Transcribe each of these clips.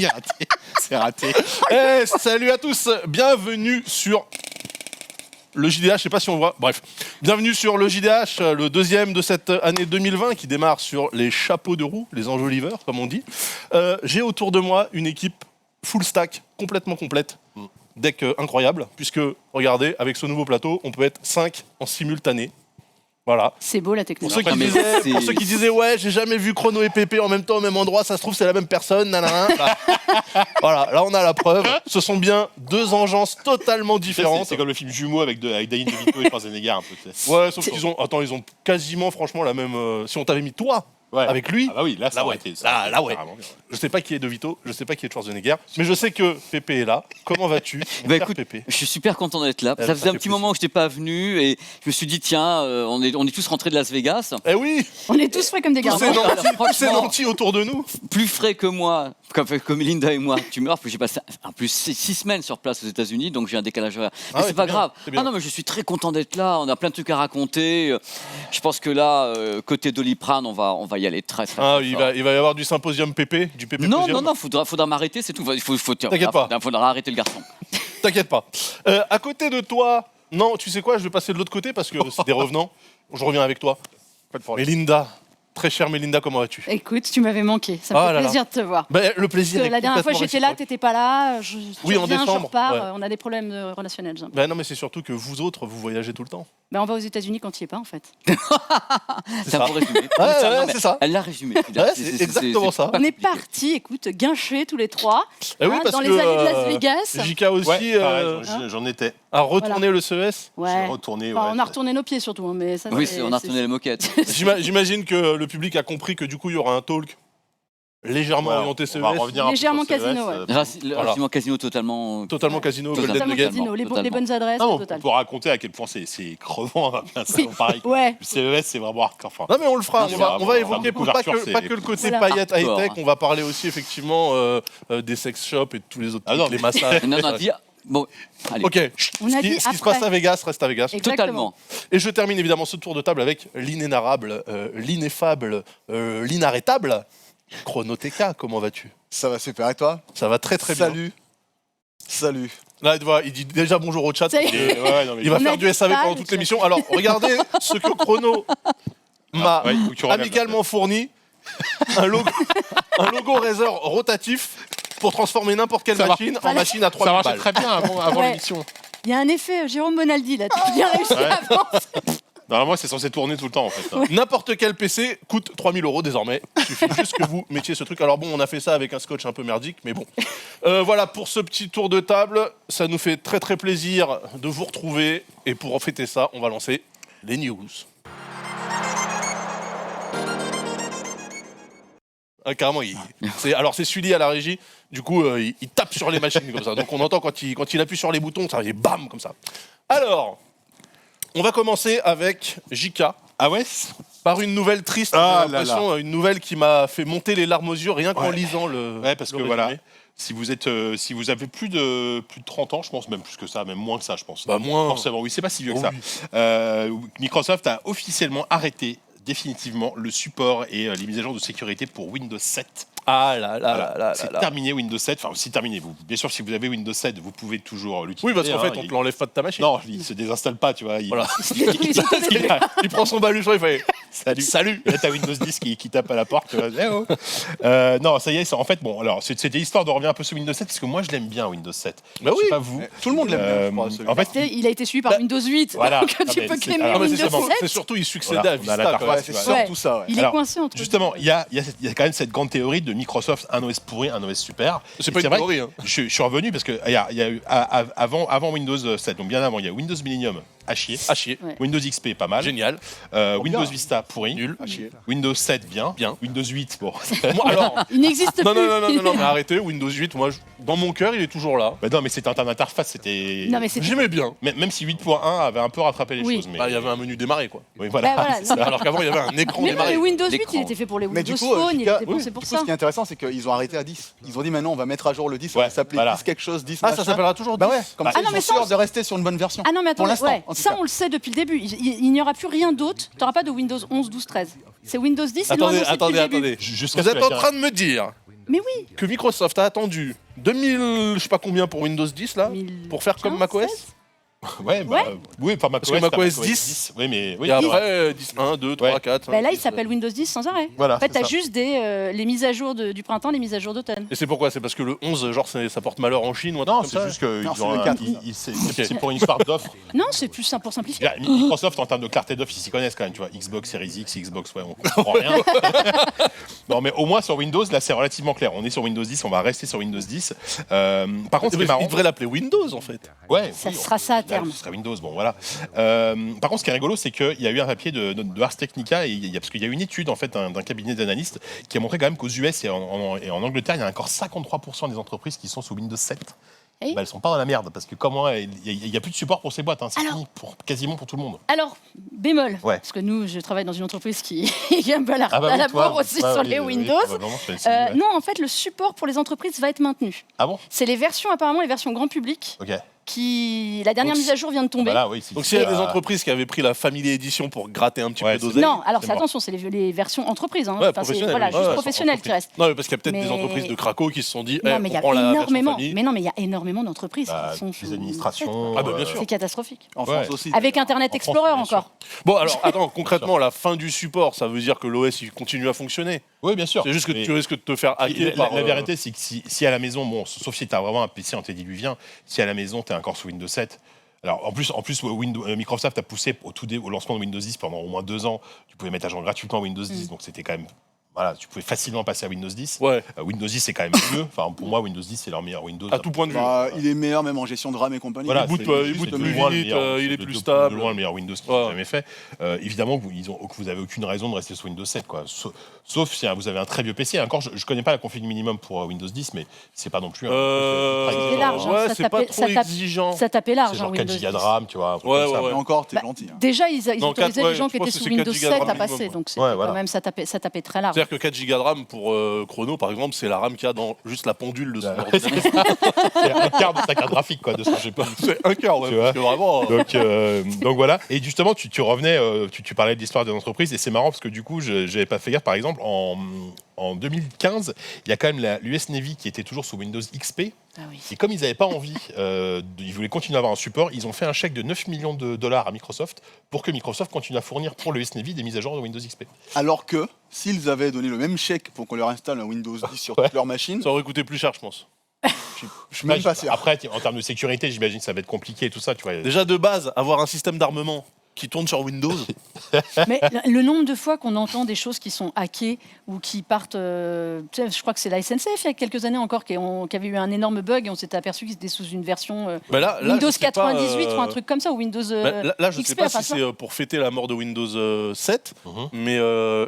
il est raté. C'est raté. Salut à tous, bienvenue sur le JDH, je sais pas si on voit, bref. Bienvenue sur le JDH, le deuxième de cette année 2020 qui démarre sur les chapeaux de roue, les enjoliveurs comme on dit. J'ai autour de moi une équipe full stack, complètement complète. Deck incroyable, puisque regardez, avec ce nouveau plateau, on peut être 5 en simultané. Voilà. C'est beau la technologie. Pour ceux qui disaient ouais, j'ai jamais vu Chrono et Pépé en même temps au même endroit, ça se trouve c'est la même personne, nanana. Voilà, là on a la preuve. Ce sont bien deux engences totalement différentes. C'est comme le film Jumeaux avec Danny DeVito et Schwarzenegger un peu. Ouais, sauf qu'ils ont quasiment franchement la même. Si on t'avait mis toi avec lui, ah bah oui, là ça aurait été ça. Là ouais. Je sais pas qui est De Vito, je sais pas qui est Schwarzenegger, mais je sais que Pépé est là. Comment vas-tu, mon cher écoute, Pépé? je suis super content d'être là. Ça faisait un petit moment que je n'étais pas venu et je me suis dit tiens, on est tous rentrés de Las Vegas. Eh oui. On est tous frais comme des garçons. Tous ces nantis autour de nous. Plus frais que moi, comme Linda et moi. Tu meurs, j'ai passé en plus 6 semaines sur place aux États-Unis, donc j'ai un décalage horaire. Mais c'est pas grave. Non, mais je suis très content d'être là. On a plein de trucs à raconter. Je pense que là, côté Doliprane, on va y aller très très. Il va y avoir du symposium Pépé, du Pépé. Non, faudra m'arrêter, c'est tout. T'inquiète pas. Faudra arrêter le garçon. T'inquiète pas. À côté de toi, non, tu sais quoi, je vais passer de l'autre côté parce que c'est des revenants. Je reviens avec toi. Mélinda, très chère Mélinda, comment vas-tu? Écoute, tu m'avais manqué. Ça me fait plaisir de te voir. Le plaisir. Parce que la dernière fois j'étais là, t'étais pas là. Oui, en décembre. Je repars. On a des problèmes relationnels. Non, mais c'est surtout que vous autres, vous voyagez tout le temps. On va aux États-Unis quand il n'y est pas en fait. C'est un bon résumé. C'est ça. Elle l'a résumé. C'est exactement ça. On est partis, écoute, guinchés tous les trois. Parce dans que, les allées de Las Vegas. Jika aussi j'en étais. a retourné le CES. Ouais. On a retourné nos pieds surtout. Mais ça, oui, on a retourné les moquettes. J'imagine que le public a compris que du coup il y aura un talk légèrement orienté CES. Légèrement casino, Relativement casino totalement casino, Totalement casino, les bonnes adresses. On peut raconter à quel point c'est crevant un salon pareil. Ouais. Le CES c'est vraiment hardcore. Non mais on le fera, on va évoquer pas que le côté paillettes high-tech, on va parler aussi effectivement des sex shops et de tous les autres trucs, les massages. Bon, allez. Ok, ce qui se passe à Vegas reste à Vegas. Totalement. Et je termine évidemment ce tour de table avec l'inénarrable, l'ineffable, l'inarrêtable Chronoteka. Comment vas-tu? Ça va super, et toi? Ça va très très bien. Salut. Là, il dit déjà bonjour au chat. Il va faire du SAV pendant toute l'émission. Alors, regardez ce que Chrono m'a amicalement fourni. Un logo Razer rotatif pour transformer n'importe quelle machine en machine à 3000 balles. Ça marchait très bien avant l'émission. Il y a un effet Jérôme Bonaldi là, tu as bien réussi avant. Normalement, c'est censé tourner tout le temps en fait. N'importe quel PC coûte 3000 € désormais. Il suffit juste que vous mettiez ce truc. Alors bon, on a fait ça avec un scotch un peu merdique, mais bon. Voilà pour ce petit tour de table. Ça nous fait très très plaisir de vous retrouver. Et pour fêter ça, on va lancer les news. Carrément, c'est Sully à la régie. Du coup, il tape sur les machines comme ça. Donc on entend quand il appuie sur les boutons, ça fait bam comme ça. Alors, on va commencer avec Jika. Ah ouais? Par une nouvelle triste, j'ai l'impression, une nouvelle qui m'a fait monter les larmes aux yeux rien qu'en lisant le. Ouais, parce que voilà. Si vous avez plus de 30 ans, je pense même plus que ça, même moins que ça, je pense. Moins. Forcément, oui, c'est pas si vieux que ça. Microsoft a officiellement arrêté définitivement le support et les mises à jour de sécurité pour Windows 7. C'est terminé Windows 7. Enfin, c'est terminé. Bien sûr, si vous avez Windows 7, vous pouvez toujours l'utiliser. Oui, parce qu'en fait, on ne l'enlève pas de ta machine. Non, il se désinstalle pas, tu vois. Il prend son baluchon, il fait salut. Là, t'as Windows 10 qui tape à la porte. Non, ça y est. En fait, bon, alors c'était histoire de revenir un peu sur Windows 7 parce que moi, je l'aime bien Windows 7. Bah oui. Pas vous. Tout le monde l'aime bien. En fait, il a été suivi par Windows 8. Voilà. Donc tu peux claimer Windows 7. C'est surtout, il succédait à Vista. C'est surtout ça. Il est coincé entre. Justement, il y a quand même cette grande théorie de Microsoft, un OS pourri, un OS super. C'est pas une théorie. Je suis revenu parce que il y a eu avant Windows 7, donc bien avant, il y a Windows Millennium à chier. Windows XP pas mal. Génial. Windows Vista pourri. Nul. Windows 7 bien. Windows 8 bon. Alors. Il n'existe plus. Non, mais arrêtez. Windows 8, moi, dans mon cœur, il est toujours là. Bah non, mais c'était en termes d'interface, c'était. J'aimais bien. Même si 8.1 avait un peu rattrapé les choses. Il y avait un menu démarrer, quoi. Oui, voilà. Alors qu'avant, il y avait un écran démarrer. Mais Windows 8, il était fait pour les Windows Phone, il était pensé pour ça. Ce qui est intéressant, c'est qu'ils ont arrêté à 10. Ils ont dit maintenant, on va mettre à jour le 10, ça va s'appeler 10 quelque chose, 10 ça s'appellera toujours 10. Bah ouais, comme ça, ils sont sûrs de rester sur une bonne version. Ah non, mais attends, pour l'instant, ça, on le sait depuis le début. Il n'y aura plus rien d'autre. Tu n'auras pas de Windows 11, 12, 13. C'est Windows 10, Attendez. Jusqu'à Vous êtes en train de me dire Mais oui. que Microsoft a attendu 2000, je sais pas combien pour Windows 10 là, pour faire comme macOS. Ouais, oui, enfin macOS. Parce que macOS 10. Oui, mais oui. Et après 10, 1, 2, 3, 4. Là, il s'appelle Windows 10 sans arrêt. Voilà, En fait, c'est t'as ça. juste les mises à jour du printemps, les mises à jour d'automne. Et c'est pourquoi? C'est parce que le 11, genre, ça porte malheur en Chine ou un Non, truc comme c'est ça. juste que Non, ils c'est ont le un- 4. c'est pour une histoire d'offre. Non, c'est plus simple pour simplifier. Microsoft, en termes de clarté d'offre, ils s'y connaissent quand même, tu vois. Xbox Series X, Xbox, ouais, on comprend rien. Non, mais au moins sur Windows, là, c'est relativement clair. On est sur Windows 10, on va rester sur Windows 10. Par contre, ce qui est marrant. Il devrait l'appeler Windows en fait. Ouais, Ça oui, sera ça à terme. Ce sera Windows, bon voilà. Par contre, ce qui est rigolo, c'est qu'il y a eu un papier de Ars Technica, parce qu'il y a eu une étude en fait d'un cabinet d'analystes qui a montré quand même qu'aux US et en Angleterre, il y a encore 53% des entreprises qui sont sous Windows 7. Et Elles sont pas dans la merde, parce que comment il y a plus de support pour ces boîtes, hein. C'est Alors- fini quasiment pour tout le monde. Alors, bémol, Ouais. parce que nous, je travaille dans une entreprise qui est un peu à la, Ah bah à oui, la toi, bourre aussi ouais, sur oui, les oui, Windows. probablement, je fais le signe, ouais. Non, en fait, le support pour les entreprises va être maintenu. Ah bon? C'est les versions, apparemment, les versions grand public, Ok. qui... La dernière Donc, mise à jour vient de tomber. Voilà, oui, Donc s'il y a des entreprises qui avaient pris la Family Edition pour gratter un petit Ouais, peu c'est- d'oseille. Non, alors c'est c'est mort. attention, c'est les versions entreprises. Hein. Ouais, Enfin, c'est professionnelles, voilà, ouais, juste ouais, professionnelles qui restent. Non, mais parce qu'il y a peut-être Mais- des entreprises de craco qui se sont dit, Non, eh, mais il y on a prend la version énormément. famille. Mais non, mais il y a énormément d'entreprises Bah, qui sont les sous administrations. Ah bah, bien sûr. C'est catastrophique. En Ouais. France aussi. Avec Internet En France, Explorer bien sûr. encore. Bon, alors, attends, concrètement, la fin du support, ça veut dire que l'OS il continue à fonctionner. Oui, bien sûr. C'est juste que Mais- tu risques de te faire hacker La, par. la vérité, c'est que si à la maison, bon, sauf si tu as vraiment un PC antédiluvien, si à la maison tu es encore sous Windows 7. Alors en plus Microsoft a poussé au lancement de Windows 10 pendant au moins 2 ans. Tu pouvais mettre à jour gratuitement Windows 10, donc c'était quand même. Voilà, tu pouvais facilement passer à Windows 10. Ouais, Windows 10 c'est quand même mieux. Enfin, pour moi, Windows 10 c'est leur meilleur Windows. à tout point de vue. Bah, il est meilleur même en gestion de RAM et compagnie. Voilà, boot, c'est il juste boot de plus loin le vite, meilleur, il est de- plus de- stable. De loin le meilleur Windows qu'ils Ouais. ont jamais fait. Évidemment que vous avez aucune raison de rester sur Windows 7, quoi. Sauf si vous avez un très vieux PC. Encore, je connais pas la config minimum pour Windows 10, mais c'est pas non plus. C'est large, hein, ouais, ça c'est pas tapait- trop ça tape- exigeant. Ça tapait C'est large, genre hein, 4 Windows Go de 10. RAM, tu vois. un truc Ouais, comme ça. ouais, Mais encore, t'es Bah, gentil. Hein. Déjà, ils Non, autorisaient 4, les gens ouais, qui je pense étaient que sous c'est 4 Windows gigas de 7 RAM à passer, minimum, donc c'était Ouais, voilà. quand même, ça tapait très large. C'est-à-dire que 4 Go de RAM pour Chrono, par exemple, c'est la RAM qu'il y a dans juste la pendule de son Ouais. ordinateur. C'est un quart de sa carte graphique, quoi, de ce que j'ai pas. C'est un quart, ouais, Tu parce que vraiment. Donc voilà. Et justement, tu revenais, tu parlais de l'histoire des entreprises, et c'est marrant parce que du coup, je n'avais pas fait gaffe. Par exemple, en 2015, il y a quand même l'US Navy qui était toujours sous Windows XP. Ah oui. Et comme ils n'avaient pas envie, ils voulaient continuer à avoir un support, ils ont fait un chèque de 9 millions de dollars à Microsoft pour que Microsoft continue à fournir pour l'US Navy des mises à jour de Windows XP. Alors que s'ils avaient donné le même chèque pour qu'on leur installe un Windows 10 sur Ouais. toute leur machine, Ça aurait coûté plus cher, je pense. je suis même pas sûr. Après, en termes de sécurité, j'imagine que ça va être compliqué et tout ça. Tu vois. Déjà, de base, avoir un système d'armement qui tourne sur Windows. Mais le nombre de fois qu'on entend des choses qui sont hackées ou qui partent, tu sais, je crois que c'est la SNCF il y a quelques années encore qui avait eu un énorme bug et on s'était aperçu qu'ils étaient sous une version Bah là, Windows je sais pas, 98 ou un truc comme ça ou Windows là, je sais XP, pas enfin, si ça. c'est pour fêter la mort de Windows 7, Mhm. mais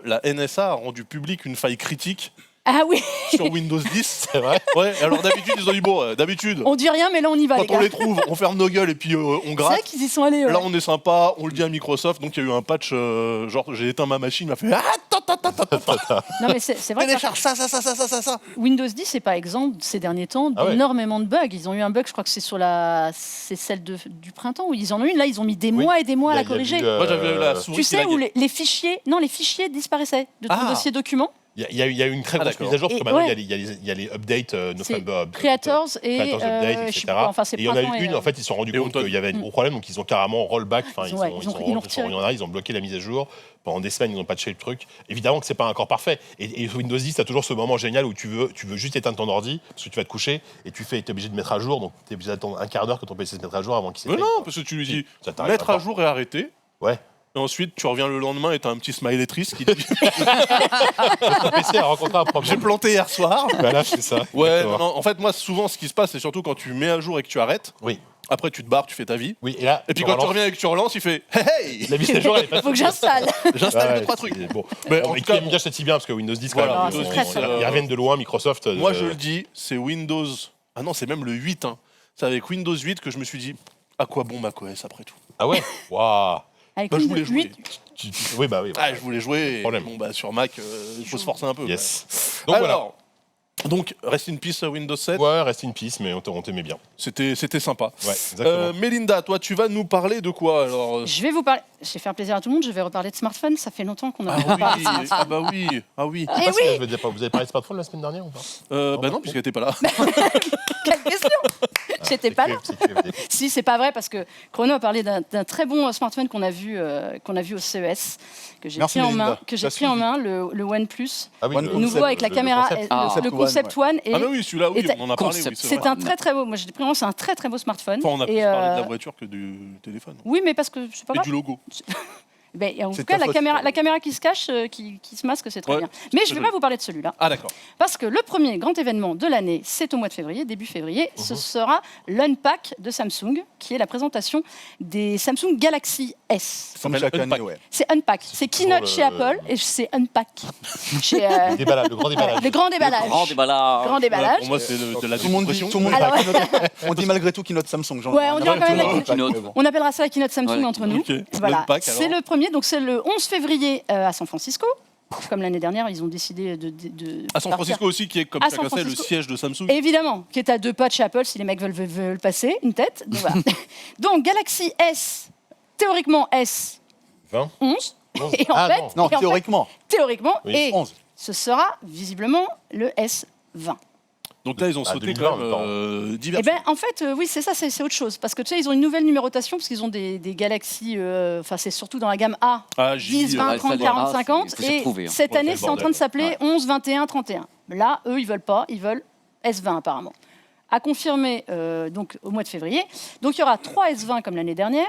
la NSA a rendu public une faille critique Ah oui, sur Windows 10. C'est vrai. Ouais, alors d'habitude, ils ont dit bon, d'habitude, on dit rien mais là on y va les quand on gars. les trouve, on ferme nos gueules et puis on C'est gratte. vrai qu'ils y sont allés. Ouais. Là, on est sympa, on le dit à Microsoft, donc il y a eu un patch, genre j'ai éteint ma machine, il m'a fait Non mais c'est vrai que télécharge ça. Windows 10 c'est pas exemple ces derniers temps Ah ouais. d'énormément de bugs. Ils ont eu un bug, je crois que c'est c'est celle du printemps où ils en ont une. Là ils ont mis des mois et des mois à la corriger. Moi j'avais la souris. Tu qui sais laguait. où les fichiers disparaissaient de ton Ah. dossier document. Il y a eu une très Ah, grosse d'accord. mise à jour parce Et que maintenant ouais. il y a les updates, C'est November update, Creators et Creators update, je sais etc. plus quoi, enfin, c'est Et il y en a printemps eu une, en fait, ils se sont rendus et compte automne. qu'il y avait un gros problème, donc ils ont carrément rollback, enfin, Ils l'ont retiré. ils ont bloqué la mise à jour. Pendant des semaines, ils ont patché le truc. Évidemment que c'est pas encore parfait. Et Windows 10, t'as toujours ce moment génial où tu veux juste éteindre ton ordi, parce que tu vas te coucher, et t'es obligé de mettre à jour, donc t'es obligé d'attendre un quart d'heure que ton PC se mette à jour avant qu'il Mais s'éteigne. non, parce que tu lui dis Ça t'arrive mettre à encore. jour et arrêter. Ouais. Et ensuite, tu reviens le lendemain et t'as un petit smiley triste qui dit Ton PC a rencontré un j'ai problème. planté hier soir. Voilà, c'est ça. Ouais, Exactement. non, en fait, moi, souvent, ce qui se passe, c'est surtout quand tu mets à jour et que tu arrêtes. Oui. Après, tu te barres, tu fais ta vie. Oui, et là, Et puis quand tu reviens et que tu relances, il fait hey, la mise à jour, elle est pas Faut que j'installe. j'installe Ouais, 2-3 trucs. c'est- Bon. Mais Bon, en mais tout cas, Game Dash, c'est si bien parce que Windows 10, Voilà, quand même, Windows 10, ils reviennent de loin, Microsoft. moi, je le dis, c'est Windows. Ah non, c'est même le 8. Hein. C'est avec Windows 8 que je me suis dit à quoi bon macOS après tout. Ah ouais. Waouh. Avec Bah, je Windows voulais jouer. 8, Oui, bah oui. Ah, je voulais jouer. Et Problème. Bon, bah, sur Mac, il faut se forcer un peu. Yes. Quoi. Donc voilà. Alors, Donc, rest in peace Windows 7. Ouais, rest in peace, mais on t'aimait bien. C'était sympa. Ouais, exactement. Mélinda, toi, tu vas nous parler de quoi alors Je vais vous parler. Je vais faire plaisir à tout le monde. Je vais reparler de smartphone. Ça fait longtemps qu'on a pas parlé de smartphone. Ah bah oui, ah oui. Eh oui. Vous avez parlé de smartphone la semaine dernière ou pas Bah non, puisqu'elle n'était pas là. Quelle question. J'étais pas là. Si, c'est pas vrai parce que Chrono a parlé d'un très bon smartphone qu'on a vu au CES, que j'ai pris en main, le OnePlus, le nouveau avec la caméra, le Concept One. Ah bah oui, celui-là, oui, on en a parlé. Oui, c'est un très beau. Moi, j'ai pris c'est un très beau smartphone. Enfin, on a plus parlé de la voiture que du téléphone. Oui, mais parce que c'est pas grave. Et du logo. Ben, en tout cas, la caméra qui se cache, qui se masque, c'est très bien. Mais je ne vais pas vous parler de celui-là. Ah d'accord. Parce que le premier grand événement de l'année, c'est au mois de février, début février. Ce sera l'Unpack de Samsung, qui est la présentation des Samsung Galaxy S. Comme chaque année, ouais. C'est Unpack. C'est Keynote chez Apple et c'est Unpack chez... Le grand déballage. Le grand déballage. Grand déballage. Pour moi, c'est de la Tout le monde dit, on dit malgré tout Keynote Samsung. Ouais, on dira quand même Keynote. on appellera ça la Keynote Samsung entre nous. Okay. Voilà. C'est alors. le premier, donc c'est le 11 février à San Francisco. Comme l'année dernière, ils ont décidé de à San Francisco aussi, qui est comme chacun sait le siège de Samsung. Évidemment, qui est à 2 pas de chez Apple si les mecs veulent passer une tête. Donc, voilà. Donc Galaxy S, théoriquement S 20 11. Et en fait, non, théoriquement. Oui. Et 11. ce sera visiblement le S20. Donc là, ils ont sauté 2020, quand même divers. Eh ben, en fait, oui, c'est ça, c'est autre chose. Parce que tu sais, ils ont une nouvelle numérotation, parce qu'ils ont des Galaxy, enfin, c'est surtout dans la gamme A, 10, 20, 30, 40, 50. Et cette année, c'est en train de s'appeler 11, 21, 31. Là, eux, ils veulent pas, ils veulent S20 apparemment. À confirmer donc, au mois de février. Donc, il y aura 3 S20 comme l'année dernière.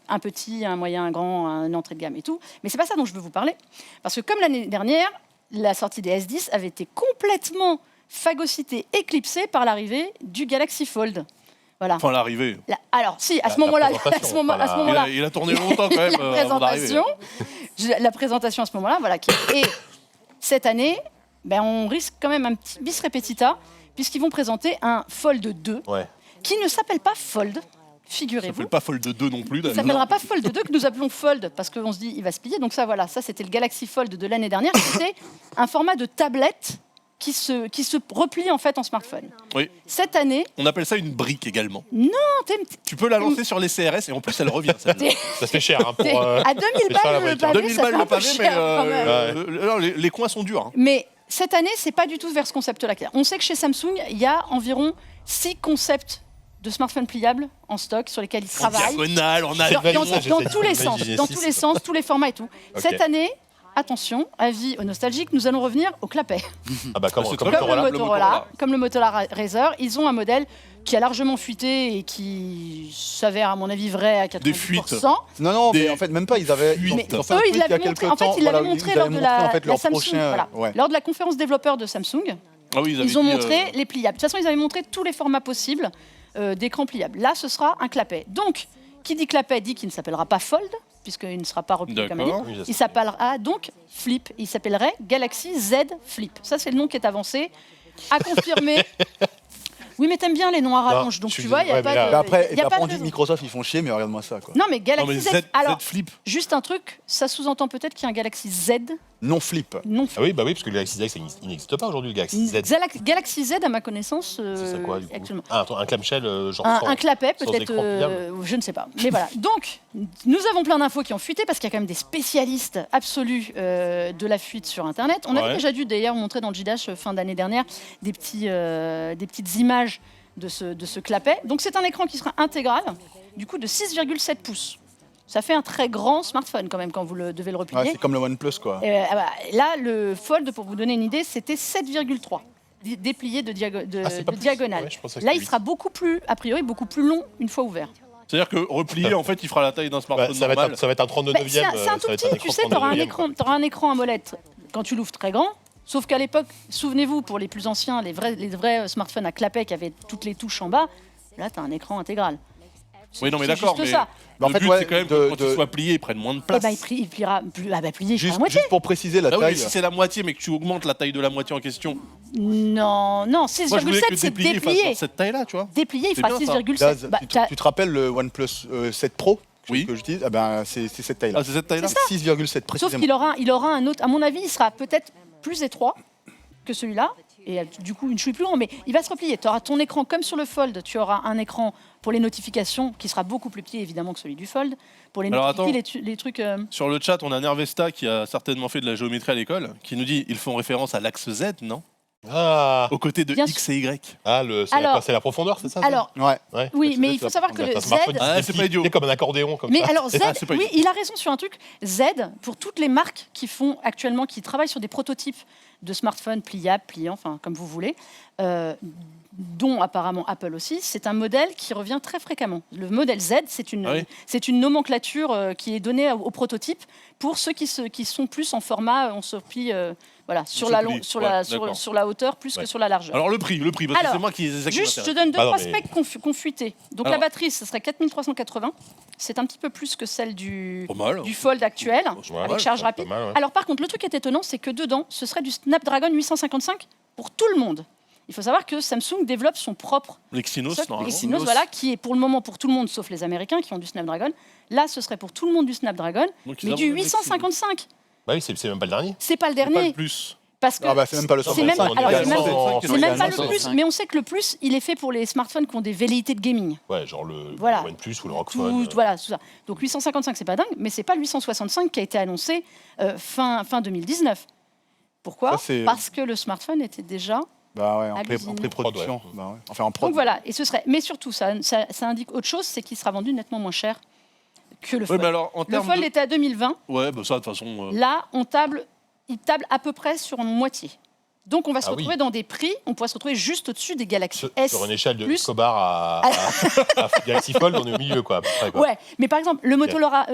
Un petit, un moyen, un grand, une entrée de gamme et tout. Mais c'est pas ça dont je veux vous parler. Parce que comme l'année dernière, la sortie des S10 avait été complètement phagocytée, éclipsée par l'arrivée du Galaxy Fold. Voilà. Enfin, l'arrivée. Alors, si, à ce moment-là, Il a tourné longtemps quand même avant d'arriver. La présentation à ce moment-là, voilà. Et cette année, ben, on risque quand même un petit bis repetita, puisqu'ils vont présenter un Fold 2 qui ne s'appelle pas Fold. Figurez-vous. Ça s'appelle pas Fold 2 non plus. Ça ne s'appellera pas Fold 2, que nous appelons Fold, parce qu'on se dit il va se plier. Donc ça, voilà, ça c'était le Galaxy Fold de l'année dernière. C'était un format de tablette qui se replie en fait en smartphone. Oui. Cette année... On appelle ça une brique également. Non, tu peux la lancer sur les CRS et en plus elle revient. Ça fait cher. Hein, pour, à 2000 balles le pavé, 2000 ça balles fait un le peu pavé, cher, mais les coins sont durs. Hein. Mais cette année, c'est pas du tout vers ce concept-là. On sait que chez Samsung, il y a environ 6 concepts de smartphones pliables en stock sur lesquels ils travaillent. Diagonale, on a dans tous les sens, tous les formats et tout. Okay. Cette année, attention, avis aux nostalgiques, nous allons revenir au clapet. Ah bah comme le Motorola Razr, ils ont un modèle qui a largement fuité et qui s'avère à mon avis vrai à 90%. Des fuites. Non, mais en fait même pas. Ils avaient. Ils l'avaient montré lors de la Samsung. Lors de la conférence développeur de Samsung. Ah oui, ils ont montré les pliables. De toute façon, ils avaient montré tous les formats possibles d'écran pliable. Là, ce sera un clapet. Donc, qui dit clapet dit qu'il ne s'appellera pas Fold, puisqu'il ne sera pas replié comme il. Il s'appellera donc Flip. Il s'appellerait Galaxy Z Flip. Ça, c'est le nom qui est avancé. À confirmer. Oui, mais t'aimes bien les noms à rallonge, donc tu vois, il n'y a pas de... Après, on dit que Microsoft, ils font chier, mais regarde-moi ça, quoi. Non, mais Galaxy Z... Alors, Z Flip. Juste un truc, ça sous-entend peut-être qu'il y a un Galaxy Z... Non flip. Non flip. Ah oui, bah oui, parce que le Galaxy Z, il n'existe pas aujourd'hui, le Galaxy Z. Galaxy Z, à ma connaissance... c'est ça quoi, du coup actuellement. Un clamshell, genre un clapet, peut-être, écran je ne sais pas. Mais voilà, donc, nous avons plein d'infos qui ont fuité, parce qu'il y a quand même des spécialistes absolus de la fuite sur Internet. On avait déjà dû, d'ailleurs, montrer dans le JDash, fin d'année dernière, des petites images de ce clapet. Donc c'est un écran qui sera intégral, du coup de 6,7 pouces. Ça fait un très grand smartphone quand même quand vous devez le replier. C'est comme le OnePlus quoi. Là, le Fold, pour vous donner une idée, c'était 7,3 déplié de diagonale. Là, il sera beaucoup plus, a priori, beaucoup plus long une fois ouvert. C'est-à-dire que replié, en fait, il fera la taille d'un smartphone normal. Ça va être un 39e. C'est un tout petit, tu sais, tu auras un écran à molette quand tu l'ouvres très grand. Sauf qu'à l'époque, souvenez-vous, pour les plus anciens, les vrais smartphones à clapet qui avaient toutes les touches en bas, là, tu as un écran intégral. Oui, non, mais d'accord, mais en le fait, but, c'est quand même que quand il soit plié, il prenne moins de place. Il pliera plié juste, à la moitié. Juste pour préciser la taille. Oui, si c'est la moitié, mais que tu augmentes la taille de la moitié en question. Non, 6,7, c'est déplié. Cette taille-là, tu vois. Déplié, il fera 6,7. Tu te rappelles le OnePlus 7 Pro que oui. j'utilise, c'est cette taille-là. Ah, c'est cette taille-là. 6,7 précisément. Sauf qu'il aura un autre, à mon avis, il sera peut-être plus étroit que celui-là. et du coup une chouille plus grande, mais il va se replier. Tu auras ton écran comme sur le Fold, tu auras un écran pour les notifications qui sera beaucoup plus petit évidemment que celui du Fold. Pour les notifications, les trucs... Sur le chat, on a Nervesta qui a certainement fait de la géométrie à l'école, qui nous dit ils font référence à l'axe Z, non ? Aux côtés de X et Y. C'est la profondeur, c'est ça Alors, oui, mais il faut savoir que le Z... c'est pas idiot. C'est comme un accordéon. Comme mais ça. alors Z, oui, il a raison sur un truc. Z, pour toutes les marques qui font actuellement, qui travaillent sur des prototypes de smartphones pliables, pliants, enfin comme vous voulez, dont apparemment Apple aussi, c'est un modèle qui revient très fréquemment. Le modèle Z, c'est une nomenclature qui est donnée au prototype pour ceux qui sont plus en format, on se plie sur la hauteur plus que sur la largeur. Alors le prix, parce que c'est moi qui ai juste, je te donne 2-3 specs confutés. Donc la batterie, ce serait 4380. C'est un petit peu plus que celle du Fold actuel, avec charge rapide. Alors par contre, le truc qui est étonnant, c'est que dedans, ce serait du Snapdragon 855 pour tout le monde. Il faut savoir que Samsung développe son propre Exynos, qui est pour le moment pour tout le monde, sauf les Américains qui ont du Snapdragon. Là, ce serait pour tout le monde du Snapdragon, mais du 855. Bah oui, c'est même pas le dernier. C'est pas le dernier. C'est pas le plus. Parce que c'est même pas le 125. C'est même pas le plus, mais on sait que le plus, il est fait pour les smartphones qui ont des velléités de gaming. Ouais, genre le OnePlus ou le Rockphone. Voilà, tout ça. Donc 855, c'est pas dingue, mais c'est pas le 865 qui a été annoncé fin 2019. Pourquoi ? Parce que le smartphone était déjà en pré-production. Enfin, en prod. Donc voilà, et ce serait. Mais surtout, ça indique autre chose, c'est qu'il sera vendu nettement moins cher que le Fold. Mais alors, le Fold était à 2020. Ouais, ça de toute façon. Là, il table à peu près sur moitié. Donc on va se retrouver dans des prix, on pourrait se retrouver juste au-dessus des Galaxy S. Sur une échelle de Escobar à Galaxy Fold, on est au milieu, quoi. Ouais, mais par exemple, le Motorola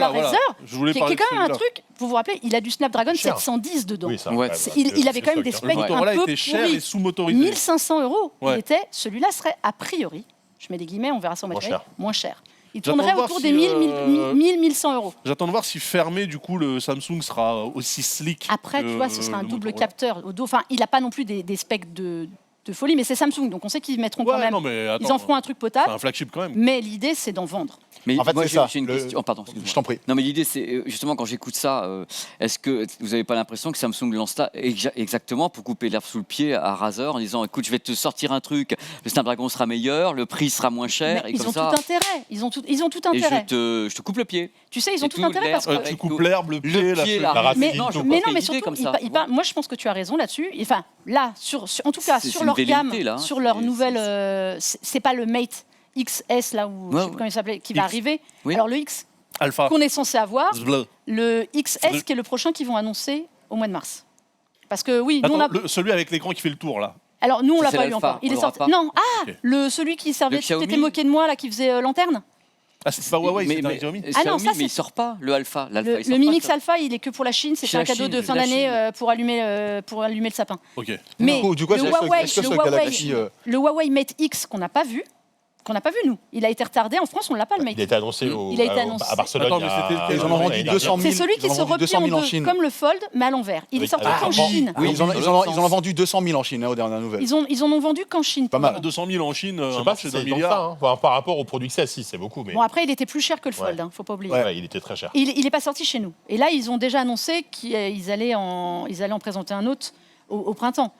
Razr, qui est quand même un truc, vous vous rappelez, il a du Snapdragon 710 dedans. Oui, il avait quand même des specs un peu était cher et sous-motorisé. 1500 €. Celui-là serait a priori, je mets des guillemets, on verra ça au matériel, moins cher. Il tournerait autour des 1100 €. J'attends de voir si fermé, du coup, le Samsung sera aussi slick. Après, tu vois, ce sera un double capteur au dos. Enfin, il n'a pas non plus des specs de folie, mais c'est Samsung, donc on sait qu'ils mettront quand même. Ils en feront un truc potable. C'est un flagship quand même. Mais l'idée, c'est d'en vendre. Mais en fait, moi, c'est ça. J'ai une question. Pardon, je t'en prie. Non, mais l'idée, c'est justement quand j'écoute ça, est-ce que vous n'avez pas l'impression que Samsung lance ça exactement pour couper l'herbe sous le pied à Razer en disant écoute, je vais te sortir un truc, le Snapdragon sera meilleur, le prix sera moins cher. Ils ont tout intérêt. Ils ont tout intérêt. Et je te coupe le pied. Tu sais, ils ont tout intérêt parce que tu coupes l'herbe, le pied, la racine. Mais surtout, moi, je pense que tu as raison là-dessus. Enfin, là, en tout cas, sur leur gamme, sur leur nouvelle, c'est pas le Mate XS là où je sais plus comment il s'appelait qui va arriver. Alors le X Alpha qu'on est censé avoir, le XS qui est le prochain qu'ils vont annoncer au mois de mars. Parce que oui, nous celui avec l'écran qui fait le tour là. Alors nous on l'a pas eu encore. Il est sorti. Non, celui qui servait, tu t'étais moqué de moi là, qui faisait lanterne. Ah, c'est pas Huawei, c'est un Xiaomi. Mais il sort pas le Alpha. Le Mi Mix Alpha, il est que pour la Chine. C'est un cadeau de fin d'année pour allumer le sapin. Mais le Huawei Mate X qu'on n'a pas vu. Nous. Il a été retardé en France, on l'a pas le Mate. Il a été annoncé à Barcelone. Attends, mais ils en ont vendu 200 000. C'est celui qui se replie en deux, comme le Fold, mais à l'envers. Il est sorti qu'en Chine. Oui, ils en ont vendu 200 000 en Chine, aux dernières nouvelles. Ils en ont vendu qu'en Chine. Pas mal. 200 000 en Chine, je sais pas si c'est milliard. Par rapport au produit XS, si c'est beaucoup. Bon, après, il était plus cher que le Fold, faut pas oublier. Ouais, il était très cher. Il n'est pas sorti chez nous. Et là, ils ont déjà annoncé qu'ils allaient en présenter un autre au printemps.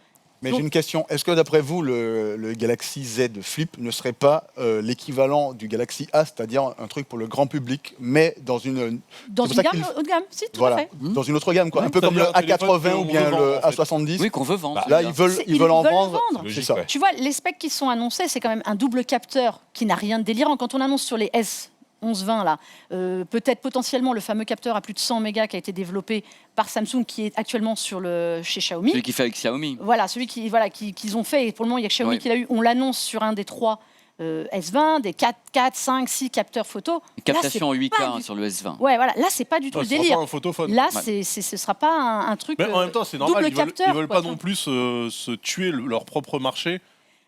Mais j'ai une question. Est-ce que d'après vous, le Galaxy Z Flip ne serait pas l'équivalent du Galaxy A, c'est-à-dire un truc pour le grand public, mais dans une gamme haut de gamme, si, tout à fait. Dans une autre gamme, quoi. Un peu comme le A80 ou bien le A70. Oui, qu'on veut vendre. Là, ils veulent en vendre. C'est ça. Tu vois, les specs qui sont annoncés, c'est quand même un double capteur qui n'a rien de délirant. Quand on annonce sur les S11-20 là, peut-être potentiellement le fameux capteur à plus de 100 mégas qui a été développé par Samsung, qui est actuellement chez Xiaomi. Celui qui fait avec Xiaomi. Voilà, celui qu'ils ont fait, et pour le moment il y a Xiaomi qui l'a eu. On l'annonce sur un des 3 S20, des 4, 5, 6 capteurs photo. Captation en 8K sur le S20. Ouais, voilà, là c'est pas du tout le délire. Pas un photophone. Là, ce sera pas un truc. Mais en même temps, c'est normal. Ils veulent pas non plus se tuer leur propre marché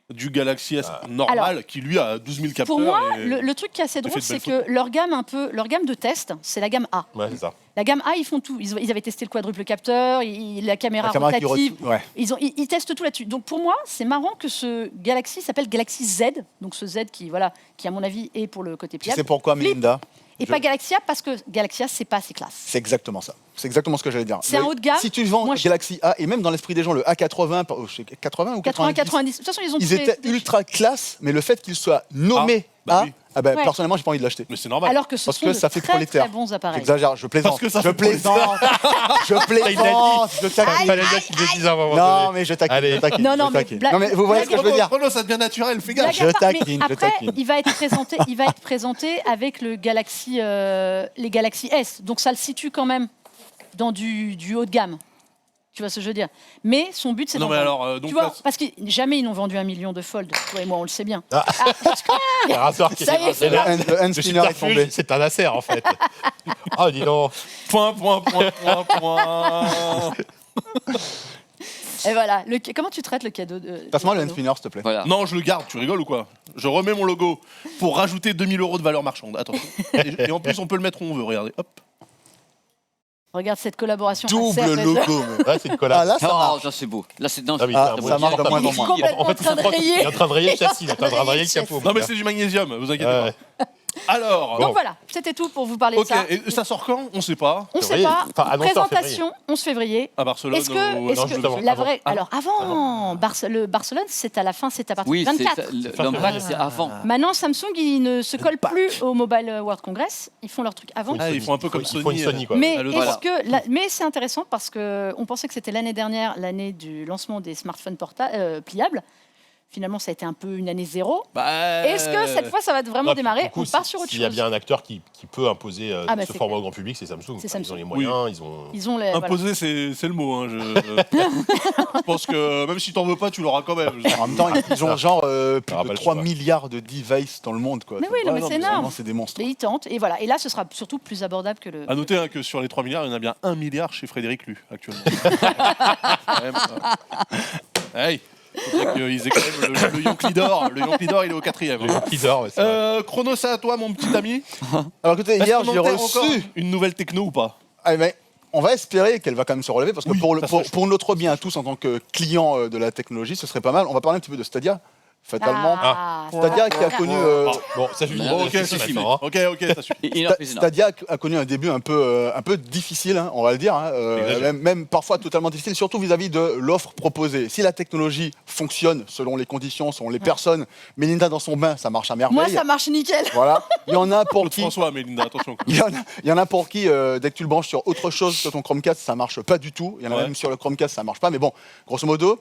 du Galaxy S normal qui lui a 12 000 capteurs. Pour moi, le truc qui est assez drôle, c'est que leur gamme de test, c'est la gamme A. Ouais, c'est ça. La gamme A, ils font tout. Ils avaient testé le quadruple capteur, la caméra rotative. Ils testent tout là-dessus. Donc pour moi, c'est marrant que ce Galaxy s'appelle Galaxy Z. Donc ce Z qui à mon avis est pour le côté pliable. C'est pourquoi, Melinda? Et pas Galaxy A, parce que Galaxy A, c'est pas assez classe. C'est exactement ça. C'est exactement ce que j'allais dire. C'est un haut de gamme. Si tu vends Galaxy A, et même dans l'esprit des gens, le A80, 80 ou 90, 90. De toute façon, ils étaient ultra classe, mais le fait qu'ils soient nommés A, personnellement, j'ai pas envie de l'acheter. Mais c'est normal. Alors que ce sont ça fait très, prolétaire. très bons appareils. J'exagère, je plaisante. Parce que ça je fait plaisante. Je plaisante. Je taquine. Fallait bien qu'il le dise à un moment Non, donné. mais je taquine. Allez. Je taquine, Non, je taquine. Non, mais vous voyez ce que je veux dire. Chrono, ça devient naturel, fais gaffe. Je taquine, mais je après, taquine. il va être présenté avec les Galaxy S. Donc ça le situe quand même dans du haut de gamme. Tu vois ce que je veux dire. Mais son but, c'est Non, d'en mais vendre. alors, donc Tu vois, là, parce que jamais ils n'ont vendu 1 million de Fold. Toi et moi, on le sait bien. C'est rare qui Ça y est, c'est là. Le hand spinner est tombé. c'est un Acer en fait. Oh, dis donc. point. Et voilà. Comment tu traites le cadeau de... Passe-moi le hand spinner, s'il te plaît. Voilà. Non, je le garde, tu rigoles ou quoi? Je remets mon logo pour rajouter 2000 € de valeur marchande. Attends. Et en plus, on peut le mettre où on veut, regardez. Hop. Regarde cette collaboration. Double Acer, logo. Ouais, c'est une collab. Ah là, ça marche. ça c'est beau. Là, c'est non, Ah oui, Ah, c'est un ça bon marche de deal. moins en Il est moins. complètement En fait, en train de rayer. il est en train de rayer le châssis, il est en train de rayer le capot. Non, mais c'est du magnésium, vous inquiétez Ouais. pas. Alors, Donc voilà, c'était tout pour vous parler ok, de ça. et ça sort quand? On sait pas. On ne sait Février. pas. Enfin, annoncé en Présentation 11 février. À Barcelone. Est-ce que, non, juste avant, la avant. vraie... Alors avant, Barcelone, c'est à la fin, c'est à partir Oui, du c'est 24. l'emballe, c'est avant. Maintenant, Samsung, ils ne se collent plus au Mobile World Congress. Ils font leur truc avant. Ah, ils font un peu comme Il faut une Sony. Sony quoi. Mais, le est-ce voilà. mais c'est intéressant parce qu'on pensait que c'était l'année dernière, l'année du lancement des smartphones pliables. Finalement, ça a été un peu une année zéro. Bah, Est-ce que cette fois, ça va vraiment démarrer? Du coup, On part sur autre s'il y a chose. bien un acteur qui peut imposer Ah, bah, ce c'est format clair. au grand public, c'est Samsung. C'est Enfin, Samsung. Ils ont les moyens, Ils ont les... voilà. imposer, c'est le mot. Hein. Je pense que même si t'en veux pas, tu l'auras quand même. En même temps, ils ont genre plus Ah, de bah, le 3 choix. milliards de devices dans le monde. Quoi. Mais oui, non, mais c'est énorme. vraiment, c'est des monstres. Mais ils tentent. Et voilà. Et là, ce sera surtout plus abordable que le... À noter hein, que sur les 3 milliards, il y en a bien 1 milliard chez Frédéric Lu actuellement. Quand même, hey, faudrait qu'ils aient quand même le Yonkli d'or. Le Yonkli d'or, il est au 4e. Qui dort, ouais, c'est vrai. Chrono, c'est à toi, mon petit ami. Alors écoutez, Est-ce hier, qu'on j'ai enterre reçu. encore une nouvelle techno ou pas? Ah, mais on va espérer qu'elle va quand même se relever parce que Oui, ça serait pour notre bien à tous en tant que clients de la technologie, ce serait pas mal. On va parler un petit peu de Stadia. Fatalement. Stadia qui a connu. Bon, ça suffit. Bon, Ok, ça suffit. maintenant, hein. Ok, ça suffit. Il en fait énorme. Stadia a connu un début un peu difficile, hein, on va le dire, hein, même parfois totalement difficile, surtout vis-à-vis de l'offre proposée. Si la technologie fonctionne selon les conditions, selon les personnes, Mélinda dans son bain, ça marche à merveille. Moi, ça marche nickel. Voilà. Il y en a pour Claude qui. François, Mélinda, attention. Il y en a pour qui, dès que tu le branches sur autre chose que ton Chromecast, ça marche pas du tout. Il y en a Ouais. même sur le Chromecast, ça marche pas. Mais bon, grosso modo,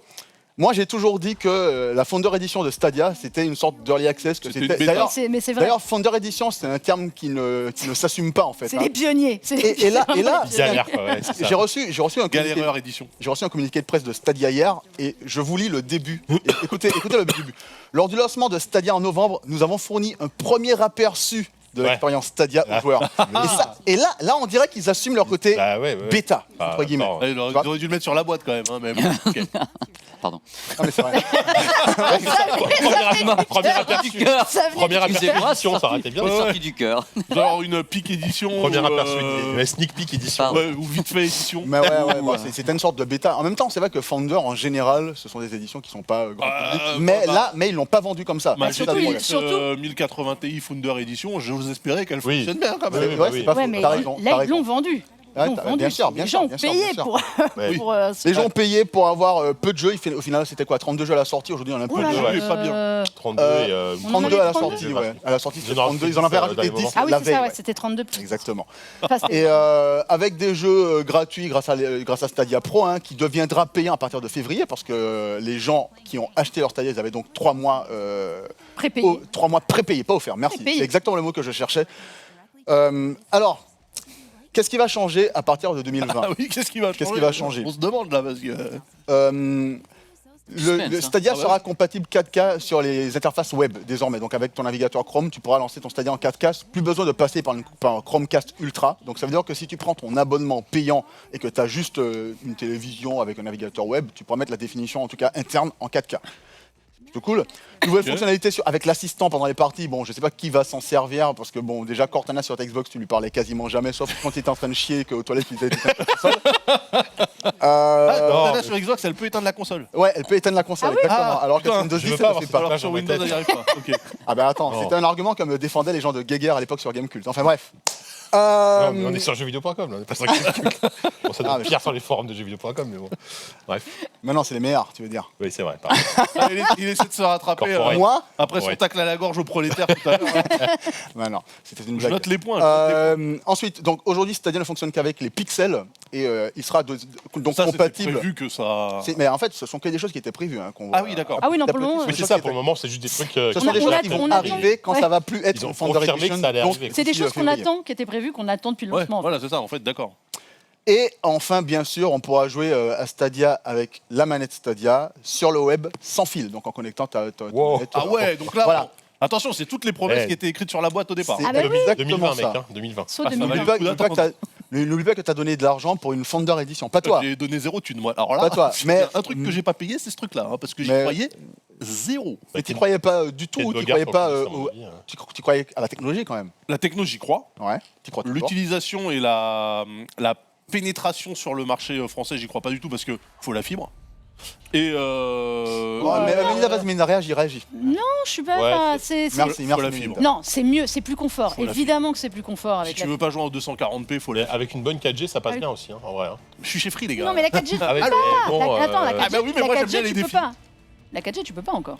moi j'ai toujours dit que la Founder Edition de Stadia, c'était une sorte d'early access. C'était une bêta. Mais c'est vrai. D'ailleurs, Founder Edition, c'est un terme qui ne s'assume pas en fait. C'est hein. les pionniers. Et là, Ils galèrent, quoi, ouais, c'est ça. j'ai reçu un communiqué. Galéreur édition. J'ai reçu un communiqué de presse de Stadia hier et je vous lis le début. Écoutez le début. Lors du lancement de Stadia en novembre, nous avons fourni un premier aperçu de Ouais. l'expérience Stadia aux joueurs. Et là, on dirait qu'ils assument leur côté Bah ouais. bêta, Ah, entre guillemets. attends. Ouais, ils auraient dû le mettre sur la boîte quand même. Hein, mais bon, ok. Pardon. Non, mais c'est vrai. Première aperçu. Ça venait Première du aperçu cœur. édition, ça aurait été bien. C'est Ouais. sorti du cœur. Genre une peak édition. Premier ou, aperçu, une sneak peek édition. Pardon. ouais, ou vite fait édition. Mais ouais, bon, c'était une sorte de bêta. En même temps, c'est vrai que Founder, en général, ce sont des éditions qui sont pas grand public. Mais ils l'ont pas vendu comme ça. Ma C'est ça le problème. surtout- 1080 Ti Founder Edition, j'ose espérer qu'elle Oui. fonctionne bien quand Ouais, même. Oui, ouais, oui. c'est pas Ouais, faux. mais T'as raison, là, t'as ils raison. l'ont vendu. Ouais, Ils l'ont vendu. bien sûr, bien Les sûr, gens ont bien sûr, payé bien sûr. pour... Ouais. Les gens ont payé pour avoir peu de jeux. Au final, c'était quoi, 32 jeux à la sortie. Aujourd'hui, on a un peu Oula, de jeux. Ouais, pas bien. 32 et... On en 32 à la 32. sortie, ouais. À la sortie, c'était Ils en ont 32. Ils en avaient rajouté rajouté 10 Ah oui, la c'est veille. ça, ouais, Ouais. c'était 32 plus. Exactement. Enfin, c'était- Et avec des jeux gratuits grâce à Stadia Pro, hein, qui deviendra payant à partir de février, parce que les gens qui ont acheté leur Stadia, ils avaient donc 3 mois, prépayé. 3 mois prépayés, pas offerts. Merci. Prépayés. C'est exactement le mot que je cherchais. Alors, qu'est-ce qui va changer à partir de 2020 Ah oui, qu'est-ce qui va changer Qu'est-ce qui va changer On se demande là parce que. Le Suspense, Stadia Ah ouais. sera compatible 4K sur les interfaces web désormais. Donc avec ton navigateur Chrome, tu pourras lancer ton Stadia en 4K. Plus besoin de passer par un Chromecast Ultra. Donc ça veut dire que si tu prends ton abonnement payant et que tu as juste une télévision avec un navigateur web, tu pourras mettre la définition en tout cas interne en 4K. plutôt cool. Nouvelle fonctionnalité avec l'assistant pendant les parties. Bon, je sais pas qui va s'en servir parce que bon, déjà Cortana sur ta Xbox, tu lui parlais quasiment jamais, sauf quand il était en train de chier et qu'aux toilettes il était éteint la console. Cortana sur Xbox, elle peut éteindre la console. Ouais, elle peut éteindre la console, exactement. Alors que sur Windows 10, ça ne fait pas. Alors sur Windows, elle n'y arrive pas. Okay. Ah bah attends, c'était un argument comme défendaient les gens de Geiger à l'époque sur Gamecult. Enfin bref. Non, mais on est sur jeuxvideo.com, on est pas sur Gamecult. Bon, ça doit être pire sur les forums de jeuxvideo.com, mais bon. Bref. Maintenant, c'est les meilleurs, tu veux dire. Oui, c'est vrai. Il essaie de se rattraper. Moi après son tacle à la gorge au prolétaire tout à l'heure. Bah non, c'était une Je blague. note les points. Ensuite, donc aujourd'hui, Stadia ne fonctionne qu'avec les pixels et il sera donc ça, compatible. Prévu que ça. Mais en fait, ce sont que des choses qui étaient prévues. Hein, ah oui, d'accord. Ah oui, non, pour le moment. Oui, c'est ça, pour le moment, c'est juste des trucs. Ce sont des choses qui vont arriver quand ça va plus être en Founder Edition. C'est des choses qu'on attend, qui étaient prévues, qu'on attend depuis le lancement. Voilà, c'est ça, en fait, d'accord. Et enfin, bien sûr, on pourra jouer à Stadia avec la manette Stadia sur le web sans fil, donc en connectant ta manette. Ah ouais, donc là, voilà. Attention, c'est toutes les promesses qui étaient écrites sur la boîte au départ. Ah bah oui. 2020, mec, hein, 2020. N'oublie pas que tu as donné de l'argent pour une Founder Edition, pas toi. J'ai donné 0 thune, moi. Alors là, pas toi. Mais un truc que j'ai pas payé, c'est ce truc-là, hein, parce que j'y croyais 0. Mais tu croyais pas du tout, ou tu croyais pas tu croyais à la technologie quand même. La techno, j'y crois. Ouais. Tu crois. L'utilisation et la pénétration sur le marché français, j'y crois pas du tout parce que faut la fibre. Et mais réagis. Non, je suis pas. Ouais, merci. Non, c'est mieux, c'est plus confort. Évidemment que c'est plus confort avec. Si tu veux pas jouer en 240p, faut les. Avec une bonne 4G, ça passe bien aussi, hein, en vrai. Je suis chez Free, les gars. Non, mais la 4G, tu peux pas. Attends, la 4G, bah oui, mais moi j'aime bien les défis. La 4G, tu peux pas encore.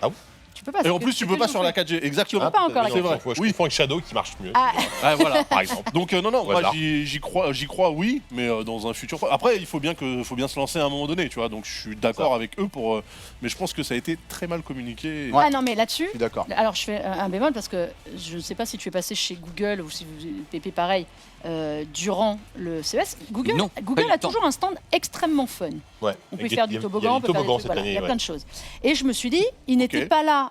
Ah oui. Tu peux pas. Et en plus, tu peux pas sur la 4G, exactement. Tu peux pas encore. C'est vrai. Je confonds avec Shadow qui marche mieux. Ah voilà, par exemple. Donc non, moi j'y crois, oui, mais dans un futur. Après, il faut bien se lancer à un moment donné, tu vois. Donc je suis d'accord avec eux pour. Mais je pense que ça a été très mal communiqué. Ah non, mais là-dessus. Je suis d'accord. Alors je fais un bémol parce que je ne sais pas si tu es passé chez Google ou si vous Pépé pareil. Durant le CES, Google a toujours un stand extrêmement fun. Ouais. On peut faire du toboggan, on peut faire des trucs, il y a plein de choses. Et je me suis dit, ils n'étaient pas là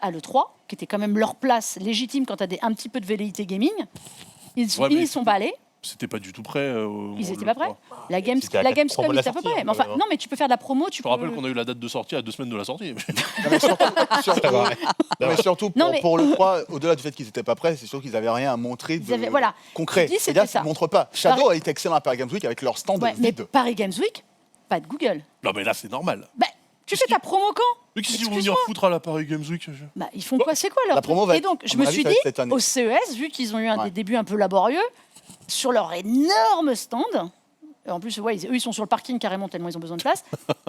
à l'E3, qui était quand même leur place légitime quand tu as un petit peu de velléité gaming. Ils n'y sont pas allés. C'était pas du tout prêt. Ils n'étaient pas prêts. La Gamescom, ils étaient à peu près. Mais enfin, non, mais tu peux faire de la promo. Je te rappelle qu'on a eu la date de sortie à 2 semaines de la sortie. Surtout pour le 3, au-delà du fait qu'ils n'étaient pas prêts, c'est sûr qu'ils n'avaient rien à montrer de concret. C'est-à-dire qu'ils ne montrent pas. Shadow a été excellent à Paris Games Week avec leur stand vide. Mais Paris Games Week, pas de Google. Non, mais là, c'est normal. Tu fais ta promo quand? Mais qu'est-ce qu'ils vont venir foutre à la Paris Games Week? Ils font quoi? C'est quoi leur promo va Et donc, je me suis dit, au CES, vu qu'ils ont eu des débuts un peu laborieux, sur leur énorme stand, en plus, eux, ils sont sur le parking carrément tellement ils ont besoin de place,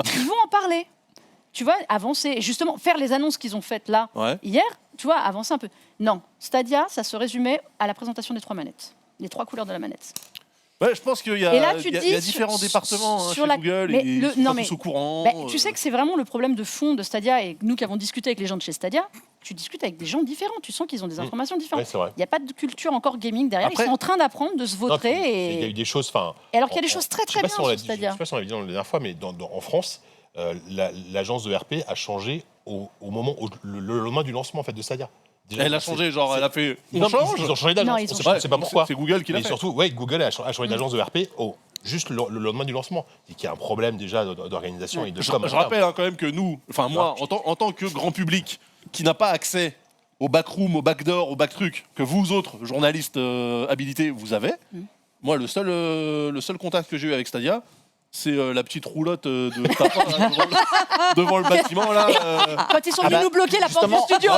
ils vont en parler. Tu vois, avancer, et justement, faire les annonces qu'ils ont faites là, hier, tu vois, avancer un peu. Non, Stadia, ça se résumait à la présentation des 3 manettes, les 3 couleurs de la manette. Ouais, je pense qu'il y a différents départements chez Google et ils sont pas tous au courant. Tu sais que c'est vraiment le problème de fond de Stadia, et nous qui avons discuté avec les gens de chez Stadia, tu discutes avec des gens différents, tu sens qu'ils ont des informations différentes. Il n'y a pas de culture encore gaming derrière, ils sont en train d'apprendre, de se vautrer. Il y a eu des choses... Et alors qu'il y a des choses très très bien sur Stadia. Je ne sais pas si on l'a dit la dernière fois, mais en France, l'agence de RP a changé au lendemain du lancement en fait, de Stadia. Déjà, elle a changé, elle a fait. Ils ont changé d'agence. On ne sait pas pourquoi. C'est Google qui l'a fait. Et surtout, Google a changé d'agence de RP juste le lendemain du lancement. Il y a un problème déjà d'organisation et de com. Je rappelle quand même que nous, enfin moi, en tant que grand public qui n'a pas accès au backroom, au backdoor, au backtruc que vous autres journalistes habilités vous avez, moi le seul contact que j'ai eu avec Stadia, c'est la petite roulotte de tapin devant le bâtiment là. Quand ils sont venus nous bloquer la porte du studio.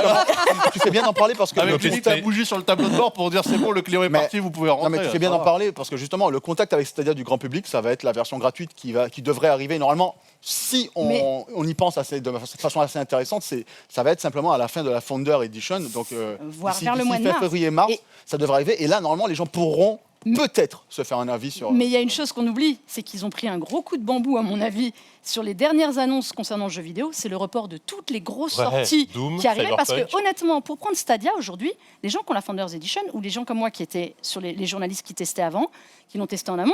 Tu fais bien d'en parler parce que avec une petite bougie sur le tableau de bord pour dire c'est bon, le client est parti, vous pouvez rentrer. Non, mais tu fais bien d'en parler parce que justement le contact avec Stadia du grand public, ça va être la version gratuite qui devrait arriver normalement. Si on y pense de façon assez intéressante, ça va être simplement à la fin de la Founder Edition, donc voire vers le mois de mars. Février-mars, ça devrait arriver. Et là, normalement, les gens pourront peut-être se faire un avis sur... Mais il y a une chose qu'on oublie, c'est qu'ils ont pris un gros coup de bambou, à mon avis, sur les dernières annonces concernant le jeu vidéo. C'est le report de toutes les grosses sorties qui arrivaient. Parce que honnêtement, pour prendre Stadia aujourd'hui, les gens qui ont la Founders Edition, ou les gens comme moi qui étaient sur les journalistes qui testaient avant, qui l'ont testé en amont,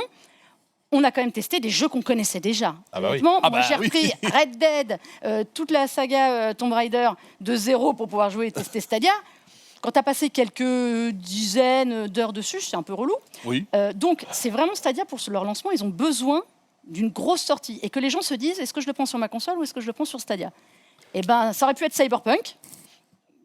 on a quand même testé des jeux qu'on connaissait déjà. Honnêtement, moi j'ai repris Red Dead, toute la saga Tomb Raider de zéro pour pouvoir jouer et tester Stadia. Quand tu as passé quelques dizaines d'heures dessus, c'est un peu relou. Donc, c'est vraiment Stadia, pour leur lancement, ils ont besoin d'une grosse sortie. Et que les gens se disent, est-ce que je le prends sur ma console ou est-ce que je le prends sur Stadia? Eh ben, ça aurait pu être Cyberpunk.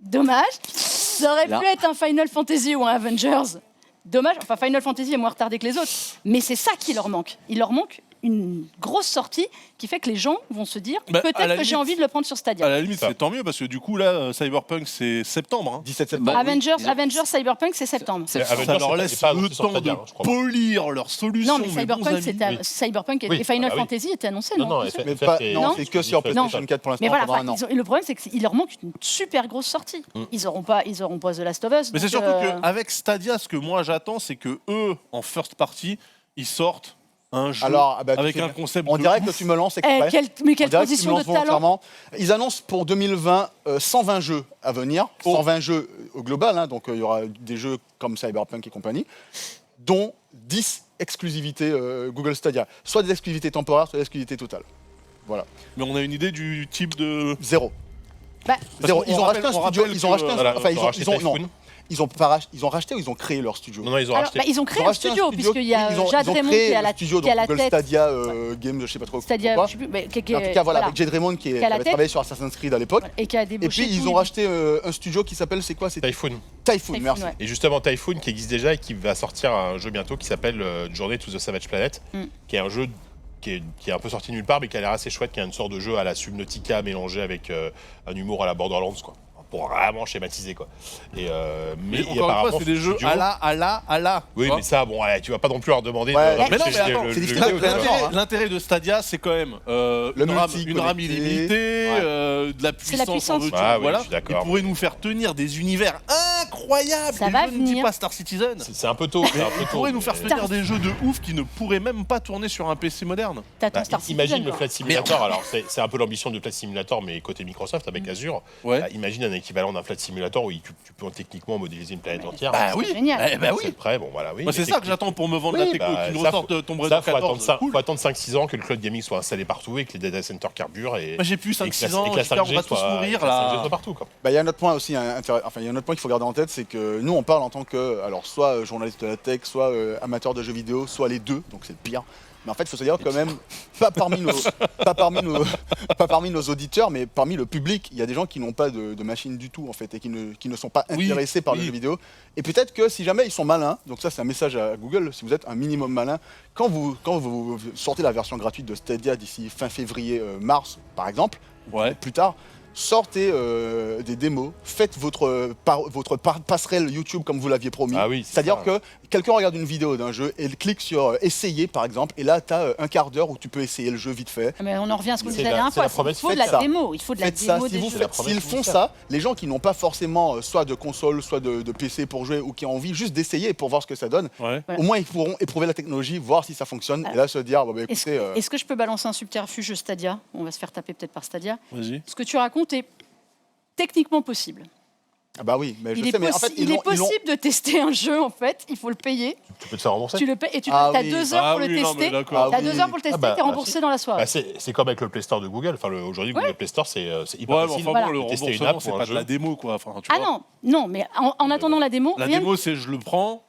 Dommage. Ça aurait pu être un Final Fantasy ou un Avengers. Dommage. Enfin, Final Fantasy est moins retardé que les autres. Mais c'est ça qui leur manque. Il leur manque une grosse sortie qui fait que les gens vont se dire peut-être que j'ai envie de le prendre sur Stadia. À la limite, c'est tant mieux parce que du coup, là, Cyberpunk, c'est septembre. 17 septembre. Avengers, Cyberpunk, c'est septembre. Ça leur laisse le temps de polir leur solution. Non, mais Cyberpunk et Final Fantasy étaient annoncés, non? Non, c'est que sur PlayStation 4 pour l'instant. Mais voilà, le problème, c'est qu'il leur manque une super grosse sortie. Ils n'auront pas The Last of Us. Mais c'est surtout qu'avec Stadia, ce que moi j'attends, c'est que eux, en first party, ils sortent un jeu avec un concept. On dirait que tu me lances exprès. Mais quelle position de talent. Ils annoncent pour 2020 120 jeux à venir, 120 jeux au global, hein, donc il y aura des jeux comme Cyberpunk et compagnie, dont 10 exclusivités Google Stadia. Soit des exclusivités temporaires, soit des exclusivités totales. Voilà. Mais on a une idée du type de... Zéro. Zéro. Ils ont racheté un studio. Ils ont racheté ou ils ont créé leur studio? Non, ils ont racheté. Ils ont créé un studio, puisqu'il y a Jade Raymond qui est à la tête. Stadia Game, je sais pas trop. Stadia, en tout cas, voilà, avec Jade Raymond qui avait travaillé sur Assassin's Creed à l'époque. Et puis, ils ont racheté un studio qui s'appelle, c'est quoi? Typhoon. Typhoon, merci. Et justement, Typhoon qui existe déjà et qui va sortir un jeu bientôt qui s'appelle Journey to the Savage Planet, qui est un jeu qui est un peu sorti nulle part, mais qui a l'air assez chouette, qui est une sorte de jeu à la Subnautica mélangé avec un humour à la Borderlands, quoi. Pour vraiment schématiser, quoi. Mais encore une fois, c'est des jeux à la. Oui, mais ça, bon, tu vas pas non plus leur demander. Mais non, mais attends, l'intérêt de Stadia, c'est quand même une RAM illimitée, de la puissance en veux-tu, voilà. Ils pourraient nous faire tenir des univers incroyables. Ça va venir. Je ne dis pas Star Citizen. C'est un peu tôt. Ils pourraient nous faire tenir des jeux de ouf qui ne pourraient même pas tourner sur un PC moderne. Imagine le Flight Simulator. Alors, c'est un peu l'ambition de Flight Simulator, mais côté Microsoft avec Azure. Imagine un équivalent d'un Flight Simulator où tu peux techniquement modéliser une planète entière. Bah oui, génial. C'est prêt, bon voilà, oui. Moi, c'est ça que j'attends pour me vendre la techno, qui nous ressortent Tomb Raider 14. Faut attendre 5-6 ans que le cloud gaming soit installé partout et que les data centers carburent. Moi j'ai plus 5-6 ans, j'espère qu'on va tous mourir là. Il y a un autre point aussi, il y a un autre point qu'il faut garder en tête, c'est que nous on parle en tant que, alors soit journaliste de la tech, soit amateur de jeux vidéo, soit les deux, donc c'est le pire. Mais en fait, il faut se dire quand même, pas parmi nos auditeurs, mais parmi le public, il y a des gens qui n'ont pas de machine du tout, en fait, et qui ne sont pas intéressés par le jeu vidéo. Et peut-être que si jamais ils sont malins, donc ça c'est un message à Google, si vous êtes un minimum malin, quand vous sortez la version gratuite de Stadia d'ici fin février, mars, par exemple, plus tard, sortez des démos, faites votre passerelle YouTube comme vous l'aviez promis. C'est-à-dire que quelqu'un regarde une vidéo d'un jeu et il clique sur essayer par exemple, et là tu as un quart d'heure où tu peux essayer le jeu vite fait. Mais on en revient à ce qu'on disait la dernière fois, il faut de la démo, il faut de la démo des jeux. S'ils font ça, les gens qui n'ont pas forcément soit de console, soit de PC pour jouer ou qui ont envie juste d'essayer pour voir ce que ça donne, au moins ils pourront éprouver la technologie, voir si ça fonctionne et là se dire écoutez. Est-ce que je peux balancer un subterfuge Stadia? On va se faire taper peut-être par Stadia. Vas-y. Ce que tu racontes est techniquement possible. Ah bah oui, mais il est possible de tester un jeu en fait, il faut le payer. Tu peux te faire rembourser. Tu le payes et tu as 2 heures pour le tester. Tu as 2 heures pour le tester, tu es remboursé dans la soirée. C'est comme avec le Play Store de Google. Enfin, aujourd'hui, Google Play Store, c'est hyper facile. Le remboursement, c'est pas de la démo, quoi. Non, mais en attendant la démo. La démo, c'est je le prends.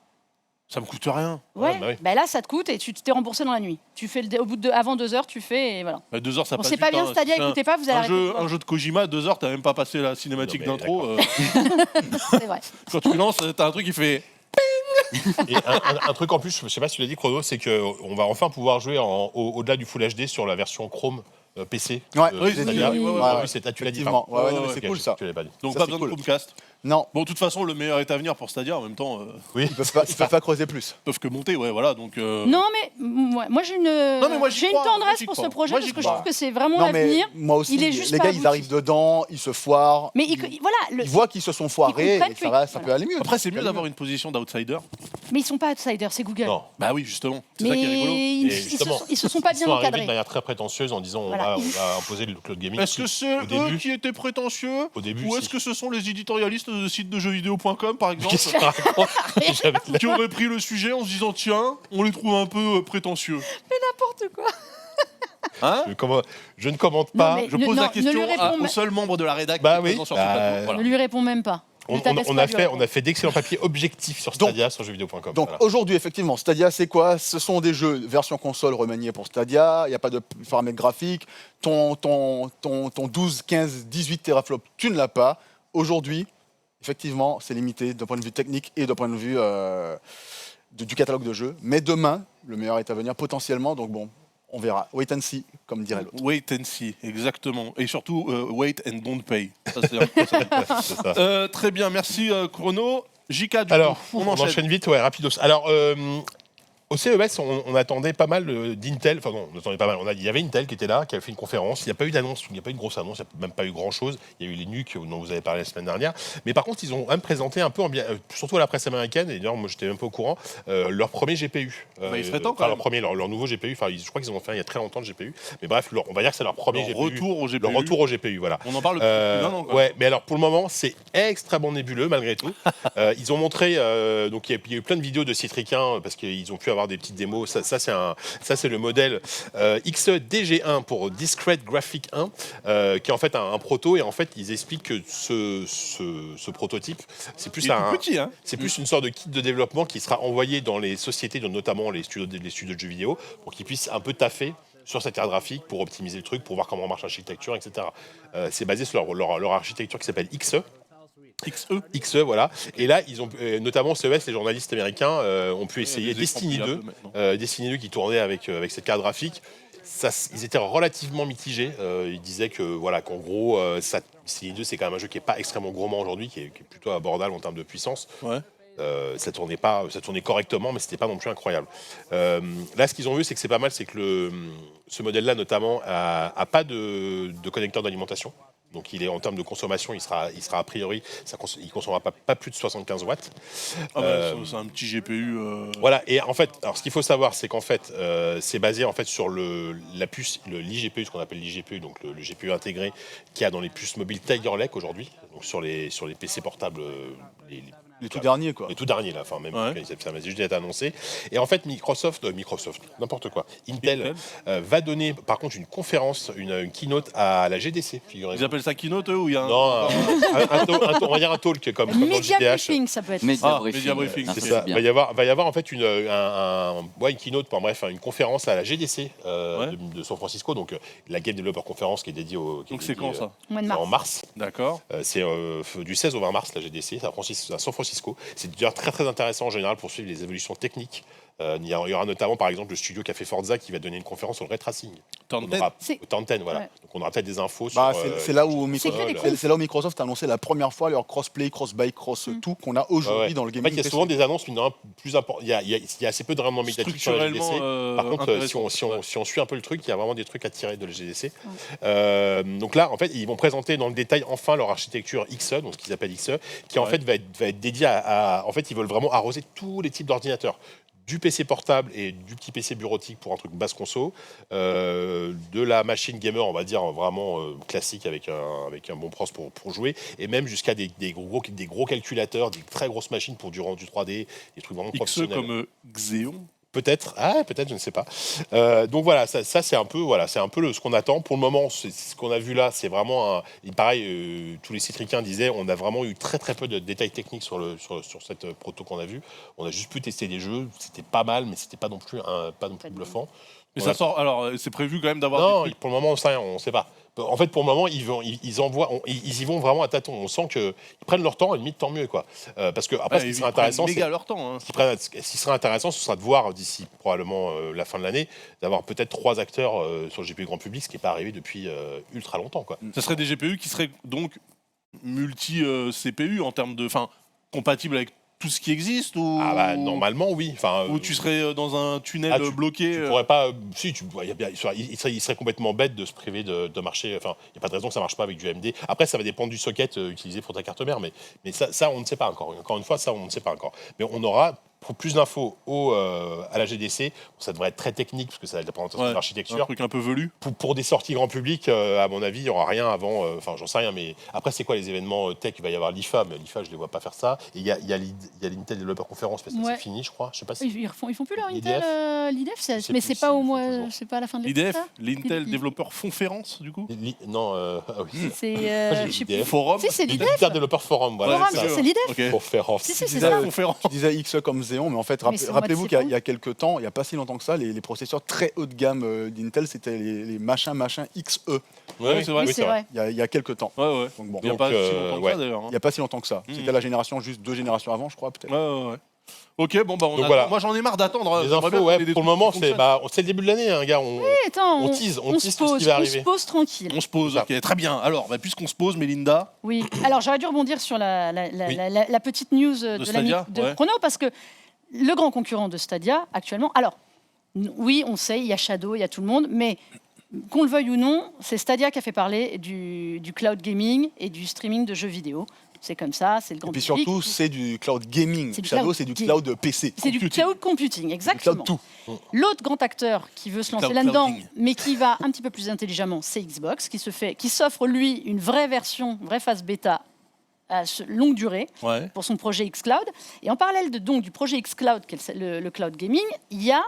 Ça me coûte rien. Là ça te coûte et tu t'es remboursé dans la nuit. Tu fais avant 2 heures, tu fais et voilà. 2 heures, ça passe. C'est pas bien Stadia, écoutez pas, vous allez un jeu de Kojima, 2 heures, t'as même pas passé la cinématique d'intro. C'est vrai. Quand tu lances, t'as un truc qui fait. Et un truc en plus, je sais pas si tu l'as dit Chrono, c'est qu'on va enfin pouvoir jouer au-delà du Full HD sur la version Chrome PC. Tu l'as dit. C'est cool ça. Donc pas besoin de Chromecast. Non. Bon, de toute façon, le meilleur est à venir pour Stadia en même temps. Ils peuvent pas creuser plus. Ils peuvent que monter, voilà. Donc. Non, mais moi j'ai une tendresse pour ce projet parce que je trouve que c'est vraiment l'avenir. Moi aussi. Les gars, ils arrivent dedans, ils se foirent. Mais ils voient qu'ils se sont foirés et ça peut aller mieux. Après, c'est mieux d'avoir une position d'outsider. Mais ils sont pas outsiders, c'est Google. Non. Bah oui, justement. C'est ça qui est rigolo. Ils se sont pas bien encadrés. De manière très prétentieuse en disant on va imposer le cloud gaming. Est-ce que c'est eux qui étaient prétentieux ou est-ce que ce sont les éditorialistes de sites de jeuxvideo.com par exemple qui auraient pris le sujet en se disant tiens, on les trouve un peu prétentieux. Mais n'importe quoi. Je ne commente pas. Je pose la question aux seuls membres de la rédac. Ne lui réponds même pas. On a fait d'excellents papiers objectifs sur Stadia, sur jeuxvideo.com. Donc aujourd'hui, effectivement, Stadia, c'est quoi? Ce sont des jeux version console remaniés pour Stadia. Il n'y a pas de paramètres graphiques. Ton 12, 15, 18 teraflops, tu ne l'as pas. Aujourd'hui, effectivement, c'est limité d'un point de vue technique et d'un point de vue du catalogue de jeux. Mais demain, le meilleur est à venir potentiellement. Donc bon, on verra. Wait and see, comme dirait l'autre. Wait and see, exactement. Et surtout, wait and don't pay. Ça, c'est ça. Très bien, merci Chrono. JK, alors, on enchaîne vite, ouais, rapidos. Alors, au CES, on attendait pas mal d'Intel. Enfin non, on attendait pas mal. Il y avait Intel qui était là, qui a fait une conférence. Il n'y a pas eu d'annonce, il n'y a pas eu de grosse annonce, il n'y a même pas eu grand-chose. Il y a eu les NUC dont vous avez parlé la semaine dernière. Mais par contre, ils ont même présenté un peu, surtout à la presse américaine, et d'ailleurs moi j'étais même pas au courant, leur premier GPU. Il serait temps quand même. Leur nouveau GPU. Enfin, je crois qu'ils en ont fait il y a très longtemps de GPU. Mais bref, on va dire que c'est leur premier GPU. Retour au GPU. Leur retour au GPU, voilà. On en parle depuis un an. Ouais, mais alors pour le moment, c'est extrêmement nébuleux malgré tout. Ils ont montré, donc il y a eu plein de vidéos de Citricain parce qu'ils ont pu avoir des petites démos. Ça c'est le modèle XE-DG1 pour Discrete Graphic 1, qui est en fait un proto, et en fait ils expliquent que ce prototype, c'est plus plus une sorte de kit de développement qui sera envoyé dans les sociétés, notamment les studios de jeux vidéo, pour qu'ils puissent un peu taffer sur cette carte graphique pour optimiser le truc, pour voir comment marche l'architecture, etc. C'est basé sur leur architecture qui s'appelle XE. XE, voilà. Et là, ils ont notamment CES, les journalistes américains ont pu essayer Destiny 2 qui tournait avec cette carte graphique. Ils étaient relativement mitigés. Ils disaient que voilà, qu'en gros, Destiny 2 c'est quand même un jeu qui est pas extrêmement gourmand aujourd'hui, qui est plutôt abordable en termes de puissance. Ouais. Ça tournait correctement, mais c'était pas non plus incroyable. Là, ce qu'ils ont vu, c'est que c'est pas mal, c'est que ce modèle-là, notamment, a pas de connecteur d'alimentation. Donc, il est en termes de consommation, il sera a priori, il consommera pas plus de 75 watts. C'est un petit GPU. Voilà. Et en fait, alors ce qu'il faut savoir, c'est qu'en fait, c'est basé en fait sur la puce, l'IGPU, ce qu'on appelle l'IGPU, donc le GPU intégré qu'il y a dans les puces mobiles Tiger Lake aujourd'hui, donc sur les PC portables. Les tout derniers, quoi. Les tout derniers, là. Enfin, même, ça m'a juste été annoncé. Et en fait, Microsoft, n'importe quoi. Intel va donner, par contre, une conférence, une keynote à la GDC. Ils appellent ça keynote, eux, ou il y a un... Non, on va dire un talk comme dans le Media JDH. briefing, ça peut être. Media briefing. C'est ça. Il va y avoir en fait une keynote, une conférence à la GDC de San Francisco, donc la Game Developer Conference qui est dédiée au... Donc c'est quand ça? En mars. D'accord. C'est du 16 au 20 mars, la GDC, à San Francisco. C'est d'ailleurs très très intéressant en général pour suivre les évolutions techniques. Il y aura notamment par exemple le studio qui a fait Forza qui va donner une conférence sur le ray tracing. Turn 10, voilà. Ouais. Donc on aura peut-être des infos sur. C'est là où Microsoft a annoncé la première fois leur crossplay, cross-buy, tout qu'on a aujourd'hui dans le gaming. En fait, il y a souvent des annonces plus importantes. Il y a assez peu de rendement médiatique sur la GDC. Par contre, si on suit un peu le truc, il y a vraiment des trucs à tirer de la GDC. Donc là, en fait, ils vont présenter dans le détail enfin leur architecture XE, donc ce qu'ils appellent XE, qui en fait va être dédiée en fait, ils veulent vraiment arroser tous les types d'ordinateurs. Du PC portable et du petit PC bureautique pour un truc basse conso, de la machine gamer, on va dire vraiment classique avec un bon pros pour jouer, et même jusqu'à des gros calculateurs, des très grosses machines pour du rendu 3D, des trucs vraiment professionnels. Comme Xeon. Peut-être, je ne sais pas. Donc voilà, ça c'est un peu, ce qu'on attend. Pour le moment, ce qu'on a vu là, c'est vraiment pareil. Tous les citricains disaient, on a vraiment eu très très peu de détails techniques sur cette proto qu'on a vue. On a juste pu tester des jeux, c'était pas mal, mais c'était pas non plus bluffant. Mais ça sort. Alors, c'est prévu quand même d'avoir. Non, pour le moment, on ne sait pas. En fait, pour le moment, ils y vont vraiment à tâtons. On sent qu'ils prennent leur temps, et limite tant mieux, quoi. Parce que après, ce qui serait intéressant, leur temps. Ce qui serait intéressant, ce sera de voir d'ici probablement la fin de l'année, d'avoir peut-être 3 acteurs sur le GPU grand public, ce qui n'est pas arrivé depuis ultra longtemps, quoi. Ça serait des GPU qui seraient donc multi CPU en termes de, compatibles avec tout ce qui existe, ou normalement oui. Ou tu serais dans un tunnel bloqué. Tu pourrais pas. Si, il serait complètement bête de se priver de marcher. Enfin, il n'y a pas de raison que ça marche pas avec du AMD. Après, ça va dépendre du socket utilisé pour ta carte mère, mais ça on ne sait pas encore. Encore une fois, ça on ne sait pas encore. Mais on aura pour plus d'infos à la GDC. Ça devrait être très technique parce que ça va être la présentation de l'architecture. Un truc un peu velu. Pour des sorties grand public, à mon avis, il n'y aura rien avant. Enfin, j'en sais rien, mais après, c'est quoi les événements tech? Il va y avoir l'IFA, mais l'IFA, je ne les vois pas faire ça. Et il y a l'Intel Developer Conference parce que c'est fini, je crois. Je sais pas si... Ils font plus leur Intel, l'IDF, mais c'est pas au mois, c'est pas à la fin de l'été. L'IDF, l'Intel Developer Conference, du coup. Non, oui. C'est Forum. Si, c'est l'IDF. L'Intel Developer Forum, voilà. Forum, c'est l'IDF. Conférence. Si, c'est ça. Tu disais XE comme Xeon, mais en fait, rappelez-vous qu'il y a quelques temps, il n'y a pas si longtemps que ça, les processeurs très haut de gamme d'Intel, c'était les machins XE. Oui, c'est vrai. Il y a quelques temps. Donc, bon. Il n'y a pas si longtemps que ça, d'ailleurs. Il n'y a pas si longtemps que ça. C'était la génération, juste 2 générations avant, je crois, peut-être. Ouais. Ok, bon, bah, moi j'en ai marre d'attendre. Les infos, pour le moment, c'est le début de l'année, gars. On tease tout ce qui va arriver. On se pose tranquille. On se pose, ok, très bien. Alors, puisqu'on se pose, Mélinda. Oui, alors j'aurais dû rebondir sur la petite news de Chrono, parce que le grand concurrent de Stadia, actuellement. Alors, oui, on sait, il y a Shadow, il y a tout le monde, mais qu'on le veuille ou non, c'est Stadia qui a fait parler du cloud gaming et du streaming de jeux vidéo. C'est comme ça, c'est le grand public. Et puis surtout, c'est du cloud gaming. Shadow, c'est du cloud PC. C'est du cloud computing, exactement. Cloud L'autre grand acteur qui veut se lancer là-dedans, mais qui va un petit peu plus intelligemment, c'est Xbox, qui s'offre, lui, une vraie version, une vraie phase bêta à longue durée pour son projet xCloud. Et en parallèle du projet xCloud, qui est le cloud gaming, il y a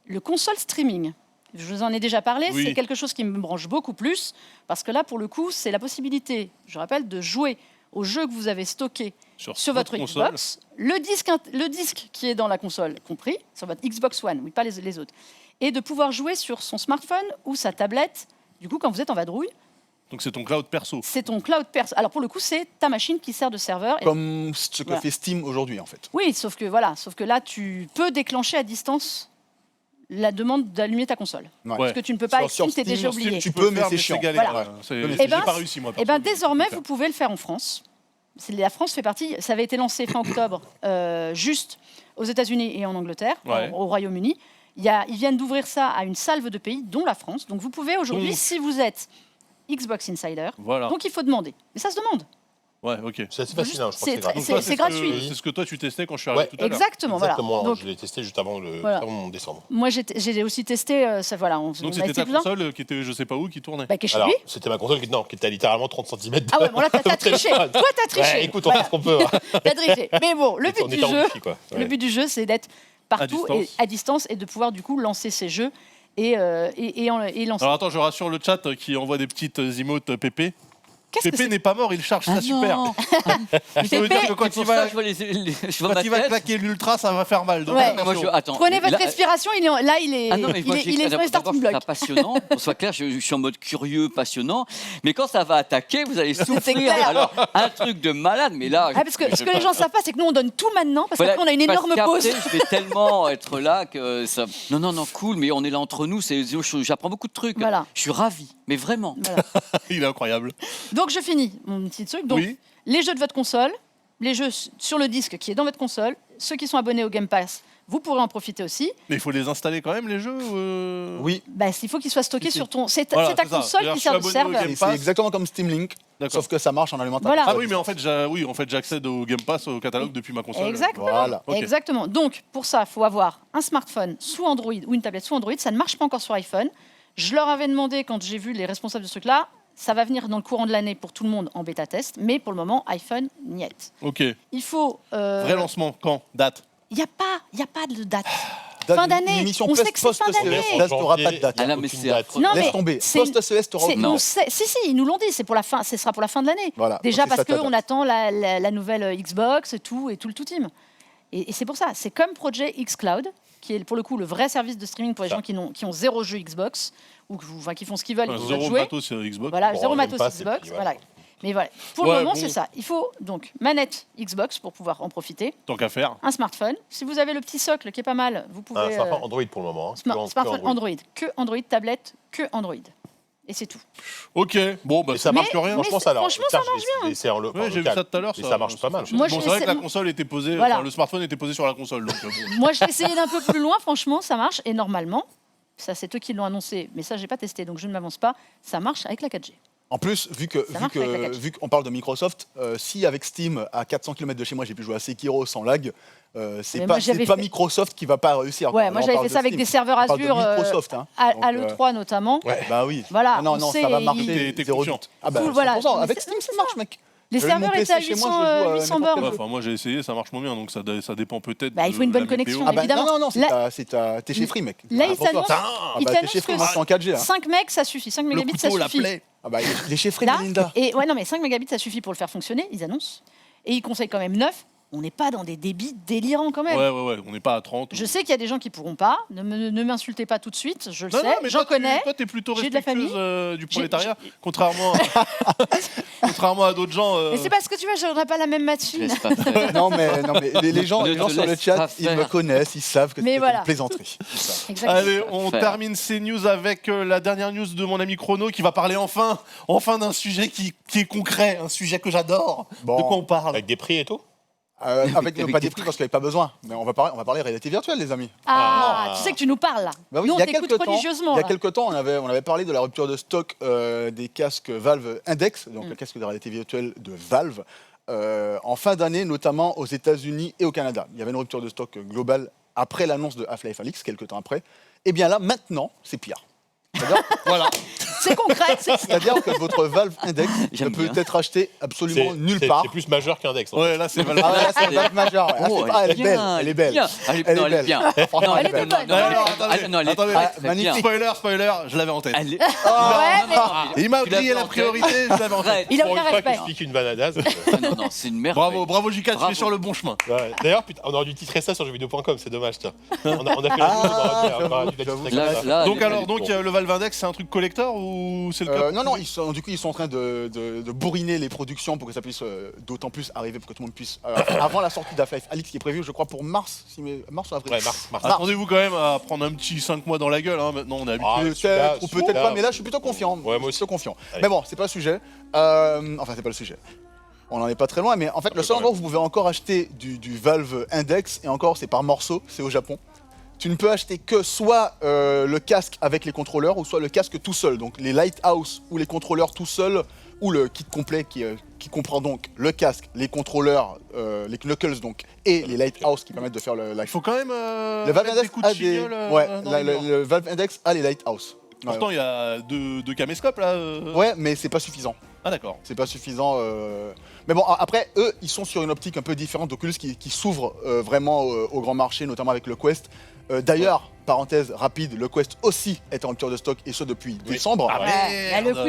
le console streaming. Je vous en ai déjà parlé, c'est quelque chose qui me branche beaucoup plus, parce que là, pour le coup, c'est la possibilité, je rappelle, de jouer aux jeux que vous avez stockés sur votre Xbox, le disque qui est dans la console compris, sur votre Xbox One, oui, pas les autres, et de pouvoir jouer sur son smartphone ou sa tablette, du coup, quand vous êtes en vadrouille. Donc c'est ton cloud perso. C'est ton cloud perso. Alors pour le coup, c'est ta machine qui sert de serveur. Comme ce que fait Steam aujourd'hui, en fait. Oui, sauf que là, tu peux déclencher à distance la demande d'allumer ta console. Parce que tu ne peux pas avec Steam, t'es déjà oublié. Tu peux, mais c'est chiant. Voilà. J'ai pas réussi, moi. Et désormais, vous pouvez le faire en France. La France fait partie. Ça avait été lancé fin octobre, juste aux États-Unis et en Angleterre, au Royaume-Uni. Ils viennent d'ouvrir ça à une salve de pays, dont la France. Donc vous pouvez aujourd'hui, si vous êtes Xbox Insider, donc il faut demander. Mais ça se demande. Ouais, ok. C'est assez facile, je crois que c'est gratuit. C'est ce que toi tu testais quand je suis arrivé tout à l'heure. Exactement, voilà. Donc, je l'ai testé juste avant mon décembre. Moi, j'ai aussi testé, donc c'était ta console qui était je sais pas où, qui tournait. Qui est chez lui. C'était ma console qui était à littéralement 30 cm. Ah ouais, bon là, t'as triché. Toi, t'as triché. Écoute, on fait ce qu'on peut. T'as triché. Mais bon, le but du jeu, c'est d'être partout à distance et de pouvoir du coup lancer ces jeux et lancer. Alors attends, je rassure le chat qui envoie des petites emotes Pépé. Pépé n'est pas mort, il charge, ça super. Ça veut dire que quand il va claquer l'ultra, ça va faire mal. Donc prenez votre respiration, il est sur les starting blocks. C'est passionnant, pour soit clair, je suis en mode curieux, passionnant. Mais quand ça va attaquer, vous allez souffrir. Alors, un truc de malade, mais là... parce que ce que les gens ne savent pas, c'est que nous, on donne tout maintenant, parce qu'après, on a une énorme pause. Je vais tellement être là que ça... Non, cool, mais on est là entre nous, j'apprends beaucoup de trucs. Je suis ravi, mais vraiment. Il est incroyable. Donc je finis mon petit truc. Donc les jeux de votre console, les jeux sur le disque qui est dans votre console, ceux qui sont abonnés au Game Pass, vous pourrez en profiter aussi. Mais il faut les installer quand même les jeux Oui. Il faut qu'ils soient stockés sur ton. C'est ta console qui sert de serveur. C'est exactement comme Steam Link, sauf que ça marche en allumant ta console. Ah oui, mais en fait j'accède au Game Pass, au catalogue depuis ma console. Exactement. Exactement. Donc pour ça, il faut avoir un smartphone sous Android ou une tablette sous Android. Ça ne marche pas encore sur iPhone. Je leur avais demandé quand j'ai vu les responsables de ce truc-là. Ça va venir dans le courant de l'année pour tout le monde en bêta-test, mais pour le moment, iPhone, niet. Ok. Il faut... Vrai lancement, quand? Date? Il n'y a pas de date. Fin d'année. On sait que c'est fin d'année. Tu n'auras pas de date. Laisse tomber. Post-CES, tu auras... Si, ils nous l'ont dit, c'est pour la fin, ce sera pour la fin de l'année. Déjà parce qu'on attend la nouvelle Xbox et tout le tout team. Et c'est pour ça, c'est comme Projet xCloud, qui est pour le coup le vrai service de streaming pour les gens qui ont zéro jeu Xbox, ou qui font ce qu'ils veulent, ils veulent jouer. Zéro matos sur Xbox. Voilà, zéro matos Xbox. Voilà. Mais voilà, pour le moment, c'est ça. Il faut donc manette Xbox pour pouvoir en profiter. Tant qu'à faire. Un smartphone. Si vous avez le petit socle qui est pas mal, vous pouvez... Un smartphone Android pour le moment. Smartphone Android. Que Android, tablette, que Android. Et c'est tout. Ok, bon, ça marche rien. Franchement, ça marche bien. J'ai vu ça tout à l'heure. Ça marche pas mal. Bon, c'est vrai que la console était posée, le smartphone était posé sur la console. Moi, je l'ai essayé d'un peu plus loin, franchement, ça marche. Et normalement, ça c'est eux qui l'ont annoncé, mais ça, j'ai pas testé, donc je ne m'avance pas, ça marche avec la 4G. En plus, vu qu'on parle de Microsoft, si avec Steam, à 400 km de chez moi, j'ai pu jouer à Sekiro sans lag, c'est pas Microsoft qui va pas réussir. Ouais, moi j'avais fait ça avec des serveurs Azure à l'E3 notamment. Ouais. Bah oui. Voilà, non, ça va marcher. T'es confiant. Voilà. Avec Steam, ça marche, mec. Les serveurs étaient à 800 bornes. Moi j'ai essayé, ça marche moins bien, donc ça dépend peut-être. Il faut une bonne connexion, évidemment. Non, t'es chez Free, mec. Là, ils t'annoncent t'es chez Free, moi je suis en 4G. 5 mecs, ça suffit. 5 mégabits, ça suffit. Il est chez Free, Melinda. Mais 5 mégabits, ça suffit pour le faire fonctionner, ils annoncent. Et ils conseillent quand même 9. On n'est pas dans des débits délirants quand même. Ouais, on n'est pas à 30. Je sais qu'il y a des gens qui pourront pas. Ne m'insultez pas tout de suite, je le sais. J'en connais. Toi, t'es plutôt respectueuse du prolétariat, contrairement à d'autres gens. Mais c'est parce que tu vois, j'aurais pas la même machine. non, mais les gens sur le chat, ils me connaissent, ils savent que c'est une plaisanterie. Allez, on termine ces news avec la dernière news de mon ami Chrono qui va parler enfin d'un sujet qui est concret, un sujet que j'adore. Bon. De quoi on parle? Avec des prix et tout. Avec pas des prix parce qu'il n'y avait pas besoin. Mais on va parler réalité virtuelle, les amis. Tu sais que tu nous parles là. Bah oui, nous, on t'écoute religieusement. Il y a quelques temps, on avait parlé de la rupture de stock des casques Valve Index, donc le casque de réalité virtuelle de Valve, en fin d'année, notamment aux États-Unis et au Canada. Il y avait une rupture de stock globale après l'annonce de Half-Life Alyx, quelques temps après. Et bien là, maintenant, c'est pire. Voilà. C'est concret. C'est-à-dire que votre Valve Index ne peut être acheté absolument nulle part. C'est plus majeur qu'Index. Ouais, là c'est Valve. C'est Valve majeur. Elle est belle. Elle est bien. Franchement, elle est belle. Attendez, magnifique. Spoiler, je l'avais en tête. Il m'a oublié la priorité, je l'avais en tête. Il a aucun respect. Je pique une bananaise. Non, c'est une merde. Bravo JK, tu es sur le bon chemin. D'ailleurs, on aurait dû titrer ça sur jeuxvideo.com, c'est dommage. On a fait la news, donc le Valve Index, c'est un truc collector ou c'est le cas? Non, ils sont en train de bourriner les productions pour que ça puisse d'autant plus arriver, pour que tout le monde puisse avant la sortie d'Half-Life Alyx qui est prévue, je crois, pour mars ou avril. Ouais, mars. Attendez-vous quand même à prendre un petit 5 mois dans la gueule, hein. Maintenant on a habitué. Peut-être ou peut-être pas, mais là je suis plutôt confiant. Ouais, moi aussi. Confiant. Mais bon, c'est pas le sujet. Enfin, c'est pas le sujet. On n'en est pas très loin, mais en fait, le seul endroit où vous pouvez encore acheter du Valve Index, et encore, c'est par morceaux, c'est au Japon. Tu ne peux acheter que soit le casque avec les contrôleurs, ou soit le casque tout seul. Donc les Lighthouse ou les contrôleurs tout seuls, ou le kit complet qui comprend donc le casque, les contrôleurs, les knuckles donc, et les Lighthouse qui permettent de faire le. Il faut quand même. Le Valve Index a des. Le Valve Index a les Lighthouse. Pourtant, il y a deux caméscopes là. Ouais, mais c'est pas suffisant. Ah d'accord. C'est pas suffisant. Mais bon, après, eux, ils sont sur une optique un peu différente d'Oculus qui s'ouvre vraiment au grand marché, notamment avec le Quest. D'ailleurs, parenthèse rapide, le Quest aussi est en rupture de stock, et ce depuis décembre.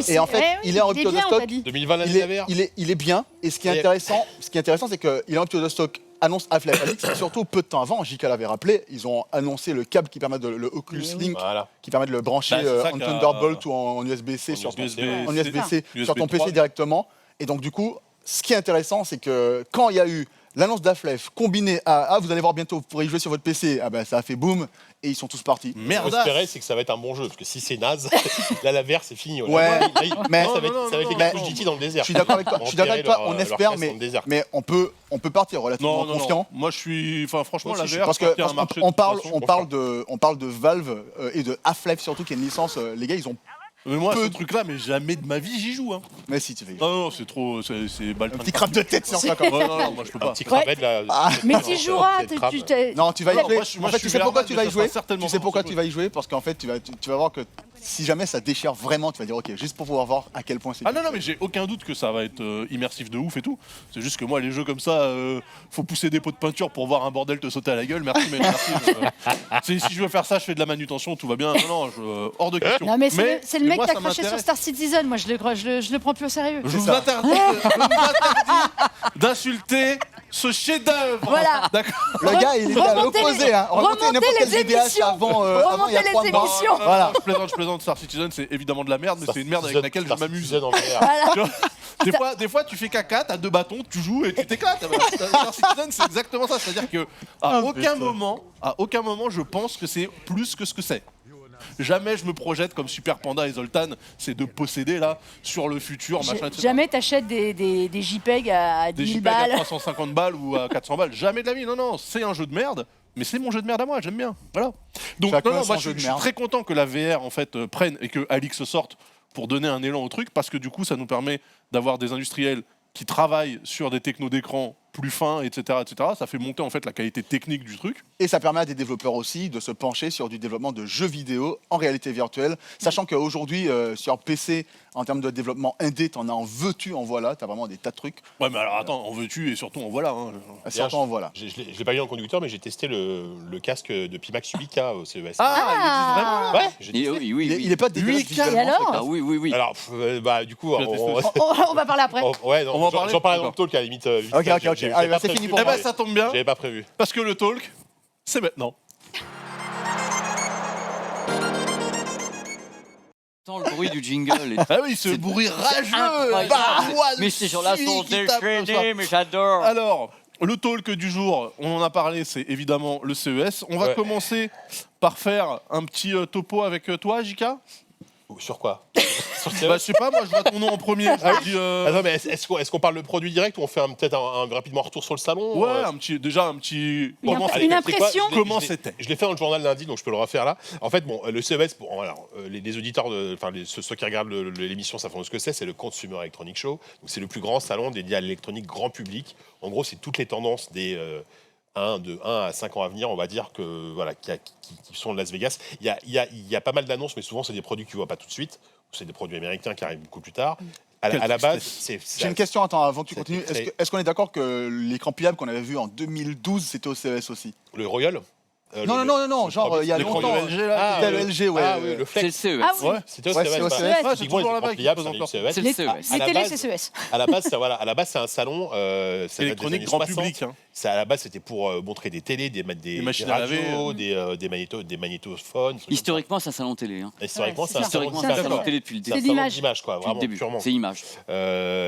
Et en fait, il est en rupture de stock. 2020 l'année dernière. Il est bien. Et ce qui est intéressant, c'est qu'il est en rupture de stock. Annonce Half-Life Alyx, et surtout peu de temps avant, JK l'avait rappelé, ils ont annoncé le câble qui permet le Oculus Link, qui permet de le brancher en Thunderbolt ou en USB-C sur ton PC directement. Et donc du coup, ce qui est intéressant, c'est que quand il y a eu l'annonce d'Half-Life combinée à vous allez voir bientôt, vous pourrez y jouer sur votre PC, ça a fait boom et ils sont tous partis. Merde. Ce qu'il faut espérer, c'est que ça va être un bon jeu, parce que si c'est naze, là la VR c'est fini. Ouais, mais ça va être les cartouches GT dans le désert. Je suis d'accord avec toi, on espère, mais on peut partir relativement confiant. Moi je suis, franchement la VR, parce qu'on parle de Valve et de Half-Life surtout, qui est une licence. Les gars, ils ont. Mais moi, ce truc-là, mais jamais de ma vie, j'y joue. Hein. Mais si, tu fais. Non, c'est trop. C'est un petit crabe de tête sur ça, quand même. Non, moi, je peux pas. Un petit crabette, là. Mais tu joueras. Non, tu vas y jouer. En fait, tu sais pourquoi tu vas y jouer. Tu sais pourquoi tu vas y jouer. Parce qu'en fait, tu vas voir que si jamais ça déchire vraiment, tu vas dire, ok, juste pour pouvoir voir à quel point c'est. Ah non, mais j'ai aucun doute que ça va être immersif de ouf et tout. C'est juste que moi, les jeux comme ça, faut pousser des pots de peinture pour voir un bordel te sauter à la gueule. Merci, mais merci. Si je veux faire ça, je fais de la manutention, tout va bien. Non, hors de question. Non, mais c'est le mec qui a craché sur Star Citizen. Moi, je le prends plus au sérieux. Je vous interdis d'insulter ce chef-d'œuvre. Voilà. Le gars, il est à l'opposé. Remontez n'importe quel GDH avant il y a 3 mois. Voilà. Je plaisante. Star Citizen, c'est évidemment de la merde, mais c'est une merde avec laquelle je m'amuse. Des fois, tu fais caca, t'as 2 bâtons, tu joues et tu t'éclates. Star Citizen, c'est exactement ça. C'est-à-dire que à aucun moment, je pense que c'est plus que ce que c'est. Jamais je me projette comme Super Panda et Zoltan, c'est de posséder là sur le futur, machin, etc. Jamais t'achètes des JPEG à 10 000 balles. À 350 balles ou à 400 balles. Jamais de la vie. Non, c'est un jeu de merde. Mais c'est mon jeu de merde à moi, j'aime bien. Voilà. Donc moi je suis très content que la VR en fait prenne et que Alyx sorte. pour donner un élan au truc, parce que du coup, ça nous permet d'avoir des industriels qui travaillent sur des technos d'écran plus fins, etc., etc. Ça fait monter en fait la qualité technique du truc. Et ça permet à des développeurs aussi de se pencher sur du développement de jeux vidéo en réalité virtuelle, sachant qu'aujourd'hui, sur PC, en termes de développement indé, t'en as en veux-tu, en voilà, t'as vraiment des tas de trucs. Ouais, mais alors attends, en veux-tu et surtout en voilà. Hein. Surtout en voilà. Je l'ai pas eu en conducteur, mais j'ai testé le casque de Pimax 8K au CES. Ah, ouais, il est pas dégueulasse visuellement, Et alors Ah oui. Alors, du coup, On va parler après. ouais, non, On va en parler. j'en parlerai dans le talk à la limite. Ok. Allez, bah, c'est fini pour Eh moi. ben ça tombe bien, J'avais pas prévu. parce que le talk, c'est maintenant. Tant le bruit du jingle. Ah oui, ce bruit rageux. Incroyable. Mais ces gens-là sont déchaînés, mais j'adore. Alors, le talk du jour, on en a parlé, c'est évidemment le CES. On va commencer par faire un petit topo avec toi, Jika. Sur quoi? Je sais pas, moi je vois ton nom en premier. Attends, mais est-ce qu'on parle le produit direct ou on fait peut-être un rapidement retour sur le salon? Ouais, un petit. Une impression. Comment c'était? Je l'ai fait dans le journal lundi, donc je peux le refaire là. En fait, le CES, les auditeurs, ceux qui regardent l'émission, ça font ce que c'est le Consumer Electronics Show. Donc c'est le plus grand salon dédié à l'électronique grand public. En gros, c'est toutes les tendances des de 1 à 5 ans à venir, on va dire, qui sont de Las Vegas. Il y a pas mal d'annonces, mais souvent, c'est des produits que tu ne vois pas tout de suite. C'est des produits américains qui arrivent beaucoup plus tard. À la base, j'ai une question, attends, avant que tu continues. Est-ce qu'on est d'accord que l'écran pliable qu'on avait vu en 2012, c'était au CES aussi? Le Royal? Non, genre il y a longtemps. LG, là, c'était le LG, ouais. Ah oui, le Flex. C'est le CES. Ah oui. Ouais. C'était au Ouais, CES. c'est au CES. Ouais, c'est Typiquement, toujours les là-bas écrans pliables, qu'ils c'est posent le CES. C'est le CES. Les télés, c'est CES. À la base, c'est un salon électronique grand public. Hein. À la base, c'était pour montrer des télés, des machines à radios, des magnétophones. Historiquement, c'est un salon télé. Hein. Historiquement, Ouais, c'est un salon Historiquement, c'est un salon D'accord. télé depuis le c'est un début. C'est salon d'image. d'image, quoi, Depuis le vraiment début. purement. C'est image.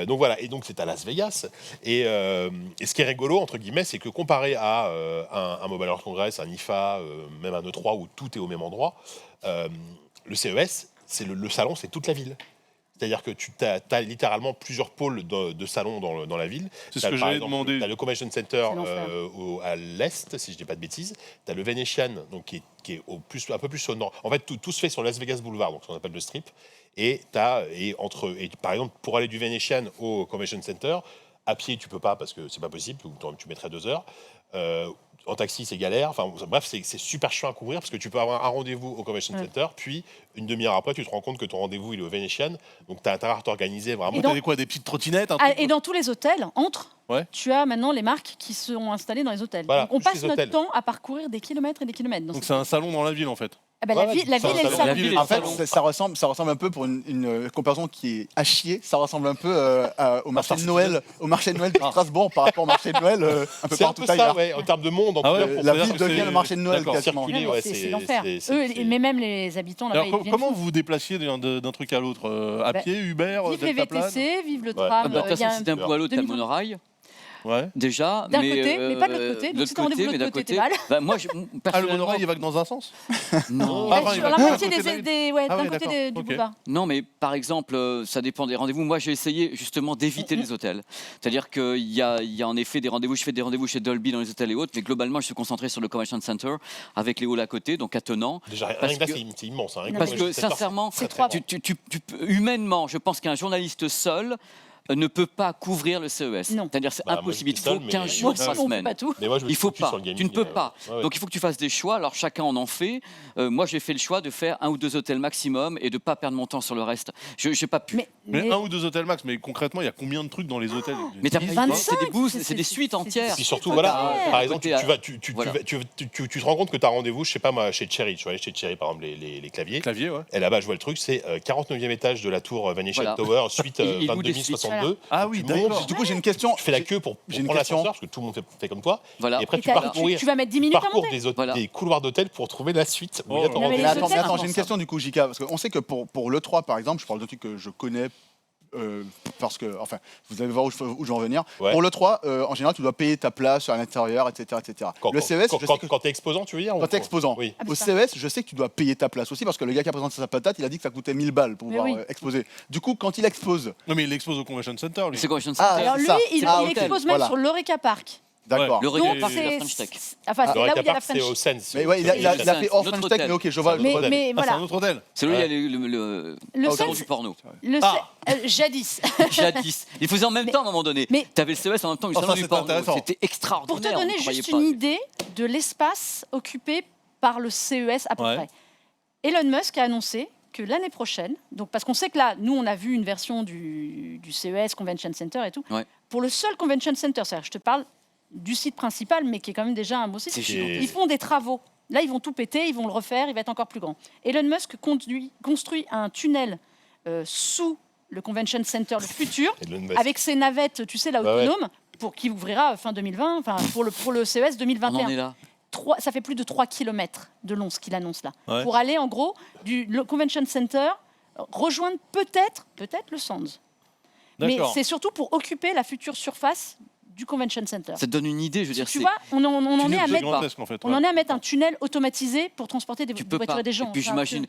Donc voilà, et donc c'est à Las Vegas. Et ce qui est rigolo, entre guillemets, c'est que comparé à un Mobile World Congress, un IFA, même un E3 où tout est au même endroit, le CES, c'est le salon, c'est toute la ville. C'est-à-dire que tu as littéralement plusieurs pôles de salons dans la ville. C'est ce que j'avais demandé. Tu as le Convention Center C'est l'enfer. à l'est, si je ne dis pas de bêtises. Tu as le Venetian, donc, qui est un peu plus au nord. En fait, tout se fait sur Las Vegas Boulevard, donc ce qu'on appelle le Strip. Et par exemple, pour aller du Venetian au Convention Center, à pied, tu peux pas parce que c'est pas possible, tu mettrais 2 heures. En taxi, c'est galère. Enfin, bref, c'est super chiant à couvrir parce que tu peux avoir un rendez-vous au Convention Center, puis une demi-heure après, tu te rends compte que ton rendez-vous il est au Venetian. Donc, tu as intérêt à t'organiser vraiment. T'as quoi, des petites trottinettes Et dans tous les hôtels, Ouais. tu as maintenant les marques qui sont installées dans les hôtels. Voilà, Donc on tous passe les notre hôtels. temps à parcourir des kilomètres et des kilomètres. Donc c'est un salon dans la ville en fait. Ah bah, la ville et le salon. La ville et En le fait, salon. ça ressemble un peu, pour une comparaison qui est à chier, ça ressemble un peu au marché de Noël, de Strasbourg par rapport au marché de Noël un peu C'est un partout peu ça, ailleurs. ouais, en termes de monde. En Ah tout ouais, cas, pour La faire ville devient le marché de Noël D'accord. quasiment. circuler, ouais, C'est l'enfer. c'est- Mais même les habitants là-bas, Alors ils deviennent comment fous. vous vous déplaciez d'un truc à l'autre à Bah, pied, Uber, Vive les Deltaplan? VTC, vive le Ouais. tram. Ah bah, de toute il y a façon, si d'un bout à l'autre, t'as le 2020. monorail, Ouais. déjà. D'un côté, mais pas de l'autre côté. de Donc si t'as rendez-vous de mais l'autre d'un côté, t'es mal. bah, moi, Ah, le personnellement, monorail il va que dans un sens? non. Ah, enfin, il Sur va la que d'un moitié côté de la des, ville. des- ouais, Ah d'un ouais, côté d'accord, du ok. boulevard. Non, mais par exemple, ça dépend des rendez-vous. Moi, j'ai essayé justement d'éviter les hôtels. C'est-à-dire qu'il y a en effet des rendez-vous. Je fais des rendez-vous chez Dolby dans les hôtels et autres, mais globalement, je suis concentré sur le Convention Center avec les halls à côté, donc attenant. Déjà, rien Parce que là, que- c'est immense. Hein, rien Parce le que Convention Center, sincèrement, C'est trois humainement, je pense qu'un journaliste seul ne peut pas couvrir le CES. Non. C'est-à-dire c'est Bah, moi, impossible. Il je faut suis seul, 15 mais- jours, Moi aussi, 3 on fait semaines. pas tout. Mais moi, je me Il faut focus pas. sur le gaming, Tu ne peux pas. ouais, ouais. Donc il faut que tu fasses des choix. Alors chacun en fait. Moi, j'ai fait le choix de faire 1 ou 2 hôtels maximum et de pas perdre mon temps sur le reste. Je n'ai pas pu. Mais 1 ou 2 hôtels max, mais concrètement, il y a combien de trucs dans les hôtels? Mais t'as 25, c'est des booths, c'est des c'est- suites c'est- entières. Et puis surtout, c'est voilà, pas par vrai. exemple, tu te rends compte que tu as rendez-vous, je sais pas moi, chez Cherry. Tu vas aller chez Cherry, par exemple, les claviers. Clavier, ouais. Et là-bas, je vois le truc, c'est 49e étage de la tour Venetian Voilà. Tower, suite Il loue des 22 Ah oui, Tu montes, d'accord. Du coup, j'ai une question. Tu fais la queue pour J'ai une prendre question. l'ascenseur, parce que tout le monde fait comme toi. Voilà. Et après, Et tu t'as- parcours tu vas mettre 10 minutes à parcours monter. Voilà. des couloirs d'hôtel pour trouver la suite. Où il y a ton Oh. Mais rendez-vous. les Mais attends, hôtels, j'ai une c'est question du coup, Jika, parce qu'on sait que pour l'E3, par exemple, je parle de trucs que je connais. Parce que, enfin, vous allez voir où je veux en venir. Ouais. Pour l'E3, en général, tu dois payer ta place à l'intérieur, etc. etc. Le CES, je sais que Quand t'es exposant, tu veux dire quand t'es exposant. Oui. Au CES, je sais que tu dois payer ta place aussi parce que le gars qui a présenté sa patate, il a dit que ça coûtait 1000 balles pour Mais pouvoir oui. exposer. Du coup, quand il expose, Non, mais il expose au Convention Center, lui. C'est Convention Ah, Center. Alors c'est lui, ça. il Ah, il ok. expose même Voilà. sur l'Oreca Park. D'accord. Le Rega Park, c'est la French Tech. Enfin, c'est là où il y a la c'est au French. Sens. Mais ouais, il a fait hors French Tech, mais ok, je vois. Mais C'est voilà. un autre hôtel. C'est là où il y a le salon du porno. Jadis. Jadis. Il faisait en même temps à un moment donné. Mais tu avais le CES en même temps que le salon du porno. C'était extraordinaire. Pour te donner juste une idée de l'espace occupé par le CES à peu près. Elon Musk a annoncé que l'année prochaine, donc parce qu'on sait que là, nous, on a vu une version du CES Convention Center et tout. Ouais. Pour le seul Convention Center, c'est-à-dire, je te parle du site principal, mais qui est quand même déjà un beau site. Ils font des travaux. Là, ils vont tout péter, ils vont le refaire, il va être encore plus grand. Elon Musk construit un tunnel sous le Convention Center, le futur, avec ses navettes, tu sais, là, autonomes, pour qui ouvrira fin 2020, enfin pour le CES 2021. On en est là. Ça fait plus de 3 km de long, ce qu'il annonce là. Pour aller, en gros, le Convention Center, rejoindre peut-être le Sands. Mais c'est surtout pour occuper la future surface du Convention Center. Ça te donne une idée, je veux dire. Tu vois, on en est à mettre un tunnel automatisé pour transporter des voitures et des gens. Et puis j'imagine,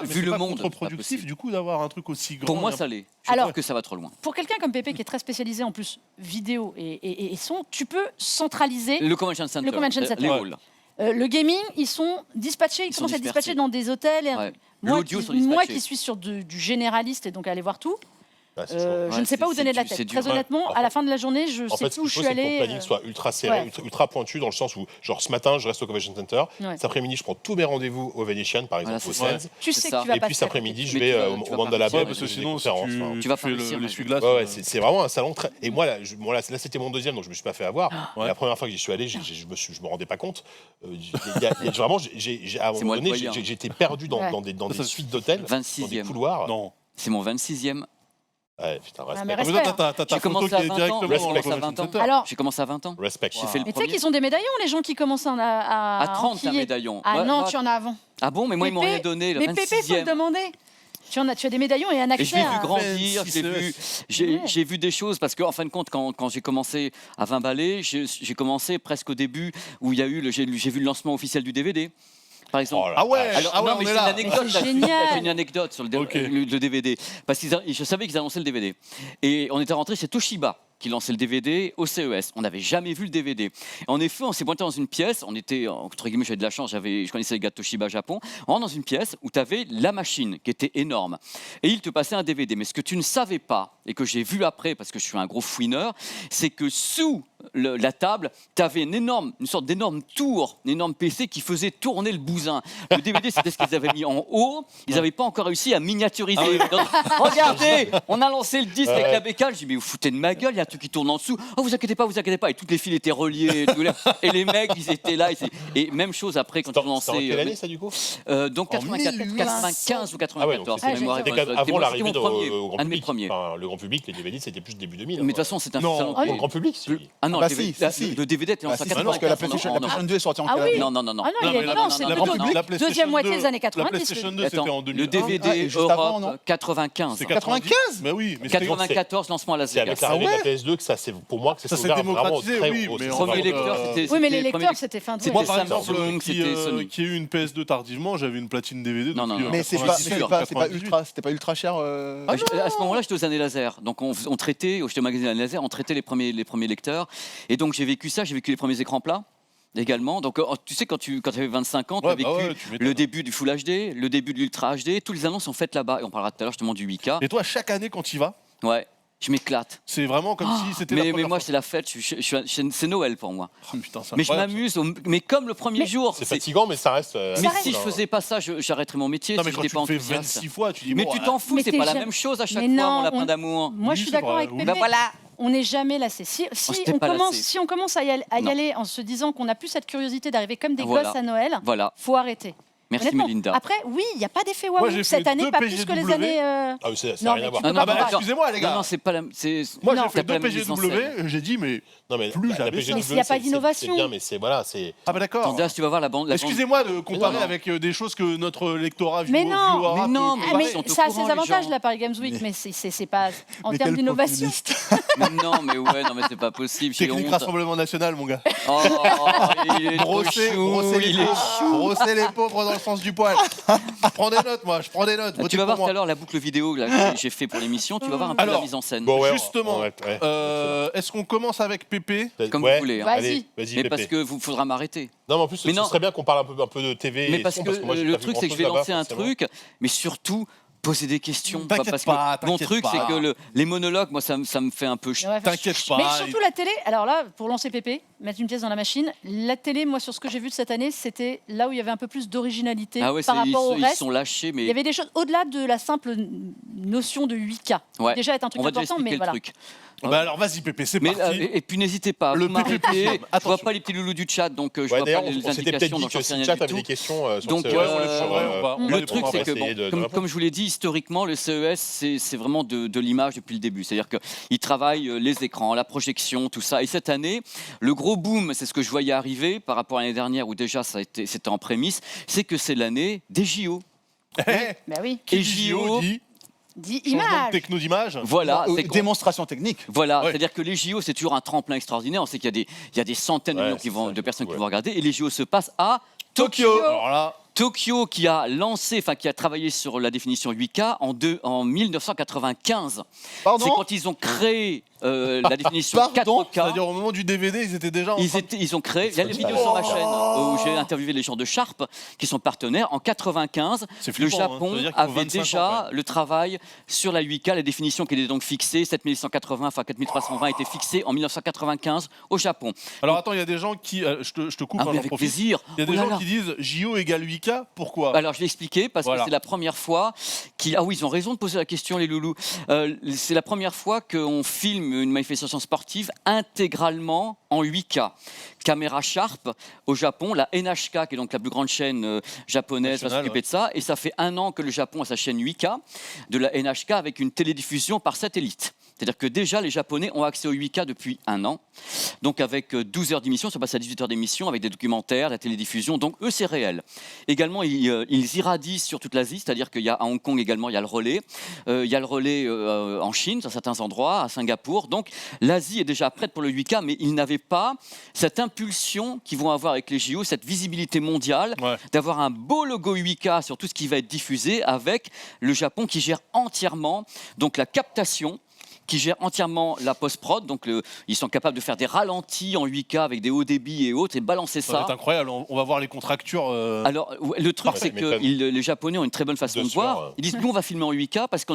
vu le monde, contre-productif du coup d'avoir un truc aussi grand. Pour moi, ça l'est. Je trouve que ça va trop loin. Pour quelqu'un comme Pépé qui est très spécialisé en plus vidéo et son, tu peux centraliser le Convention Center. Les halls. Le gaming, ils sont dispatchés, ils commencent à être dispatchés dans des hôtels. Moi qui suis sur du généraliste et donc aller voir tout. Je ne sais pas où donner de la tête. Très honnêtement, à la fin de la journée, je sais plus où je suis allé. Que mon planning soit ultra serré, ultra pointu, dans le sens où, genre, ce matin, je reste au Convention Center. Cet après-midi, je prends tous mes rendez-vous au Venetian, par exemple, au Sens. Tu sais que tu vas et puis cet après-midi, je vais au Mandala Bay. Parce que sinon, tu vas faire l'essuie-glace. C'est vraiment un salon très. Et moi, là, c'était mon deuxième, donc je me suis pas fait avoir. La première fois que j'y suis allé, je me rendais pas compte. Vraiment, à un moment donné, j'étais perdu dans des suites d'hôtels, dans des couloirs. Non. C'est mon 26e. Ouais, putain, respect. J'ai commencé à 20 ans. Alors, j'ai commencé à 20 ans. Respect. Mais tu sais qu'ils ont des médaillons, les gens qui commencent à 30, un médaillon. Ah non, tu en as avant. Ah bon, mais moi, ils m'ont rien donné. Mais Pépé, faut le demander. Tu as des médaillons et un accès. Et je l'ai vu grandir, j'ai vu des choses, parce qu'en fin de compte, quand j'ai commencé à 20 balais, j'ai commencé presque au début où il y a eu, j'ai vu le lancement officiel du DVD. Par exemple. Ah ouais, non, mais c'est une anecdote. C'est génial. J'ai une anecdote sur le DVD. Parce que je savais qu'ils annonçaient le DVD. Et on était rentré chez Toshiba, qui lançait le DVD au CES. On n'avait jamais vu le DVD. Et en effet, on s'est pointé dans une pièce. On était, entre guillemets, j'avais de la chance, je connaissais les gars de Toshiba Japon. On rentre dans une pièce où tu avais la machine qui était énorme. Et il te passait un DVD. Mais ce que tu ne savais pas, et que j'ai vu après, parce que je suis un gros fouineur, c'est que sous la table, tu avais une sorte d'énorme tour, une énorme PC qui faisait tourner le bousin. Le DVD, c'était ce qu'ils avaient mis en haut. Ils n'avaient pas encore réussi à miniaturiser. Donc, regardez, on a lancé le disque avec la bécane. Je dis, mais vous foutez de ma gueule, il y a un truc qui tourne en dessous. Oh, vous inquiétez pas. Et toutes les fils étaient reliés. Et les mecs, ils étaient là. Et même chose après, quand ils ont lancé. C'était en quelle année, ça, du coup? Donc 95 ou 94. Avant l'arrivée au grand un de mes public. premiers. Le grand public, les DVD, c'était plus début 2000. Mais de toute façon, c'est un salon. Le grand public, Ah non, le DVD était en 95. Parce que la PlayStation 2 est sortie en 95. Non. Ah non, c'est le grand public. Deuxième moitié des années 90. La PlayStation 2, c'était en 2000. Le DVD Europe, 95. C'est 95. Mais oui. 94, lancement à Las Vegas. C'est avec l'arrivée de la PS2 que ça, c'est pour moi, que ça s'est démocratisé. Le premier lecteur, c'était. Oui, mais les lecteurs, c'était fin de. Moi, par exemple, qui a eu une PS2 tardivement, j'avais une platine DVD. Non. Mais c'était pas ultra cher. À ce moment-là, j'étais aux années laser. Donc on traitait, j'étais au magazine laser, on traitait les premiers lecteurs. Et donc j'ai vécu ça, j'ai vécu les premiers écrans plats également. Donc tu sais, quand tu avais 25 ans, tu as vécu le début du Full HD, le début de l'Ultra HD, toutes les annonces sont faites là-bas. Et on parlera tout à l'heure justement du 8K. Et toi, chaque année, quand tu y vas, je m'éclate. C'est vraiment comme si c'était la première Mais moi, fois. c'est la fête. C'est Noël pour moi. Oh, putain, mais je m'amuse. Mais comme le premier jour. C'est fatigant, mais ça reste. Mais si je faisais pas ça, j'arrêterais mon métier. Non, mais si quand j'étais tu pas le fais 26 fois, tu dis. Mais tu t'en fous, c'est pas la même chose à chaque fois, mon lapin d'amour. Moi, je suis d'accord avec Pépé. On n'est jamais lassé. Si on commence à y aller en se disant qu'on n'a plus cette curiosité d'arriver comme des gosses à Noël, faut arrêter. Merci Mélinda. Après, oui, il n'y a pas d'effet waouh cette année, pas plus que les années. Ah, ça n'a rien à voir. Excusez-moi, les gars. Non, c'est pas la. Moi, j'ai fait 2 PGW, j'ai dit, mais. Non, mais plus jamais. Mais s'il n'y a pas d'innovation. C'est bien, mais c'est. Voilà, c'est. Ah, bah d'accord. Tandas, tu vas voir la bande. Excusez-moi de comparer avec des choses que notre lectorat mais non, mais ça a ses avantages, la Paris Games Week, mais c'est pas en termes d'innovation. Non, mais c'est pas possible. Technique Rassemblement National, mon gars. Oh, il est brosser les pauvres dans le sens du poil. Je prends des notes, moi, je prends des notes. Tu vas voir tout à l'heure la boucle vidéo là, que j'ai fait pour l'émission, tu vas voir un peu la mise en scène. Bon, justement, est-ce qu'on commence avec Pépé? Comme vous voulez. Hein. Vas-y. Mais parce que vous faudra m'arrêter. Non, mais en plus, ce serait bien qu'on parle un peu de TV. Mais parce que le truc, c'est que je vais lancer un truc, mais surtout poser des questions. Parce que mon truc, c'est que les monologues, moi, ça me fait un peu chier. T'inquiète pas. Mais surtout la télé, alors là, pour lancer Pépé, mettre une pièce dans la machine, la télé, moi, sur ce que j'ai vu de cette année, c'était là où il y avait un peu plus d'originalité par rapport au reste. Ils sont lâchés, mais... Il y avait des choses au-delà de la simple notion de 8K. Ouais. Déjà, est un truc on va important, mais voilà. Truc. Bah alors vas-y Pépé, c'est parti. Et puis n'hésitez pas, le Pépé, je vois pas les petits loulous du chat, donc je vois pas les indications, donc j'en sais rien du tout. Des questions donc le truc c'est que, comme je vous l'ai dit, historiquement, le CES, c'est vraiment de l'image depuis le début. C'est-à-dire qu'ils travaillent les écrans, la projection, tout ça. Et cette année, le gros boom, c'est ce que je voyais arriver par rapport à l'année dernière où déjà c'était en prémisse, c'est que c'est l'année des JO. Bah oui. Et JO dit changement image. de techno d'image. Voilà, démonstration technique. Voilà, c'est-à-dire que les JO, c'est toujours un tremplin extraordinaire. On sait qu'il y a des centaines de millions de personnes qui vont regarder. Et les JO se passent à Tokyo. Alors là, Tokyo qui a travaillé sur la définition 8K en 1995. Pardon ? C'est quand ils ont créé la définition 4K. C'est-à-dire au moment du DVD, ils étaient déjà Ils ont créé, il y a les vidéos sur ma chaîne où j'ai interviewé les gens de Sharp qui sont partenaires. En 95, le Japon avait déjà le travail sur la 8K, la définition qui était donc fixée, 7180, enfin 4320 était fixée en 1995 au Japon. Alors attends, il y a des gens qui, je te coupe, avec plaisir. Il y a des gens qui disent JO égale 8K, pourquoi ? Alors je vais expliquer, parce que c'est la première fois qu'ils... Ah oui, ils ont raison de poser la question, les loulous. C'est la première fois qu'on filme une manifestation sportive intégralement en 8K. Caméra Sharp au Japon, la NHK, qui est donc la plus grande chaîne japonaise, va s'occuper de ça. Et ça fait 1 an que le Japon a sa chaîne 8K de la NHK avec une télédiffusion par satellite. C'est-à-dire que déjà, les Japonais ont accès au 8K depuis 1 an. Donc avec 12 heures d'émission, ça passe à 18 heures d'émission, avec des documentaires, la télédiffusion. Donc eux, c'est réel. Également, ils irradient sur toute l'Asie, c'est-à-dire qu'il y a à Hong Kong également, il y a le relais. Il y a le relais en Chine, dans certains endroits, à Singapour. Donc l'Asie est déjà prête pour le 8K, mais ils n'avaient pas cette impulsion qu'ils vont avoir avec les JO, cette visibilité mondiale, d'avoir un beau logo 8K sur tout ce qui va être diffusé, avec le Japon qui gère entièrement donc la captation, qui gère entièrement la post-prod, donc ils sont capables de faire des ralentis en 8K avec des hauts débits et autres, et balancer ça. C'est incroyable, on va voir les contractures. Alors, le truc, c'est que les Japonais ont une très bonne façon de voir. Ils disent, nous, on va filmer en 8K parce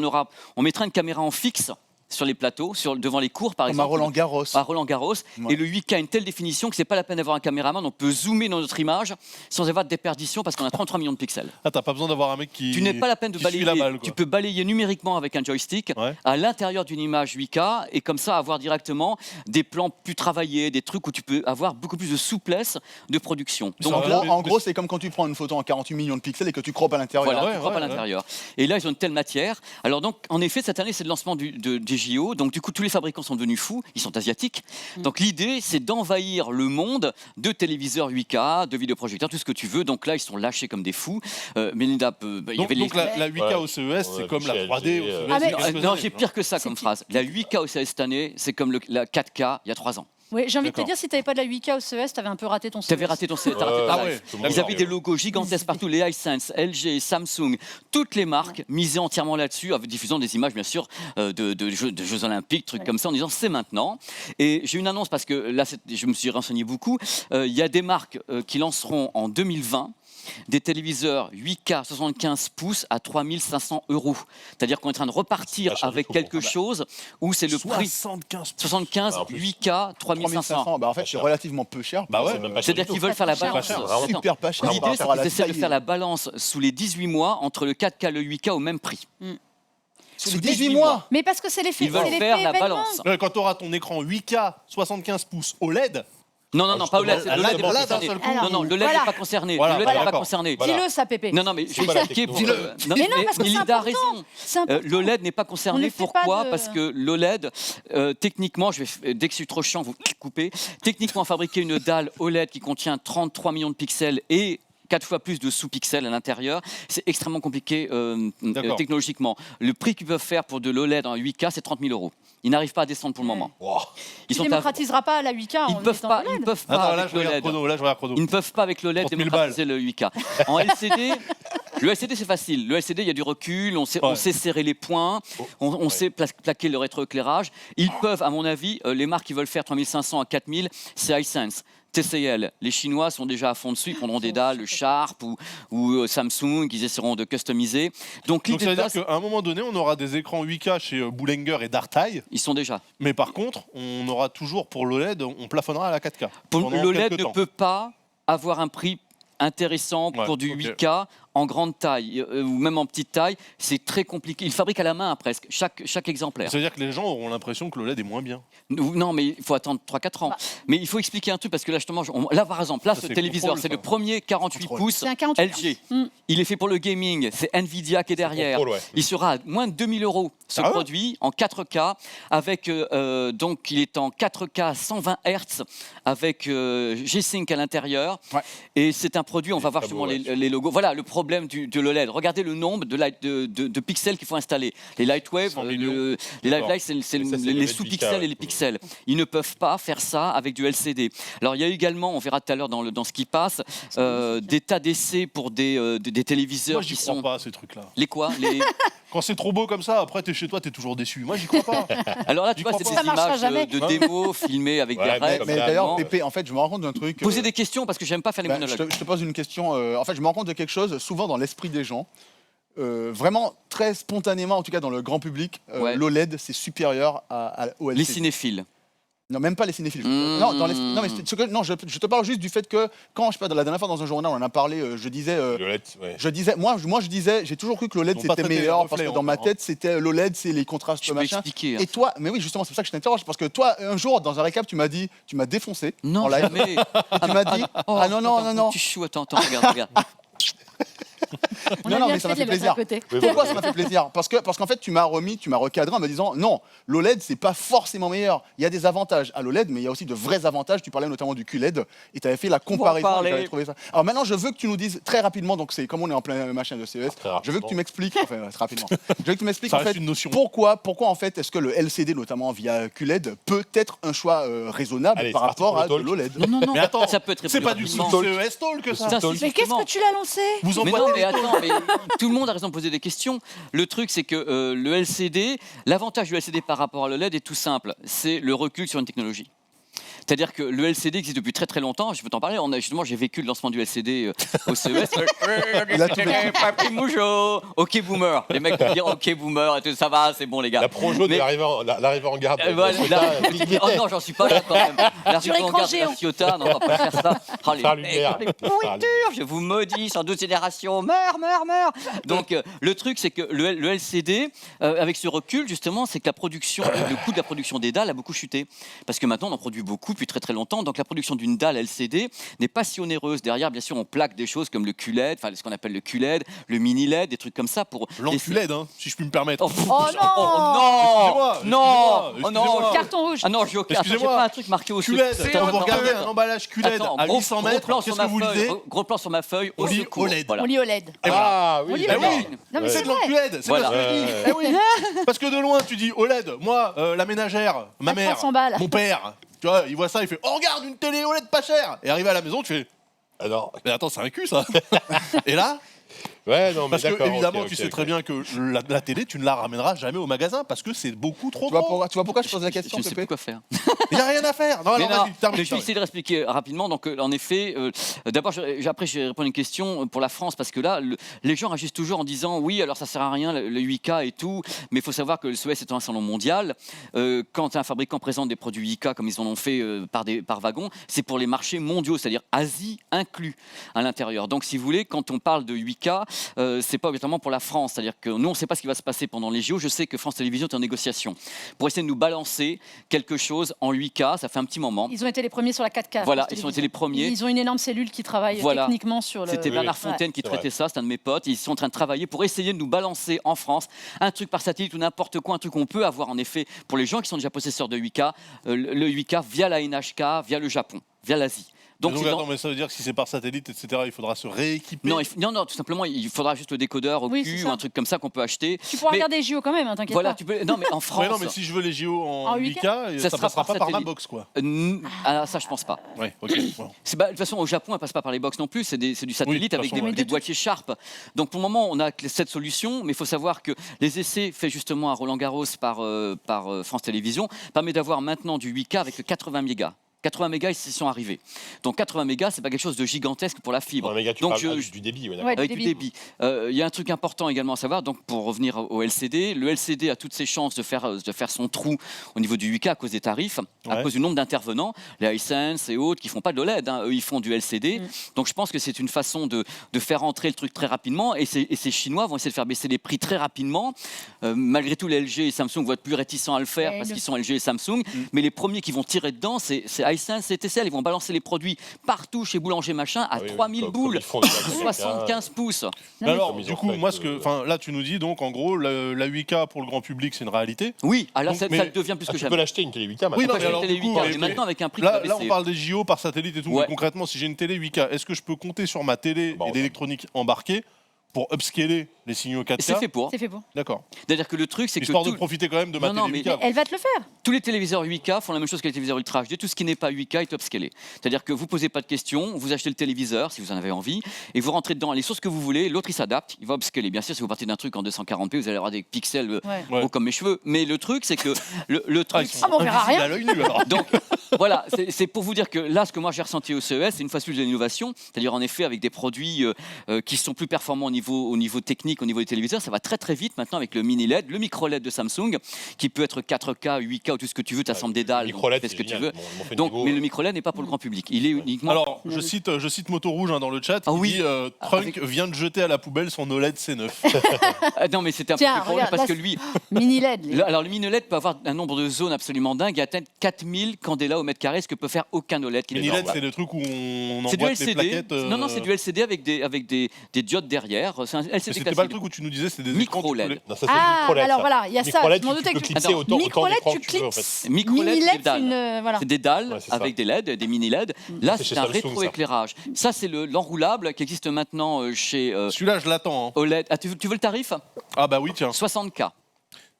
on mettra une caméra en fixe sur les plateaux, devant les cours par exemple. Comme à Roland Garros. À Roland Garros. Et le 8K a une telle définition que c'est pas la peine d'avoir un caméraman, on peut zoomer dans notre image sans avoir de déperdition parce qu'on a 33 millions de pixels. Ah, t'as pas besoin d'avoir un mec qui. Tu n'es pas la peine de balayer. Tu peux balayer numériquement avec un joystick à l'intérieur d'une image 8K et comme ça avoir directement des plans plus travaillés, des trucs où tu peux avoir beaucoup plus de souplesse de production. Donc en gros, c'est comme quand tu prends une photo en 48 millions de pixels et que tu croppes à l'intérieur. Voilà, tu croppes à l'intérieur. Et là, ils ont une telle matière. Alors donc, en effet, cette année, c'est le lancement des JO. Donc du coup, tous les fabricants sont devenus fous, ils sont asiatiques. Donc l'idée, c'est d'envahir le monde de téléviseurs 8K, de vidéoprojecteurs, tout ce que tu veux. Donc là, ils sont lâchés comme des fous. Melinda, il y avait donc la 8K au CES, c'est comme la 3D au CES. Non, j'ai pire que ça comme phrase. La 8K au CES cette année, c'est comme la 4K il y a 3 ans. Oui, j'ai envie de te dire, si tu n'avais pas de la 8K au CES, tu avais un peu raté ton CES. Tu avais raté ton CES. Ils avaient des logos gigantesques partout, les Hisense, LG, Samsung, toutes les marques misaient entièrement là-dessus, en diffusant des images, bien sûr, de Jeux Olympiques, trucs comme ça, en disant c'est maintenant. Et j'ai une annonce, parce que là, je me suis renseigné beaucoup. Il y a des marques qui lanceront en 2020 des téléviseurs 8K 75 pouces à 3 500 €. C'est-à-dire qu'on est en train de repartir avec quelque chose où c'est le prix 75 8K 3 500. En fait, c'est relativement peu cher. C'est-à-dire qu'ils veulent faire la balance. Super pas cher. L'idée, c'est qu'ils essaient de faire la balance sous les 18 mois entre le 4K et le 8K au même prix. Sous 18 mois. Mais parce que c'est l'effet. Ils veulent faire la balance. Quand tu auras ton écran 8K 75 pouces OLED. Non, pas OLED. Le LED n'est pas concerné. Non, le LED n'est pas concerné. Le LED n'est pas concerné. Dis-le, ça, Pépé. Non, mais je vais expliquer. Mais non, parce que c'est Linda a raison. L'OLED n'est pas concerné. Pourquoi ? Parce que l'OLED, techniquement, dès que je suis trop chiant, vous coupez. Techniquement, fabriquer une dalle OLED qui contient 33 millions de pixels et 4 fois plus de sous-pixels à l'intérieur. C'est extrêmement compliqué technologiquement. Le prix qu'ils peuvent faire pour de l'OLED en 8K, c'est 30 000 €. Ils n'arrivent pas à descendre pour le moment. Wow. Tu ne démocratiseras pas à la 8K. Ils ne peuvent pas avec l'OLED. Ils ne peuvent pas avec l'OLED démocratiser le 8K. En LCD, le LCD c'est facile. Le LCD, il y a du recul, on sait serrer les points, on sait plaquer le rétroéclairage. Ils peuvent, à mon avis, les marques qui veulent faire 3500 à 4000, c'est Hisense. TCL, les Chinois sont déjà à fond dessus, ils prendront des dalles Sharp ou Samsung, ils essaieront de customiser. Donc ça veut dire qu'à un moment donné, on aura des écrans 8K chez Bollinger et Darteye. Ils sont déjà. Mais par contre, on aura toujours pour l'OLED, on plafonnera à la 4K. L'OLED ne peut pas avoir un prix intéressant pour du 8K en grande taille ou même en petite taille, c'est très compliqué. Ils fabriquent à la main presque, chaque exemplaire. Ça veut dire que les gens auront l'impression que l'OLED est moins bien. Non, mais il faut attendre 3-4 ans. Mais il faut expliquer un truc parce que là, justement, là par exemple, ce téléviseur, c'est le premier 48 pouces LG. Il est fait pour le gaming, c'est Nvidia qui est derrière. Il sera à moins de 2000 € ce produit en 4K avec donc il est en 4K 120 Hz avec G-Sync à l'intérieur et c'est un produit, on va voir justement les logos. Voilà le problème de l'OLED. Regardez le nombre de pixels qu'il faut installer. Les Lightwave, les Lightwave, c'est les sous-pixels et les pixels. Ils ne peuvent pas faire ça avec du LCD. Alors il y a également, on verra tout à l'heure dans ce qui passe, des tas d'essais pour des téléviseurs. Moi, j'y crois pas, ces trucs-là. Les quoi Quand c'est trop beau comme ça, après t'es chez toi, t'es toujours déçu. Moi, j'y crois pas. Alors là, tu vois, c'est des images de démos filmées avec des rêves. Mais d'ailleurs, Pépé, en fait, je me rends compte d'un truc. Posez des questions parce que j'aime pas faire les monologues. Je te pose une question. En fait, je me rends compte de quelque chose. Souvent, dans l'esprit des gens, vraiment très spontanément, en tout cas dans le grand public, l'OLED c'est supérieur au LCD. Les cinéphiles. Non, même pas les cinéphiles. Je te parle juste du fait que quand, je sais pas, la dernière fois dans un journal, on en a parlé, je disais, j'ai toujours cru que l'OLED c'était meilleur parce que dans ma tête c'était l'OLED, c'est les contrastes machin. Et toi, mais oui, justement, c'est pour ça que je t'interroge parce que toi, un jour dans un récap, tu m'as défoncé en live. Mais... tu m'as dit, non. Tu choues, attends, regarde. Non, mais ça m'a fait plaisir. Pourquoi ça m'a fait plaisir? Parce qu'en fait, tu m'as recadré en me disant non, l'OLED, c'est pas forcément meilleur. Il y a des avantages à l'OLED, mais il y a aussi de vrais avantages. Tu parlais notamment du QLED et tu avais fait la comparaison. J'avais trouvé ça. Alors maintenant, je veux que tu nous dises très rapidement, donc c'est comme on est en plein machin de CES, je veux que tu m'expliques, très rapidement, je veux que tu m'expliques en fait pourquoi en fait est-ce que le LCD, notamment via QLED, peut être un choix raisonnable par rapport à de l'OLED. Non. Mais attends, ça peut être c'est pas du CES Talk que ça. Mais qu'est-ce que tu l'as lancé? Mais attends, mais tout le monde a raison de poser des questions. Le truc, c'est que le LCD, l'avantage du LCD par rapport à l'OLED est tout simple. C'est le recul sur une technologie. C'est-à-dire que le LCD existe depuis très très longtemps. Je peux t'en parler. Justement, j'ai vécu le lancement du LCD au CES. Papy Moujo, OK Boomer. Les mecs vont dire OK Boomer et tout, ça va, c'est bon les gars. La Projo de l'arrivée en garde. Oh non, j'en suis pas là quand même. L'arrivée en garde de la Fiota, non, on va pas faire ça. Oh, les pourritures, je vous maudis, sans 12 générations, meurs. Donc le truc, c'est que le LCD, avec ce recul, justement, c'est que le coût de la production des dalles a beaucoup chuté. Parce que maintenant, on en produit beaucoup depuis très très longtemps, donc la production d'une dalle LCD n'est pas si onéreuse. Derrière, bien sûr, on plaque des choses comme le QLED, enfin ce qu'on appelle le QLED, le mini LED, des trucs comme ça pour. L'enculed, si je puis me permettre. Non, carton rouge. Ah non, j'ai pas un truc marqué au QLED. Vous regardez un emballage QLED à 800 mètres. Qu'est-ce que vous lisez? Gros plan sur ma feuille. On lit OLED. On lit OLED. Ah oui. C'est de l'enculed. C'est ce que je dis. Parce que de loin, tu dis OLED. Moi, la ménagère, ma mère, mon père. Tu vois, il voit ça, il fait oh regarde une télé OLED pas chère. Et arrivé à la maison, tu fais alors mais attends, c'est un cul ça. Et là parce que évidemment, tu sais très bien que la télé, tu ne la ramèneras jamais au magasin parce que c'est beaucoup trop gros. Tu vois pourquoi je pose la question? Je ne sais plus quoi faire. Il n'y a rien à faire. Je vais essayer de réexpliquer rapidement. Donc, en effet, d'abord, après, je vais répondre à une question pour la France parce que là, les gens agissent toujours en disant oui, alors ça sert à rien, le 8K et tout. Mais il faut savoir que le CES est un salon mondial. Quand un fabricant présente des produits 8K comme ils en ont fait par wagon, c'est pour les marchés mondiaux, c'est-à-dire Asie inclus à l'intérieur. Donc, si vous voulez, quand on parle de 8K, c'est pas obligatoirement pour la France, c'est-à-dire que nous on ne sait pas ce qui va se passer pendant les JO. Je sais que France Télévisions est en négociation pour essayer de nous balancer quelque chose en 8K. Ça fait un petit moment. Ils ont été les premiers sur la 4K. Voilà, ils ont été les premiers. Ils ont une énorme cellule qui travaille techniquement sur le. C'était Bernard Fontaine qui traitait ça, c'est un de mes potes. Ils sont en train de travailler pour essayer de nous balancer en France un truc par satellite ou n'importe quoi, un truc qu'on peut avoir en effet pour les gens qui sont déjà possesseurs de 8K, le 8K via la NHK, via le Japon, via l'Asie. Donc attends, mais ça veut dire que si c'est par satellite, etc., il faudra se rééquiper. Non, tout simplement, il faudra juste le décodeur au cul ou un truc comme ça qu'on peut acheter. Tu pourras regarder les JO quand même, t'inquiète pas. Non, mais en France. Non, mais si je veux les JO en 8K, ça passera pas par ma box, quoi. Ça, je pense pas. Ouais, ok. De toute façon, au Japon, elle passe pas par les box non plus. C'est du satellite avec des boîtiers Sharp. Donc pour le moment, on a cette solution, mais il faut savoir que les essais faits justement à Roland-Garros par France Télévisions permettent d'avoir maintenant du 8K avec 80 mégas. 80 mégas, ils s'y sont arrivés. Donc 80 mégas, c'est pas quelque chose de gigantesque pour la fibre. Donc du débit, avec du débit. Il y a un truc important également à savoir. Donc pour revenir au LCD, le LCD a toutes ses chances de faire son trou au niveau du 8K à cause des tarifs, à cause du nombre d'intervenants, les Hisense et autres qui font pas de l'OLED. Eux, ils font du LCD. Donc je pense que c'est une façon de faire entrer le truc très rapidement. Et ces Chinois vont essayer de faire baisser les prix très rapidement. Malgré tout, les LG et Samsung vont être plus réticents à le faire parce qu'ils sont LG et Samsung. Mais les premiers qui vont tirer dedans, c'est Hisense et TCL, ils vont balancer les produits partout chez Boulanger machin à 3000 boules, 75 pouces. Alors, du coup, là, tu nous dis donc en gros, la 8K pour le grand public, c'est une réalité. Oui, là, ça devient plus que jamais. Tu peux l'acheter une télé 8K maintenant. Oui, non, mais alors, télé 8K, mais maintenant avec un prix. Là, on parle des JO par satellite et tout. Mais concrètement, si j'ai une télé 8K, est-ce que je peux compter sur ma télé et d'électronique embarquée pour upscaler les signaux 4K? C'est fait pour. D'accord. C'est-à-dire que le truc, c'est que histoire de profiter quand même de ma télé 8K. Elle va te le faire. Tous les téléviseurs 8K font la même chose que les téléviseurs Ultra HD. Tout ce qui n'est pas 8K est upscalé. C'est-à-dire que vous posez pas de questions, vous achetez le téléviseur si vous en avez envie, et vous rentrez dedans les sources que vous voulez. L'autre il s'adapte, il va upscaler. Bien sûr, si vous partez d'un truc en 240p, vous allez avoir des pixels gros comme mes cheveux. Mais le truc, c'est que le truc, on verra rien. À l'œil nu, alors. Donc voilà, c'est pour vous dire que là, ce que moi j'ai ressenti au CES, c'est une fois de plus de l'innovation, c'est-à-dire en effet avec des produits qui sont plus performants au niveau technique, au niveau des téléviseurs. Ça va très très vite maintenant avec le mini LED, le micro LED de Samsung, qui peut être 4K, 8K ou tout ce que tu veux, tu assembles des dalles, fais ce que tu veux. Donc, mais le micro LED n'est pas pour le grand public. Il est uniquement. Alors, je cite Moto Rouge dans le chat. Il dit Trunk vient de jeter à la poubelle son OLED C9. Non, mais c'était un peu plus pour lui parce que lui. Mini LED. Alors, le mini LED peut avoir un nombre de zones absolument dingue et atteindre 4000 candela au mètre carré, ce que peut faire aucun OLED. Mini LED, c'est le truc où on envoie des plaquettes. Non, c'est du LCD avec des diodes derrière. C'est un LCD c'était pas le truc où tu nous disais c'était des micro LED. Alors voilà, il y a ça. Micro LED, tu clipses. Micro LED, c'est des dalles avec des LED, des mini LED. Là, c'est un rétroéclairage. Ça, c'est l'enroulable qui existe maintenant chez. Celui-là, je l'attends. OLED. Ah, tu veux le tarif? Ah bah oui, tiens. 60K.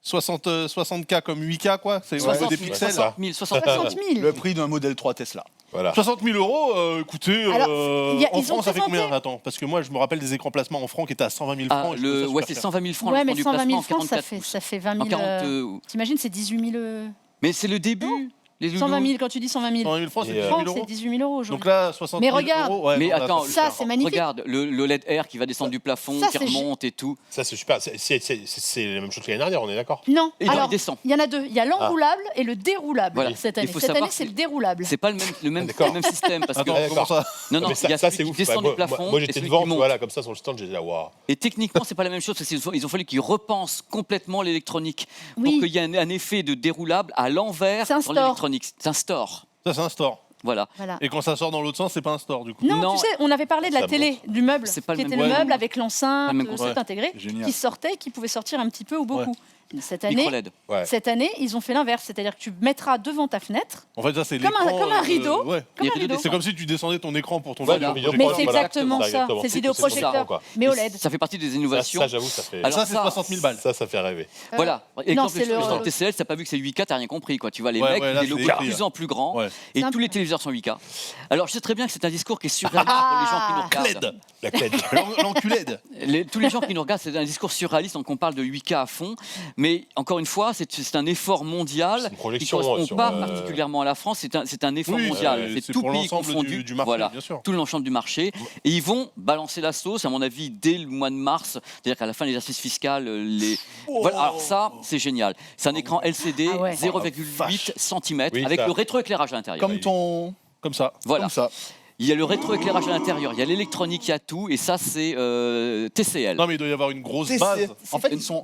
60K comme 8K, quoi. C'est des pixels. 60 000. Le prix d'un modèle 3 Tesla. Voilà. 60 000 €, écoutez, en France, ça fait combien? Attends, parce que moi, je me rappelle des écrans plasma en francs qui étaient à 120 000 francs. C'est 120 000 francs. Ouais, mais 120 000 francs, ça fait 20 000. T'imagines, c'est 18 000. Mais c'est le début. 120 000, quand tu dis 120 000. 120 000 francs, c'est 18 c'est 18 000 000 € aujourd'hui. Donc là, 60 000 mais regarde, €. Ouais, mais attends, ça c'est magnifique. Regarde, le LED Air qui va descendre du plafond, qui remonte et tout. Ça, c'est super. C'est la même chose que l'année dernière, on est d'accord? Non, alors, il descend. Il y en a deux. Il y a l'enroulable et le déroulable voilà. cette année. Cette année, c'est le déroulable. C'est pas le même système. Parce attends, que... comment ça? Non, il y a ça, celui c'est qui descend du plafond. Moi, j'étais devant, voilà, comme ça, sur le stand, j'ai dit, waouh. Et techniquement, c'est pas la même chose parce qu'ils ont fallu qu'ils repensent complètement l'électronique pour qu'il y ait un effet de déroulable à l'envers dans l'électronique. C'est un store. Ça, c'est un store. Voilà. Et quand ça sort dans l'autre sens, c'est pas un store du coup. Non, tu sais, on avait parlé de la télé, du meuble, qui était le meuble avec l'enceinte, intégré, qui sortait, qui pouvait sortir un petit peu ou beaucoup. Cette année, ils ont fait l'inverse, c'est-à-dire que tu mettras devant ta fenêtre, en fait, ça, c'est comme un rideau. C'est comme si tu descendais ton écran pour ton vidéo. Mais c'est exactement ça, c'est vidéoprojecteur, mais OLED. Ça fait partie des innovations. Ça, j'avoue, ça fait. Alors ça, c'est 60 000 balles. Ça fait rêver. Voilà. Non, c'est le TCL, t'as pas vu que c'est 8K, t'as rien compris quoi. Tu vois les mecs, des logos de plus en plus grands, et tous les téléviseurs sont 8K. Alors je sais très bien que c'est un discours qui est surréaliste pour les gens qui nous regardent. La clé. L'enculède. Tous les gens qui nous regardent, c'est un discours surréaliste, donc on parle de 8K à fond, mais encore une fois, c'est un effort mondial qui ne correspond pas particulièrement à la France. C'est un effort mondial. C'est tout pays confondu. Du marché, voilà, bien sûr. tout l'ensemble du marché. Et ils vont balancer la sauce, à mon avis, dès le mois de mars. C'est-à-dire qu'à la fin de l'exercice fiscal, voilà. Alors ça, c'est génial. C'est un écran LCD 0,8 cm avec le rétroéclairage à l'intérieur. Comme ça. Voilà. Comme ça. Il y a le rétroéclairage à l'intérieur, il y a l'électronique, il y a tout, et ça c'est TCL. Non mais il doit y avoir une grosse base. En fait, ils sont.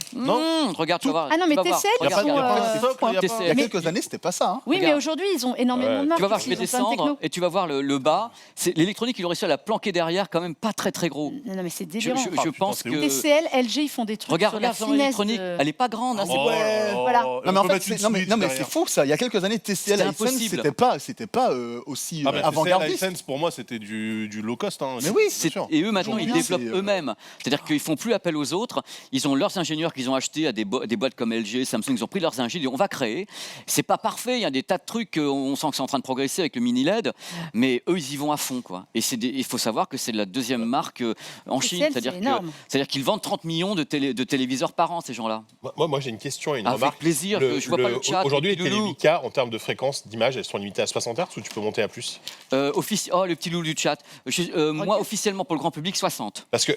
Regarde, tu vas voir. Ah non, mais TCL, il y a quelques années, c'était pas ça. Oui, mais aujourd'hui, ils ont énormément de marques. Tu vas voir, je vais descendre et tu vas voir le bas. L'électronique, il aurait réussi à la planquer derrière, quand même pas très très gros. Non, mais c'est délirant. Je pense que. TCL, LG, ils font des trucs. Regarde l'électronique, elle est pas grande. Voilà. Non, mais en fait, non, mais c'est faux ça. Il y a quelques années, TCL, c'était pas aussi avant-gardiste. Pour moi, c'était du low cost. Hein. Mais oui, c'est sûr. Et eux, maintenant, ils développent eux-mêmes. C'est-à-dire qu'ils font plus appel aux autres. Ils ont leurs ingénieurs qu'ils ont achetés à des boîtes comme LG, Samsung. Ils ont pris leurs ingénieurs. On va créer. C'est pas parfait. Il y a des tas de trucs. On sent que c'est en train de progresser avec le mini LED. Mais eux, ils y vont à fond, quoi. Et il faut savoir que c'est la deuxième marque en Chine. C'est-à-dire qu'ils vendent 30 millions de téléviseurs par an, ces gens-là. Moi, j'ai une question et une remarque. Avec plaisir. Je vois pas le chat. Aujourd'hui, les télé 8K, en termes de fréquence d'image, elles sont limitées à 60 Hz ou tu peux monter à plus? Le petit loup du chat. Moi, officiellement, pour le grand public, 60. Parce que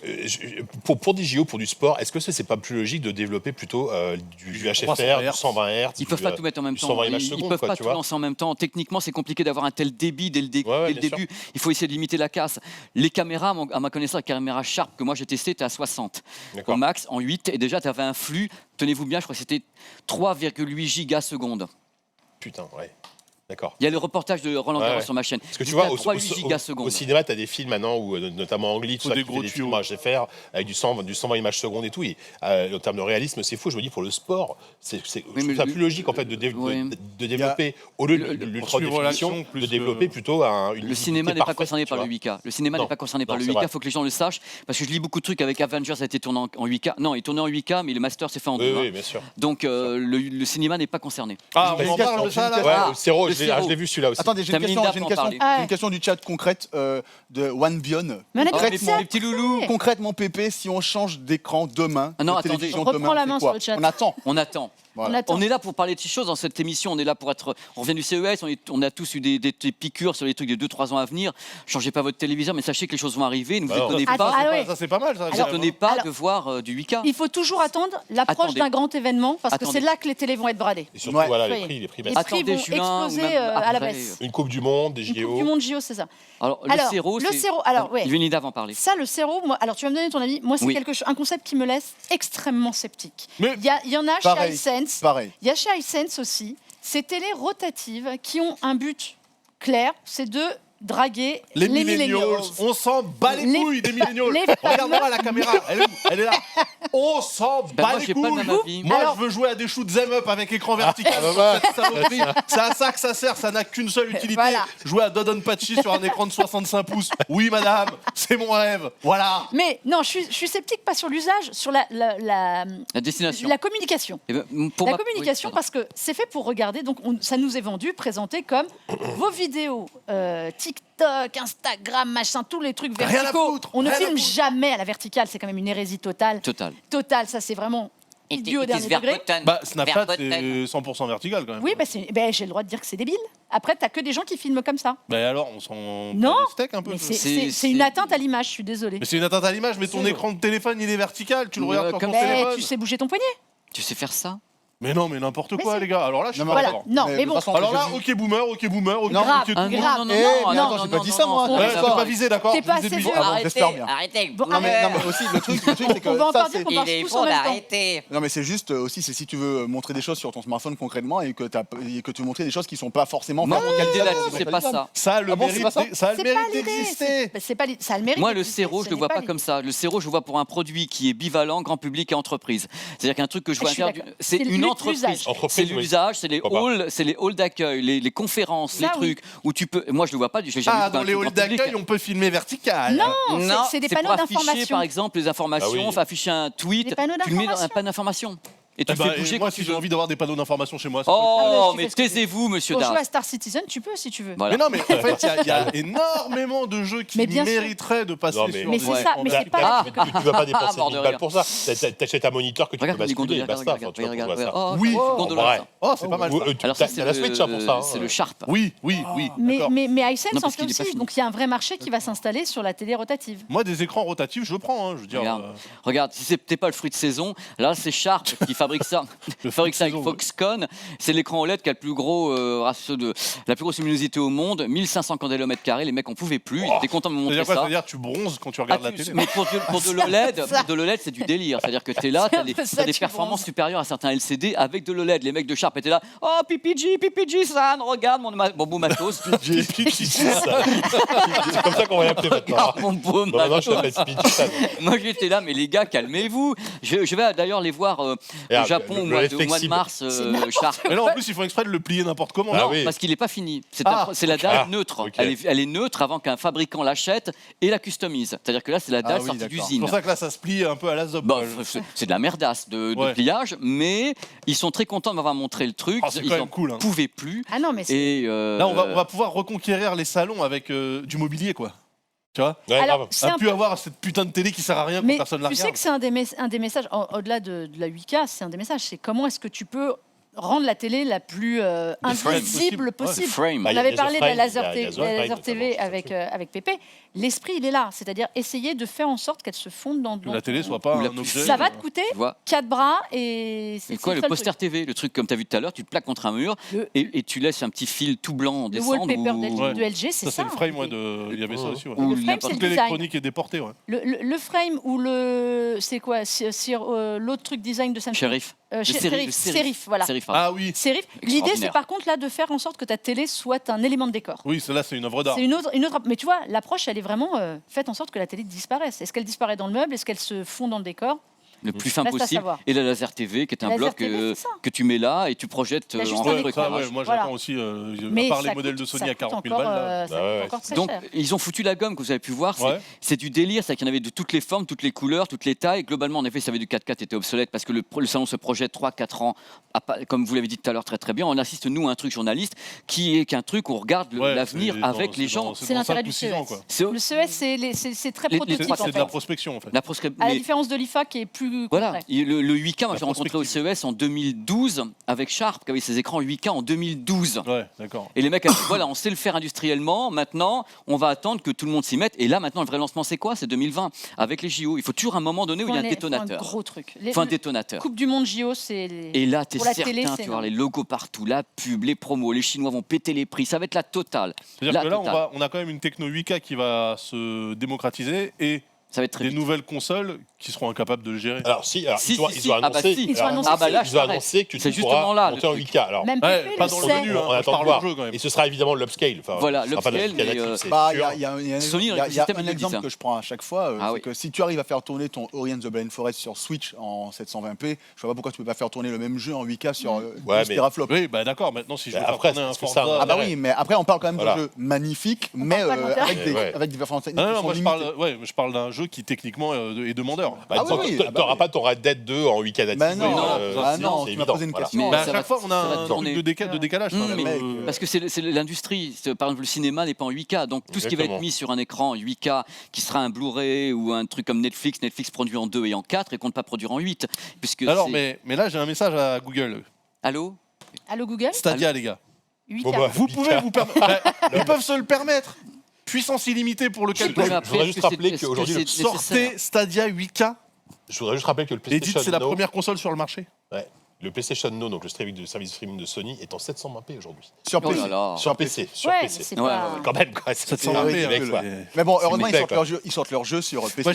pour des JO, pour du sport, est-ce que c'est pas plus logique de développer plutôt du HFR, du 120 Hz? Ils peuvent pas tout mettre en même temps. 120 images secondes, ils peuvent pas tout lancer en même temps. Techniquement, c'est compliqué d'avoir un tel débit dès le début. Il faut essayer de limiter la casse. Les caméras, à ma connaissance, la caméra Sharp que moi j'ai testé était à 60 au max, en 8. Et déjà, tu avais un flux, tenez-vous bien, je crois que c'était 3,8 gigasecondes. Putain, ouais. D'accord. Il y a le reportage de Roland Garros sur ma chaîne. Parce que tu vois, au cinéma, tu as des films maintenant, où, notamment Angli, tout ça, des gros films HFR, avec du 120 images secondes et tout. Et, en termes de réalisme, c'est fou. Je me dis, pour le sport, c'est plus logique en fait, de développer, au lieu de l'ultra définition, de développer plutôt une Le cinéma n'est pas concerné par le 8K. Le cinéma n'est pas concerné par le 8K, il faut que les gens le sachent. Parce que je lis beaucoup de trucs avec Avengers, ça a été tourné en 8K. Non, il tournait en 8K, mais le master s'est fait en 2. Oui, bien sûr. Donc le cinéma n'est pas concerné. Ah, on en parle de ça là. Je l'ai vu celui-là aussi. Attendez, j'ai une question du chat concrète de OneBion. Les petits loulous. Concrètement, Pépé, si on change d'écran demain, non, attendez, on reprend la main sur le chat. On attend. Voilà. On est là pour parler de ces choses dans cette émission. On est là pour être. On revient du CES. On a tous eu des piqûres sur les trucs des 2-3 ans à venir. Changez pas votre téléviseur, mais sachez que les choses vont arriver. Ne vous étonnez pas. Ça c'est pas mal. Ça. Ne vous étonnez pas de voir du 8K. Il faut toujours attendre l'approche d'un grand événement parce que c'est là que les télés vont être bradées. Et surtout, voilà, les prix baissent. Les prix vont exploser à la baisse. Une Coupe du Monde, des JO. Une Coupe du Monde JO, c'est ça. Alors le Cero, Linda va en parler. Ça, le Cero, alors tu vas me donner ton avis. Moi, c'est un concept qui me laisse extrêmement sceptique. Il y en a chez iSense. Il y a chez iSense aussi, ces télés rotatives qui ont un but clair, c'est de draguer les millennials. On s'en bat les couilles des millennials. Regarde-moi à la caméra, elle est là. On s'en bat les couilles. Moi, je veux jouer à des shoot 'em up avec écran vertical. C'est à ça que ça sert, ça n'a qu'une seule utilité. Jouer à Dodonpachi sur un écran de 65 pouces. Oui, madame, c'est mon rêve. Voilà. Mais non, je suis sceptique pas sur l'usage, sur la destination. La communication. Communication, parce que c'est fait pour regarder, donc ça nous est vendu, présenté comme vos vidéos TikTok, Instagram, machin, tous les trucs verticaux. On ne filme jamais à la verticale, c'est quand même une hérésie totale. Total, ça c'est vraiment idiot au dernier degré. Snapchat, c'est 100% vertical quand même. Oui, j'ai le droit de dire que c'est débile. Après, t'as que des gens qui filment comme ça. Alors, on s'en steak un peu. C'est une atteinte à l'image, je suis désolée. Mais c'est une atteinte à l'image, mais ton écran de téléphone, il est vertical, tu le regardes sur ton téléphone. Tu sais bouger ton poignet. Tu sais faire ça? Mais non, mais n'importe quoi, les gars. Alors là, je suis pas d'accord. Non, mais bon. Alors là, ok boomer. Grave. Non, j'ai pas dit ça, moi. Je t'ai pas visé, d'accord. T'es pas assez vieux. Arrêtez. Non, mais aussi, le truc, c'est que on va en ça, parler, qu'on parle tous en même temps. Non, mais c'est juste aussi, c'est si tu veux montrer des choses sur ton smartphone concrètement et que tu montres des choses qui sont pas forcément. Non, c'est pas ça. Ça a le mérite d'exister. Ça a le mérite. Moi, le Cero, je le vois pas comme ça. Le Cero, je le vois pour un produit qui est bivalent, grand public et entreprise. C'est-à-dire qu'un truc que je vois c'est une entreprise. C'est l'usage, c'est les halls d'accueil, les conférences, les trucs où tu peux. Moi, je le vois pas. Dans les halls d'accueil, on peut filmer vertical. Non, c'est des panneaux d'information. Par exemple, les informations, afficher un tweet, tu le mets dans un panneau d'information. Et tu fais bouger moi, si j'ai envie d'avoir des panneaux d'information chez moi. Oh, mais taisez-vous, monsieur Dark. Pour jouer à Star Citizen, tu peux si tu veux. Mais non, mais en fait, il y a énormément de jeux qui mériteraient de passer sur. Mais c'est ça, mais c'est pas. Tu vas pas dépasser 1000 balles pour ça. T'achètes un moniteur que tu peux basculer, basta. Oui, c'est pas mal. T'as la Switch pour ça. C'est le Sharp. Oui. Mais iSense en fait aussi. Donc il y a un vrai marché qui va s'installer sur la télé rotative. Moi, des écrans rotatifs, je prends. Je veux dire. Regarde, si c'était pas le fruit de saison, là, c'est Sharp qui fabrique ça. Le fabrique ça avec Foxconn. C'est l'écran OLED qui a le plus gros ratio la plus grosse luminosité au monde, 1500 candélomètres carrés. Les mecs en pouvaient plus. Ils étaient contents de me montrer ça. C'est-à-dire que tu bronzes quand tu regardes la télé. Mais pour de l'OLED, c'est du délire. C'est-à-dire que t'es là, t'as des performances supérieures à certains LCD avec de l'OLED. Les mecs de Sharp étaient là. Oh, PPG, San, regarde mon beau matos. C'est comme ça qu'on va l'appeler maintenant. Mon beau matos. Moi, j'étais là, mais les gars, calmez-vous. Je vais d'ailleurs les voir. au Japon au mois de mars, Sharp. Mais non, en plus, ils font exprès de le plier n'importe comment. Non, parce qu'il n'est pas fini. C'est la dalle neutre. Okay. Elle est neutre avant qu'un fabricant l'achète et la customise. C'est-à-dire que là, c'est la dalle sortie d'usine. C'est pour ça que là, ça se plie un peu à la zob. C'est de la merdasse de pliage, mais ils sont très contents de m'avoir montré le truc. Ils n'en pouvaient plus. Ah non, mais là, on va pouvoir reconquérir les salons avec du mobilier, quoi. Tu vois, alors, on a pu avoir cette putain de télé qui sert à rien quand personne la regarde. Tu sais que c'est un des messages, au-delà de la 8K, c'est un des messages, c'est comment est-ce que tu peux rendre la télé la plus invisible possible. On avait parlé de la laser TV avec Pépé. L'esprit, il est là. C'est-à-dire essayer de faire en sorte qu'elle se fonde dans... Que la télé soit pas un objet. Ça va te coûter 4 bras et... C'est quoi, le poster TV, le truc comme tu as vu tout à l'heure, tu te plaques contre un mur et tu laisses un petit fil tout blanc descendre. Le wallpaper de LG, c'est ça. C'est le frame, il y avait ça aussi. Le frame, c'est le design. L'électronique est déportée. Le frame ou le... C'est quoi l'autre truc design de Samsung. Shérif. Serif, voilà. Ah oui. Serif. L'idée, c'est par contre là de faire en sorte que ta télé soit un élément de décor. Oui, là, c'est une œuvre d'art. C'est une autre. Mais tu vois, l'approche, elle est vraiment faite en sorte que la télé disparaisse. Est-ce qu'elle disparaît dans le meuble? Est-ce qu'elle se fond dans le décor? Le plus fin possible. Et la laser TV, qui est un bloc que tu mets là et tu projettes en moi, j'attends aussi, à part les modèles de Sony à 40 000 balles. Donc, ils ont foutu la gomme, que vous avez pu voir. C'est du délire, c'est qu'il y en avait de toutes les formes, toutes les couleurs, toutes les tailles. Globalement, en effet, ça avait du 4K, était obsolète parce que le salon se projette 3-4 ans, comme vous l'avez dit tout à l'heure très très bien. On assiste, nous, à un truc journaliste qui est qu'un truc où on regarde l'avenir avec les gens. C'est l'intérêt du CES. Le CES, c'est très prototype. C'est de la prospection, en fait. À la différence de l'IFA qui est plus... Voilà, le 8K, moi j'ai rencontré au CES en 2012 avec Sharp qui avait ses écrans 8K en 2012. Ouais, d'accord. Et les mecs, voilà, on sait le faire industriellement. Maintenant, on va attendre que tout le monde s'y mette. Et là, maintenant, le vrai lancement, c'est quoi? C'est 2020 avec les JO. Il faut toujours un moment donné où il y a un détonateur. Un gros truc. Il faut un détonateur. Coupe du monde JO, c'est. Et là, t'es certain, tu vas voir les logos partout, la pub, les promos. Les Chinois vont péter les prix. Ça va être la totale. C'est-à-dire que là, on a quand même une techno 8K qui va se démocratiser et. Ça va être des nouvelles consoles qui seront incapables de le gérer. Alors ils ont annoncé que tu pourras monter en 8K. Alors, même pas dans le menu, on attend de voir. Et ce sera évidemment l'upscale. Voilà, l'upscale. Il y a un exemple que je prends à chaque fois, c'est que si tu arrives à faire tourner ton Ori and the Blind Forest sur Switch en 720p, je vois pas pourquoi tu peux pas faire tourner le même jeu en 8K sur 10 teraflops. Oui, d'accord, maintenant si je veux faire tourner un Forza... Ah bah oui, mais après on parle quand même d'un jeu magnifique, mais avec des performances techniques qui sont limitées. Je parle d'un jeu qui techniquement est demandeur. Tu n'auras pas ton Red Dead 2 en 8K natif. Non, tu m'as posé une question. À chaque fois, on a un truc de décalage. Parce que c'est l'industrie. Par exemple, le cinéma n'est pas en 8K. Donc tout ce qui va être mis sur un écran 8K, qui sera un Blu-ray ou un truc comme Netflix produit en 2 et en 4 et compte pas produire en 8. Alors, mais là, j'ai un message à Google. Allô Google Stadia, les gars. 8K. Vous pouvez vous permettre. Ils peuvent se le permettre. Puissance illimitée pour le 4K. Je voudrais juste rappeler qu'aujourd'hui, sortez Stadia 8K. Je voudrais juste rappeler que le PlayStation Now... Et dites, c'est la première console sur le marché. Ouais. Le PlayStation Now, donc le service de streaming de Sony, est en 720p aujourd'hui. Sur PC. Sur PC. Quand même, quoi. 720p. Mais bon, heureusement, ils sortent leur jeu sur PC. Moi,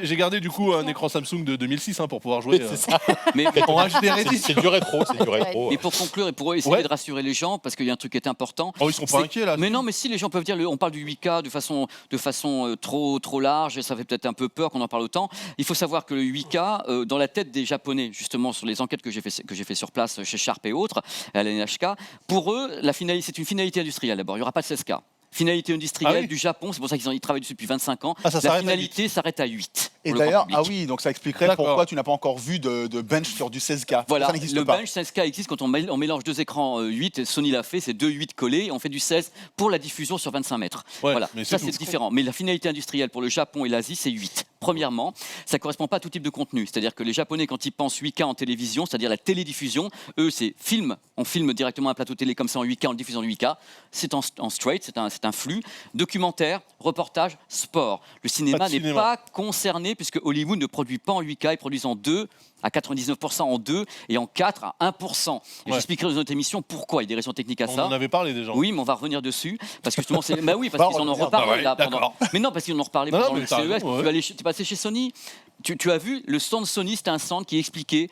j'ai gardé du coup un écran Samsung de 2006 pour pouvoir jouer. C'est ça. Mais en HD Ready. C'est du rétro. Et pour conclure et pour essayer de rassurer les gens, parce qu'il y a un truc qui est important. Oh, ils sont pas inquiets là. Mais non, mais si les gens peuvent dire, on parle du 8K de façon trop large, ça fait peut-être un peu peur qu'on en parle autant. Il faut savoir que le 8K, dans la tête des Japonais, justement, sur les enquêtes que j'ai fait sur place chez Sharp et autres, à la NHK, pour eux, c'est une finalité industrielle d'abord. Il n'y aura pas de 16K. Finalité industrielle du Japon, c'est pour ça qu'ils travaillent dessus depuis 25 ans. La finalité s'arrête à 8. Et d'ailleurs, donc ça expliquerait pourquoi tu n'as pas encore vu de bench sur du 16K. Voilà, le bench 16K existe quand on mélange deux écrans 8, Sony l'a fait, c'est 2 8 collés, et on fait du 16 pour la diffusion sur 25 mètres. Voilà, ça c'est différent. Mais la finalité industrielle pour le Japon et l'Asie, c'est 8. Premièrement, ça ne correspond pas à tout type de contenu. C'est-à-dire que les Japonais, quand ils pensent 8K en télévision, c'est-à-dire la télédiffusion, eux, c'est film. On filme directement un plateau télé comme ça en 8K, on le diffuse en 8K. C'est en straight, c'est un flux. Documentaire, reportage, sport. Le cinéma n'est pas concerné puisque Hollywood ne produit pas en 8K, ils produisent en 2, à 99% en 2 et en 4 à 1%. Et j'expliquerai dans notre émission pourquoi. Il y a des raisons techniques à ça. On en avait parlé déjà. Oui, mais on va revenir dessus. Parce que justement, parce qu'ils en ont reparlé là. Mais non, parce qu'ils en ont reparlé pendant le CES. Tu es passé chez Sony. Tu as vu, le stand Sony, c'était un stand qui expliquait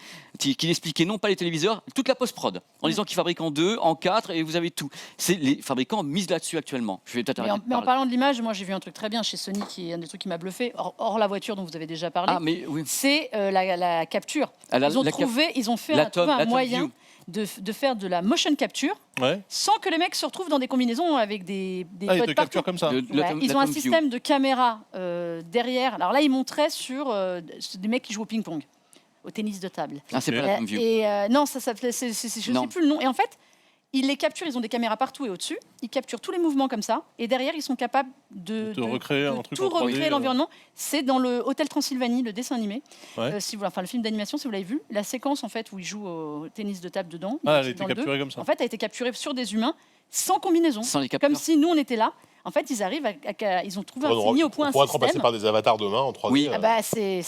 non pas les téléviseurs, toute la post-prod, en disant qu'ils fabriquent en 2, en 4, et vous avez tout. Les fabricants misent là-dessus actuellement. Je vais peut-être mais en parlant de l'image, moi j'ai vu un truc très bien chez Sony, qui est un des trucs qui m'a bluffé, hors la voiture dont vous avez déjà parlé, c'est la capture. Ils ont fait un moyen de faire de la motion capture sans que les mecs se retrouvent dans des combinaisons avec des pods partout. Comme ça. Ils ont un système de caméra derrière. Alors là, ils montraient sur des mecs qui jouent au ping-pong, au tennis de table. Ah, c'est pas la même view. Non, ça s'appelait, je ne sais plus le nom. Et en fait, ils les capturent, ils ont des caméras partout et au-dessus. Ils capturent tous les mouvements comme ça. Et derrière, ils sont capables de recréer un truc tout recréer l'environnement. C'est dans le Hôtel Transylvanie, le dessin animé. Le film d'animation, si vous l'avez vu. La séquence en fait, où ils jouent au tennis de table dedans. Elle a été capturée comme ça. En fait, elle a été capturée sur des humains, sans combinaison. Sans les capteurs. Comme si nous, on était là. En fait, ils arrivent ils ont trouvé mis au point un système. On pourra être remplacé par des avatars demain en 3D.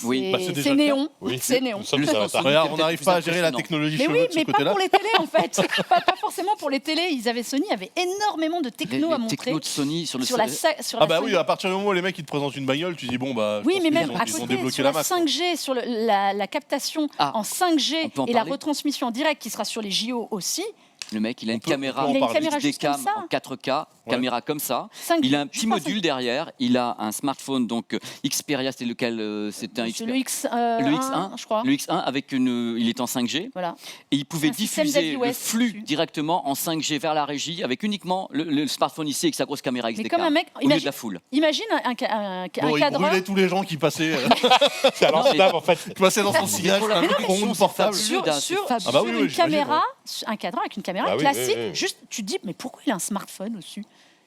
Oui, c'est néon. Oui, c'est néon. Regarde, on n'arrive pas à gérer la technologie mais cheveux oui, de ce mais côté-là. pas pour les télés en fait. pas forcément pour les télés. Sony avait énormément de techno à montrer. Techno de Sony sur Ah bah oui, à partir du moment où les mecs ils te présentent une bagnole, tu dis bon bah. Oui, mais même à ils ont côté, débloqué sur la la masse. 5G, sur la captation en 5G et la retransmission en direct qui sera sur les JO aussi. Le mec, il a une caméra juste comme ça. en 4K, caméra comme ça. 5G, il a un petit module derrière. Il a un smartphone, donc Xperia, c'était lequel c'était un le X1, je crois. Le X1 avec il est en 5G. Voilà. Et il pouvait diffuser le flux directement en 5G vers la régie avec uniquement le smartphone ici avec sa grosse caméra XDK. Mais comme un mec, au milieu de la foule. Imagine un cadreur. Il brûlait tous les gens qui passaient. C'est à l'ancien en fait. Qui passaient dans son cigare, un micro-ondes portable. Sur une caméra, un cadran avec une caméra classique. Juste, tu te dis, mais pourquoi il a un smartphone au-dessus?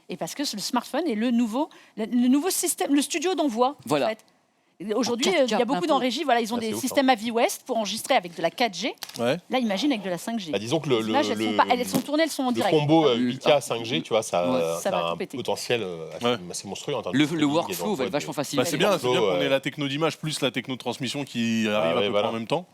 Et parce que le smartphone est le nouveau système, le studio d'envoi. Voilà. En fait. Aujourd'hui, il y a beaucoup dans régie, ils ont des systèmes AV West pour enregistrer avec de la 4G. Là, imagine avec de la 5G. Bah, disons que elles sont tournées, elles sont en direct. Le combo 8K 5G, tu vois, ça a un péter. potentiel assez monstrueux. Le workflow va être vachement facile. C'est bien qu'on ait la techno d'image plus la techno de transmission qui arrive à peu près en même temps.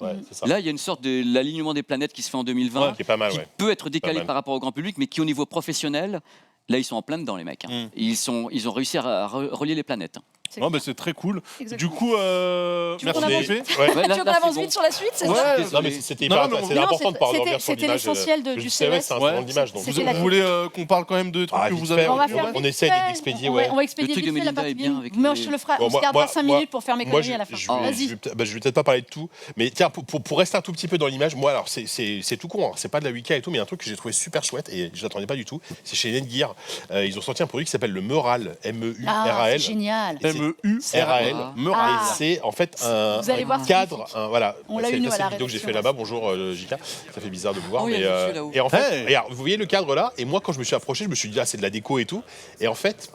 Là, il y a une sorte de l'alignement des planètes qui se fait en 2020, qui est pas mal, qui peut être décalé par rapport au grand public, mais qui au niveau professionnel, là, ils sont en plein dedans, les mecs. Ils ont réussi à relier les planètes. Non, mais c'est très cool. Du coup, merci. Tu veux qu'on avance vite sur la suite, c'est ça? Non, mais c'était important de parler d'ambiance sur l'image. C'était l'essentiel du CES. C'est un salon d'image. Vous voulez qu'on parle quand même de trucs que vous avez... On essaie d'expédier, On va expédier vite fait la partie bien. Mais je le ferai. On se gardera 5 minutes pour faire mes conneries à la fin. Vas-y. Je vais peut-être pas parler de tout, mais tiens, pour rester un tout petit peu dans l'image, moi, alors c'est tout con, c'est pas de la 8K et tout, mais il y a un truc que j'ai trouvé super chouette et je l'attendais pas du tout. C'est chez Netgear. Ils ont sorti un produit qui s'appelle le Meural, M-E-U-R-A-L. C'est génial. M-E-U-R-A-L. Et c'est en fait un cadre. Voilà. C'est une vidéo que j'ai fait là-bas. Bonjour JK. Ça fait bizarre de vous voir. Et en fait, regarde, vous voyez le cadre là. Et moi, quand je me suis approché, je me suis dit, c'est de la déco et tout. Et en fait,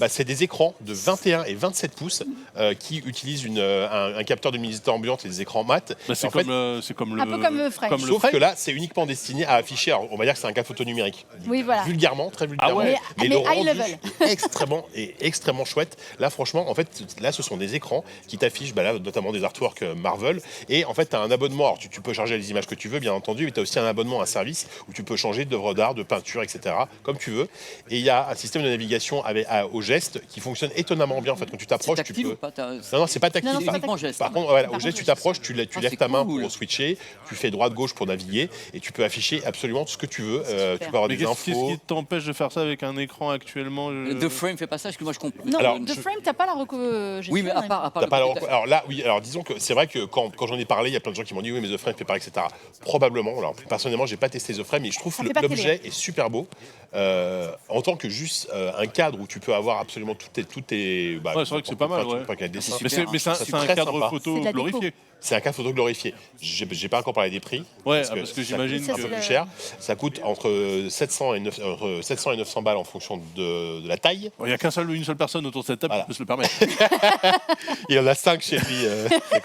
c'est des écrans de 21 et 27 pouces qui utilisent un capteur de luminosité ambiante et des écrans mat. C'est comme le. Un peu comme Frame. Sauf que là, c'est uniquement destiné à afficher. Alors, on va dire que c'est un cas photo numérique. Oui, voilà. Vulgairement, très vulgairement. Mais le high rendu level. est extrêmement chouette. Là, franchement, en fait, là, ce sont des écrans qui t'affichent, là, notamment des artworks Marvel. Et en fait, tu as un abonnement. Alors, tu peux charger les images que tu veux, bien entendu, mais tu as aussi un abonnement à un service où tu peux changer d'œuvres d'art, de peinture, etc., comme tu veux. Et il y a un système de navigation au geste qui fonctionne étonnamment bien. En fait, quand tu t'approches, tu peux. Non, c'est pas tactile. Par contre, au geste, tu t'approches, tu lèves ta main pour switcher, tu fais droite-gauche pour naviguer, et tu peux afficher absolument ce que tu veux. Tu peux avoir des infos. Qu'est-ce qui t'empêche de faire ça avec un écran actuellement? The Frame fait pas ça, parce que moi je comprends. Non, The Frame, t'as pas la reco. Oui, mais à part alors là, oui. Alors disons que c'est vrai que quand j'en ai parlé, il y a plein de gens qui m'ont dit oui, mais The Frame fait pas, etc. Probablement. Alors personnellement, j'ai pas testé The Frame, mais je trouve que l'objet est super beau. En tant que juste un cadre où tu peux avoir absolument tout tes c'est vrai que c'est pas mal. Mais c'est un cadre photo glorifié. C'est un cadre photo glorifié. J'ai pas encore parlé des prix. Parce que j'imagine que c'est plus cher. Ça coûte entre 700 et 900 balles en fonction de la taille. Il n'y a une seule personne autour de cette table qui peut se le permettre. Il y en a 5 chez lui.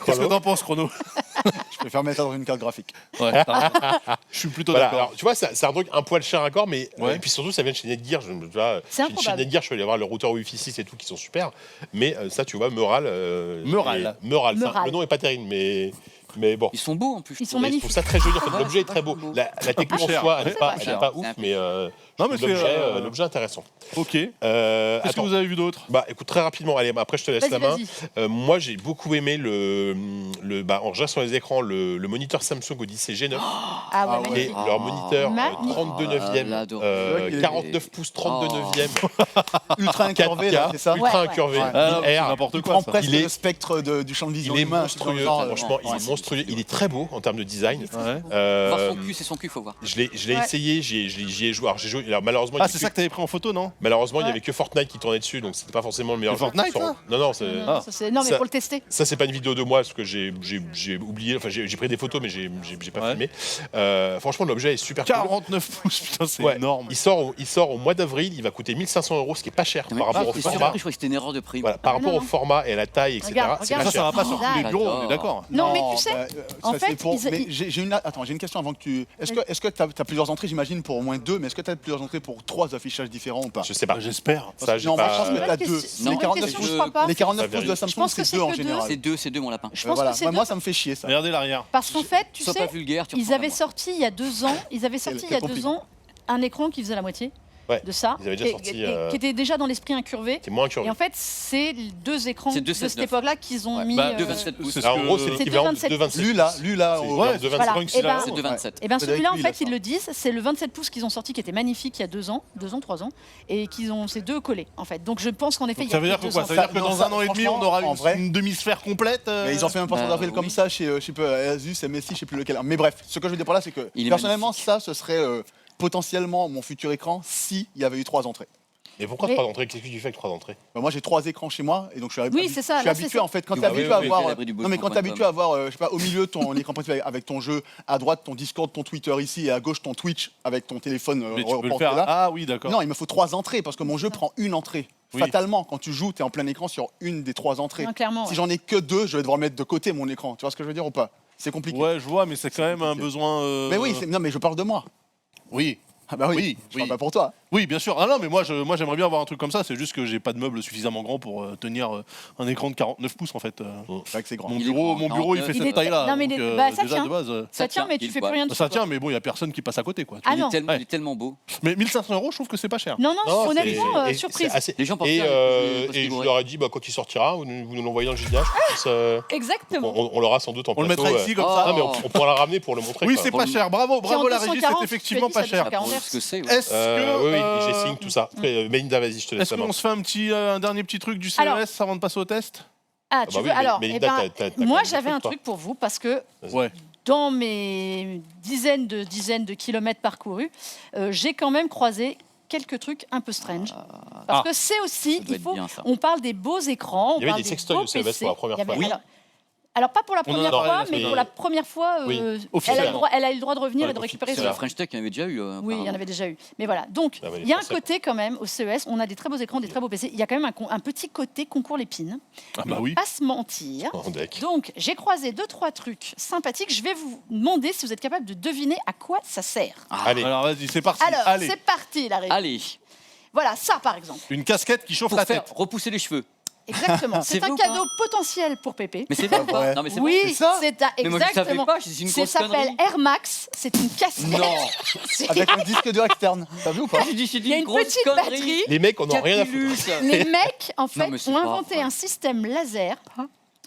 Qu'est-ce que t'en penses, Chrono? Je préfère mettre dans une carte graphique. Je suis plutôt d'accord. Alors, tu vois, c'est un truc un poil cher encore, mais et puis surtout, ça vient de chez Netgear. Chez Netgear, je suis allé voir le routeur Wi-Fi 6 et tout qui sont super. Mais ça, tu vois, Meural. Le nom est pas terrible, mais Mais bon. Ils sont beaux en plus. Ils sont Je magnifiques. trouve ça très joli. En fait, l'objet est très beau. La technique en soi, elle n'est pas ouf, mais l'objet intéressant. Ok. Qu'est-ce que vous avez vu d'autre? Bah, écoute, très rapidement. Allez, après, je te laisse la main. Moi, j'ai beaucoup aimé en regardant sur les écrans le moniteur Samsung Odyssey G9 et leur moniteur 32 neuvième, 49 pouces 32 neuvième, ultra incurvé, c'est ça? ultra incurvé, n'importe quoi. Il prend presque le spectre du champ de vision. Il est monstrueux, franchement, il est monstrueux. Il est très beau en termes de design. C'est son cul, faut voir. Je l'ai essayé, j'y ai joué. Alors malheureusement, c'est ça que t'avais pris en photo, non? Malheureusement, il n'y avait que Fortnite qui tournait dessus, donc c'était pas forcément le meilleur. Fortnite, ça? Non, mais pour le tester. Ça, c'est pas une vidéo de moi, parce que j'ai oublié. Enfin, j'ai pris des photos, mais j'ai pas filmé. Franchement, l'objet est super cool. 49 pouces, putain, c'est énorme. Il sort au mois d'avril. Il va coûter 1 500 €, ce qui est pas cher par rapport au format. Je crois que c'était une erreur de prix. Voilà, par rapport au format et à la taille, etc. Ça va pas sur tous les bureaux, on est d'accord. Non, mais tu sais, en fait, j'ai une question avant que tu. Est-ce que tu as plusieurs entrées, j'imagine, pour au moins 2, mais est-ce que tu as plusieurs entrées pour 3 affichages différents ou pas? Je sais pas. J'espère. Ça, non, moi, je pense que tu as 2. Les 49 pouces de Samsung, c'est 2 en général. C'est 2 mon lapin. Je pense que c'est 2. Moi, ça me fait chier, ça. Regardez l'arrière. Parce qu'en fait, tu sais, ils avaient sorti il y a 2 ans un écran qui faisait la moitié de ça, ils avaient déjà sorti, qui était déjà dans l'esprit incurvé. C'est moins incurvé. Et en fait, c'est 2 écrans de cette époque-là qu'ils ont mis. 2,27 pouces. En gros, c'est l'équivalent de 2,27. Lui, là. C'est 2,27. Et bien celui-là, en fait, ils le disent, c'est le 27 pouces qu'ils ont sorti, qui était magnifique il y a 2 ans, 3 ans, et qu'ils ont ces 2 collés, en fait. Donc je pense qu'en effet, il y a. Ça veut dire que quoi? Ça veut dire que dans 1 an et demi, on aura une demi-sphère complète. Mais ils ont fait un poisson d'avril comme ça chez, je sais pas, Asus, MSI, je sais plus lequel. Mais bref, ce que je veux dire par là, c'est que personnellement, ça, ce serait potentiellement mon futur écran s'il y avait eu 3 entrées. Et pourquoi 3 entrées? Qu'est-ce que tu fais avec 3 entrées? Moi, j'ai 3 écrans chez moi, et donc je suis habitué en fait. Quand tu es habitué à avoir, non mais quand tu habitué à avoir, je sais pas, au milieu ton écran principal avec ton jeu, à droite ton Discord, ton Twitter ici, et à gauche ton Twitch avec ton téléphone reporté là. Ah oui, d'accord. Non, il me faut 3 entrées parce que mon jeu prend une entrée. Fatalement, quand tu joues, tu es en plein écran sur une des 3 entrées. Si j'en ai que 2, je vais devoir mettre de côté mon écran. Tu vois ce que je veux dire ou pas? C'est compliqué. Ouais, je vois, mais c'est quand même un besoin. Mais oui, non, mais je parle de moi. Oui. Ah bah oui, je parle pas pour toi. Oui, bien sûr. Ah non, mais moi j'aimerais bien avoir un truc comme ça. C'est juste que j'ai pas de meuble suffisamment grand pour tenir un écran de 49 pouces en fait. C'est vrai que c'est grand. Mon bureau, il fait cette taille-là. Non mais ça tient. de base, ça tient, mais tu fais plus rien dessus. Ça tient, mais bon, il y a personne qui passe à côté quoi. Ah non. Il est tellement beau. Mais 1 500 €, je trouve que c'est pas cher. Non, honnêtement, surprise. Les gens pensent et je leur ai dit, quand il sortira, vous nous l'envoyez dans le JDH. Exactement. On l'aura sans doute en plateau. On le mettra ici comme ça. Non, mais on pourra la ramener pour le montrer. Oui, c'est pas cher. Bravo la régie, c'est effectivement pas cher. Est-ce que j'ai signé tout ça. Après, Melinda, vas-y, je te laisse. Est-ce qu'on se fait un dernier petit truc du CES avant de passer au test? Ah, tu veux? Alors, moi j'avais un truc pour vous parce que dans mes dizaines de kilomètres parcourus, j'ai quand même croisé quelques trucs un peu strange. Parce que c'est aussi, on parle des beaux écrans. Il y avait des sextoys au CES pour la première fois. Alors pas pour la première fois, mais pour la première fois, elle a eu le droit de revenir et de récupérer. C'est la French Tech, il y en avait déjà eu. Oui, il y en avait déjà eu. Mais voilà, donc il y a un côté quand même au CES, on a des très beaux écrans, des très beaux PC. Il y a quand même un petit côté concours l'épine. Ah bah oui. Pas se mentir. Donc j'ai croisé 2-3 trucs sympathiques. Je vais vous demander si vous êtes capable de deviner à quoi ça sert. Allez. Alors vas-y, c'est parti. Alors c'est parti la réponse. Allez. Voilà, ça par exemple. Une casquette qui chauffe la tête. Repousser les cheveux. Exactement. C'est un cadeau potentiel pour Pépé. Mais c'est vrai ou pas? Non, mais oui, c'est ça. Exactement. Ça s'appelle Air Max. C'est une casquette. Non. Avec un disque dur externe. T'as vu ou pas? Il y a une petite batterie. Les mecs, on n'a rien à foutre. Les mecs, en fait, ont inventé un système laser.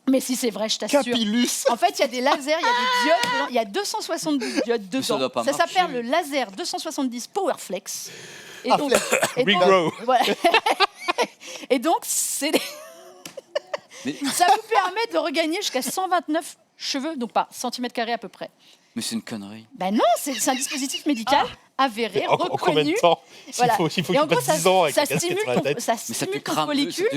Mais si c'est vrai, je t'assure. Capilus. En fait, il y a des lasers, il y a des diodes dedans. Il y a 270 diodes dedans. Ça s'appelle le laser 270 Powerflex. Et donc, c'est ça vous permet de regagner jusqu'à 129 cheveux, donc pas centimètres carrés à peu près. Mais c'est une connerie. Ben non, c'est un dispositif médical avéré, reconnu. En combien de temps? Voilà. Il faut qu'il passe 10 ans avec ça stimule ton follicule.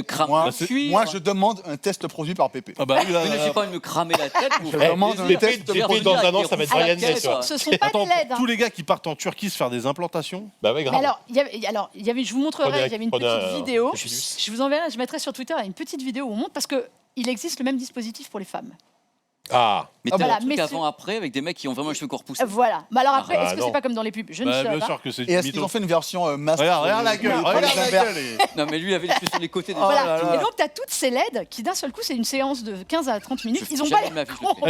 Moi, je demande un test produit par Pépé. Ah bah oui, là, ne suis pas me cramer la tête. Je demande un test produit dans un an, ça va être Ryan Ness. Ce sont pas des LED. Tous les gars qui partent en Turquie se faire des implantations. Bah ouais, grave. Alors, je vous montrerai, il y avait une petite vidéo. Je vous enverrai, je mettrai sur Twitter une petite vidéo où on montre parce que il existe le même dispositif pour les femmes. Ah, Mais t'as un truc avant-après avec des mecs qui ont vraiment les cheveux courts poussés. Voilà. Mais alors après, est-ce que c'est pas comme dans les pubs? Je ne sais pas. Bien sûr que c'est Et est-ce qu'ils ont fait une version master? Regarde la gueule, regarde la gueule. Non, mais lui, il avait les cheveux sur les côtés. Voilà. Et donc, t'as toutes ces LED qui, d'un seul coup, c'est une séance de 15 à 30 minutes. Ils ont pas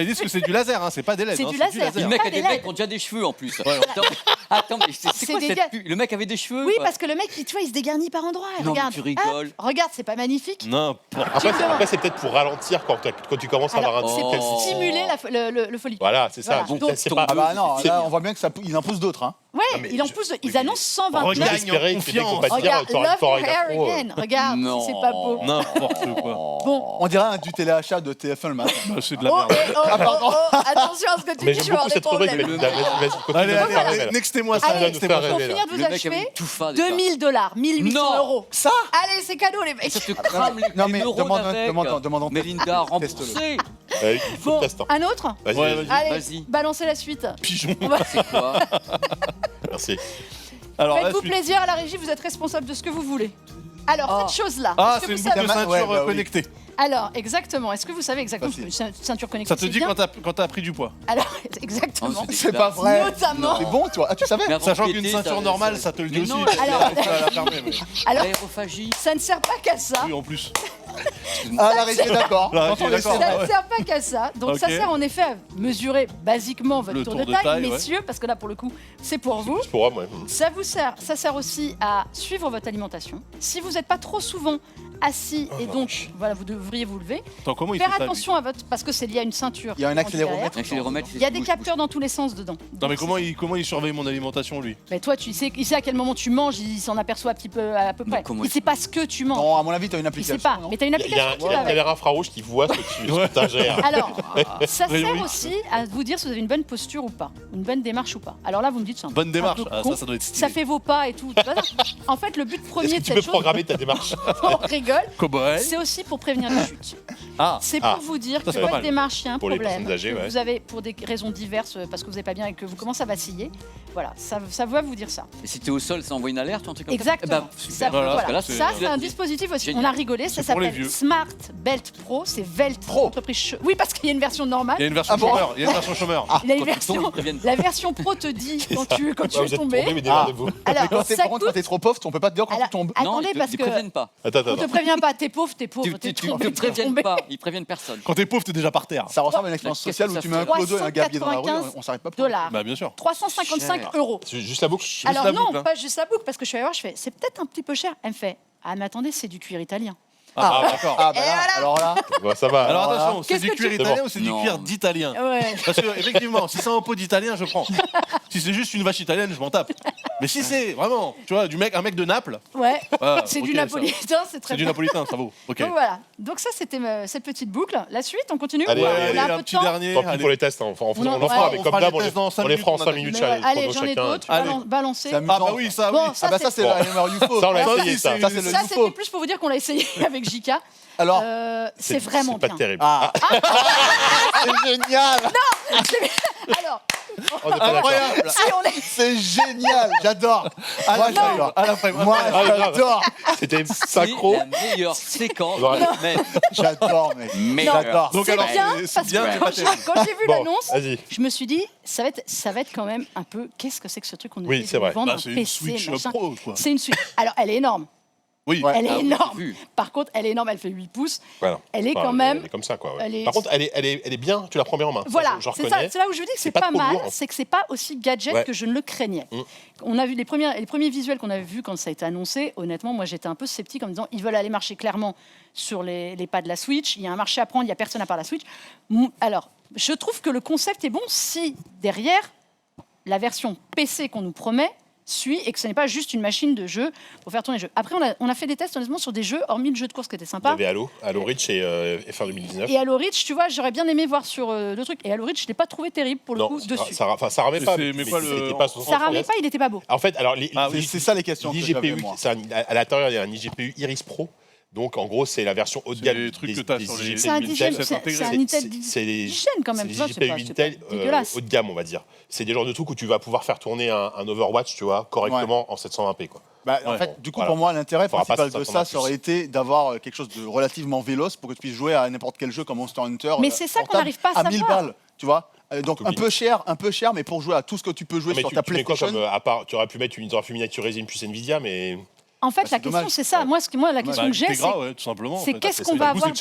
Ils disent que c'est du laser, c'est pas des LED. C'est du laser. Le mec a des mecs qui ont déjà des cheveux en plus. Attends, mais c'est quoi cette pub? Le mec avait des cheveux? Oui, parce que le mec, tu vois, il se dégarnit par endroits. Non, Regarde. tu rigoles. Regarde, c'est pas magnifique? Après, c'est peut-être pour ralentir quand tu commences à avoir un c'est pour stimuler le follicule. Voilà, c'est ça. Voilà. Donc, c'est pas. Ah bah non, là on voit bien que ils en poussent d'autres. Ouais, ils annoncent 129. J'espérais que c'était qu'on va te dire, Regarde, Love Your Hair Again. Regarde, c'est pas beau. N'importe quoi. Bon. On dirait du téléachat de TF1 le matin. C'est de la merde. Attention à ce que tu dis, Mais je j'aime vais avoir beaucoup des cette rubrique. problèmes. Vas-y, continue. Allez, nextez-moi ça. Allez, nous faire pour rêver, finir de vous Le mec avait achever, une touffa, déjà. $2,000, 1800 euros. Ça Allez, c'est cadeau, les mecs. Ça te crame les Non mais neurones avec. demande Mélinda, remboursé. Il faut Bon, le test. un autre? Vas-y, Ouais, vas-y. Allez, Vas-y. balancez la suite. Pigeon. C'est quoi? Merci. Alors, Faites-vous plaisir à la régie, vous êtes responsable de ce que vous voulez. Alors, cette chose-là, Ah, est-ce que c'est vous une boucle de savez... ceinture Ouais, bah oui. connectée. Alors, exactement, est-ce que vous savez exactement Facile. ce que une ceinture connectée, Ça te c'est dit bien quand t'as pris du poids. Alors, exactement. Oh, C'est pas vrai. Notamment... C'est bon, toi. Ah, tu savais? Mais avant Sachant de qu'une péter, ceinture normale, ça te le dit Mais aussi. non, alors- Alors, L'aérophagie. ça ne sert pas qu'à ça. Oui, en plus. Ah, la régie est d'accord. La régie est J'entends les d'accord. sons. Ça ouais. ne sert pas qu'à ça. Donc, ça Ok. sert en effet à mesurer basiquement votre Le tour tour de de taille, taille, ouais. messieurs, parce que là, pour le coup, c'est pour vous. C'est pour moi. Ça sert aussi à suivre votre alimentation. Si vous n'êtes pas trop souvent assis et donc voilà, vous devriez vous lever. Attends, comment il Faire fait ça, lui attention à votre parce que c'est lié à une ceinture. Il y a un derrière. accéléromètre. L'accéléromètre, Il y a des capteurs dans tous les sens dedans. Non, mais comment il surveille mon alimentation, lui? Mais toi, il sait à quel moment tu manges, il s'en aperçoit un petit peu à peu près. comment Il sait pas ce que tu manges. Non, à mon avis, t'as une Il application. sait pas. non Mais t'as une Il y a application qui une va avec. caméra infrarouge qui voit ce que tu t'ingères. Alors, ça Rayon sert X. aussi à vous dire si vous avez une bonne posture ou pas, une bonne démarche ou pas. Alors là, vous me dites c'est un Bonne un démarche. peu Ah, con. ça doit être stylé. Ça fait vos pas et tout. Voilà. En fait, le but Est-ce premier que de tu cette peux chose, programmer ta démarche? on rigole, Cowboy. c'est aussi pour prévenir les chutes. Ah. C'est pour vous dire que c'est pas votre mal. démarche, il y a un Pour les problème. personnes âgées, que ouais. Vous avez, pour des raisons diverses, parce que vous n'êtes pas bien et que vous commencez à vaciller. Voilà, ça va vous dire ça. Et si t'es au sol, ça envoie une alerte ou un truc comme Exactement. ça? Eh ben, Ça, super. Voilà, voilà. parce que là, Ça, c'est- c'est un dispositif aussi. Génial. On a rigolé, ça C'est pour les s'appelle vieux. Smart Belt Pro. C'est Velt Pro. entreprise. Oui, parce qu'il y a une version normale. Il y a une version Ah bon chômeur. Il y a une version chômeur. Il y a une Quand tu version. tombes, ils préviennent. La version pro te dit quand tu Ouais, es vous êtes tombé. tombé, mais démerdez-vous. Alors, Mais quand t'es, ça par contre, quand coûte. t'es trop pauvre, on peut pas te dire quand Alors, tu tombes. Non, attendez, parce ils que préviennent pas. Attends, on te prévient pas. T'es pauvre, t'es Tu t'es te tombé, t'es préviennent tombé. pas. Ils préviennent personne. Quand t'es pauvre, t'es déjà par terre. Ça ressemble à une expérience Qu'est-ce sociale que où ça tu mets un fait clodo et un gabier dans la rue, 395 on s'arrête pas. Pour $. Bah, bien sûr. 355 Cher. euros. C'est juste la boucle. Alors la non, boucle, hein. pas juste la boucle, parce que je suis allée voir, je fais, c'est peut-être un petit peu cher. Elle me fait, ah mais attendez, c'est du cuir italien. Ah, d'accord. Ah bah Et là, voilà. alors là, Bon, ça va. Alors voilà. attention, c'est Qu'est-ce du que cuir tu- italien C'est bon. ou c'est du Non. cuir d'italien? Ouais. Parce que, effectivement, si c'est un pot d'italien, je prends. Si c'est juste une vache italienne, je m'en tape. Mais si c'est vraiment, tu vois, un mec de Naples, Ouais. ah, C'est ok, du ça- napolitain, c'est très C'est du bien. napolitain, ça vaut. Ok. Donc voilà. Donc ça, c'était cette petite boucle. La suite, on continue. Allez, On a allez, un un peu de petit temps. dernier. Tant pis allez. pour les tests. On en On fera avec on comme fera d'hab. les tests dans 5 On les fera en minutes, 5 on minutes. Mais chacun, allez, chrono j'en ai chacun. d'autres. Allez. Balancez. c'est amusant. Ah bah oui, ça oui. Bon, ça, Ah bah ça, c'est c'est- la MR UFO. Ça, on l'a Ça, essayé, ça. Ça, c'est le Ça, UFO. c'était plus pour vous dire qu'on l'a essayé avec JK. Alors, C'est vraiment C'est pas bien. terrible. ah, c'est génial. Alors, On est pas d'accord. Incroyable. si on est... C'est génial. J'adore. À Moi, la fin, j'adore. à la fin. Moi, Ah, grave. j'adore. C'était C'est synchro. la meilleure séquence Ouais. de la semaine. J'adore, mec. Meilleure. J'adore. Donc C'est alors, bien, c'est parce bien, que c'est quand pas j'ai terrible. quand j'ai vu Bon, l'annonce, vas-y. je me suis dit, ça va être quand même un peu, qu'est-ce que c'est que ce truc qu'on nous Oui, fait c'est de vrai. vendre Bah, un c'est une PC, Switch machin. Pro, quoi. C'est une Switch. Alors, elle est énorme. Oui. Ouais. Elle est Ah oui, énorme. j'ai vu. Par contre, elle est énorme, elle fait 8 pouces. Voilà. Elle est Enfin, quand même... Elle est comme ça, quoi. ouais. elle est- Par contre, elle est bien. Tu la prends bien en main. Ça, Voilà, je c'est reconnais. ça. C'est là où je vous dis que c'est pas pas trop mal, lourd. c'est que c'est pas aussi gadget Ouais. que je ne le craignais. On a vu les premiers visuels qu'on avait vus quand ça a été annoncé. Honnêtement, moi j'étais un peu sceptique en me disant ils veulent aller marcher clairement sur les pas de la Switch. Il y a un marché à prendre, il y a personne à part la Switch. Alors, je trouve que le concept est bon si derrière la version PC qu'on nous promet suit et que ce n'est pas juste une machine de jeu pour faire tourner les jeux. Après, on a fait des tests honnêtement sur des jeux, hormis le jeu de course qui était Il y sympa. avait Halo Reach et F1 2019. Et Halo Reach, tu vois, j'aurais bien aimé voir sur le truc. Et Halo Reach, je l'ai pas trouvé terrible pour le Non, coup dessus. ça ramait pas. Mais quoi, c'était le- pas Ça ramait pas, il était pas beau. En fait, alors, C'est ça les questions que j'avais, l'IGPU, moi. à l'intérieur, il y a un IGPU Iris Pro. Donc, en gros, c'est la version haut de C'est gamme les trucs que t'as sur les- IGPU C'est un Intel. Digen, c'est c'est intégré. un Intel C'est les Digen quand même. c'est tu vois, les c'est pas IGPU Intel dégueulasse. haut de gamme, on va dire. C'est des genres de trucs où tu vas pouvoir faire tourner un Overwatch, tu vois, correctement en 720p, quoi. Bah, en Ouais. fait, du coup, Voilà. pour moi, l'intérêt Faudra pas principal de s'attendre à ça, ça plus. aurait été d'avoir quelque chose de relativement véloce pour que tu puisses jouer à n'importe quel jeu comme Monster Hunter. Mais c'est ça qu'on portable n'arrive pas à à 1000 savoir. balles. tu vois. Donc un peu cher, mais pour jouer à tout ce que tu peux jouer sur ta PlayStation. Tu aurais pu mettre une miniaturisée, une puce Nvidia, mais. En fait, la question, c'est ça. Moi, la question que j'ai, c'est qu'est-ce qu'on va avoir.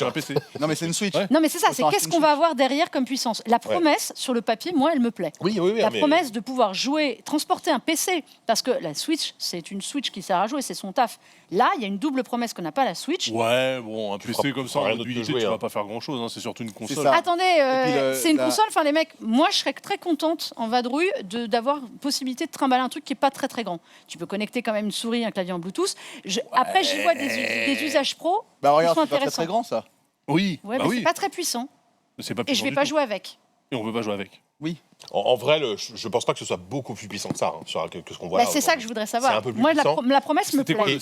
Non, mais c'est une Switch. Non, mais c'est ça. C'est qu'est-ce qu'on va avoir derrière comme puissance. La promesse, sur le papier, moi, elle me plaît. Oui. La promesse de pouvoir jouer, transporter un PC, parce que la Switch, c'est une Switch qui sert à jouer, c'est son taf. Là, il y a une double promesse qu'on n'a pas la Switch. Ouais, bon, un PC comme ça, en mobilité, tu vas pas faire grand-chose. C'est surtout une console. Attendez, c'est une console. Enfin, les mecs, moi, je serais très contente en vadrouille d'avoir possibilité de trimballer un truc qui est pas très très grand. Tu peux connecter quand même une souris, un clavier en Bluetooth. Après, j'y vois des usages pro. Bah regarde, qui sont c'est pas très, très grand ça. Oui. Ouais, mais c'est pas très puissant. Et je vais pas jouer avec. Et on peut pas jouer avec. Oui. En vrai, je pense pas que ce soit beaucoup plus puissant que ça, que ce qu'on voit. C'est ça que je voudrais savoir. C'est un peu plus moi, puissant. La promesse me plaît.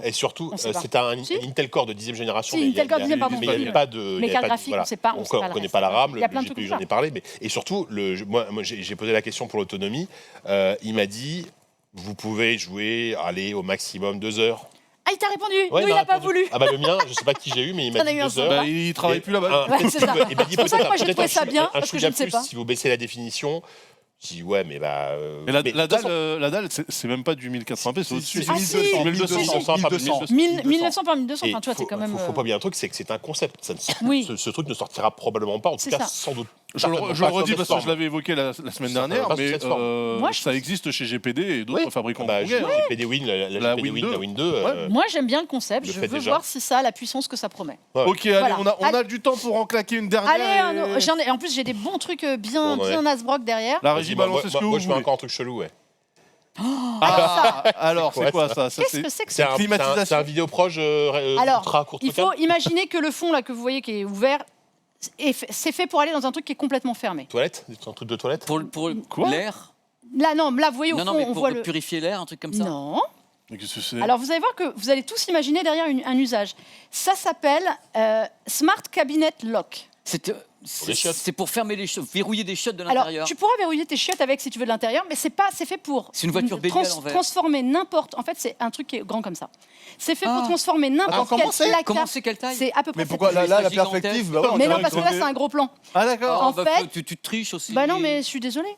Et surtout, c'est un Intel Core de 10e génération. Si, Intel Core 10e, pardon. Mais il n'y avait pas de. Mais carte graphique, on sait pas. On ne connaît pas la RAM, le GPU, j'en ai parlé. Et surtout, moi j'ai posé la question pour l'autonomie. Il m'a dit, vous pouvez jouer, au maximum 2 heures. Ah, il t'a répondu. Nous, il n'a pas voulu. Ah bah le mien, je sais pas qui j'ai eu, mais il m'a dit 2 heures. Il travaille plus là-bas. C'est ça. C'est pour ça que moi, j'ai trouvé ça bien, parce que je ne sais pas. Si vous baissez la définition. Je dis ouais, mais bah. Mais la dalle, c'est même pas du 1080p, c'est au-dessus. C'est 1900 par 1200. Enfin, tu vois, c'est quand même. Faut pas oublier un truc, c'est que c'est un concept. Ce truc ne sortira probablement pas, en tout cas, sans doute. Je le redis parce que je l'avais évoqué la semaine dernière, mais ça existe chez GPD et d'autres fabricants. GPD Win, la Win 2. Moi, j'aime bien le concept. Je veux voir si ça a la puissance que ça promet. Ok, allez, on a du temps pour en claquer une dernière. Allez, en plus, j'ai des bons trucs bien Asbrock derrière. La régie balance ce que vous voulez. Moi, je fais encore un truc chelou, ouais. Alors, c'est quoi ça? Qu'est-ce que c'est que ça? C'est un vidéoproche ultra court. Il faut imaginer que le fond là que vous voyez qui est ouvert, c'est fait pour aller dans un truc qui est complètement fermé. Toilette? Un truc de toilette? Pour l'air? Là, vous voyez au fond, mais on voit le. Purifier l'air, un truc comme ça? Non. Qu'est-ce que c'est? Alors, vous allez voir que vous allez tous imaginer derrière un usage. Ça s'appelle Smart Cabinet Lock. C'est pour fermer les chiottes, verrouiller des chiottes de l'intérieur. Alors, tu pourras verrouiller tes chiottes avec si tu veux de l'intérieur, mais c'est fait pour. C'est une voiture bélier à l'envers. Transformer n'importe. En fait, c'est un truc qui est grand comme ça. C'est fait pour transformer n'importe quel placard. Comment c'est quelle taille? C'est à peu près. Mais pourquoi là la perspective? Mais non, parce que là, c'est un gros plan. Ah d'accord. En fait, tu triches aussi. Bah non, mais je suis désolée.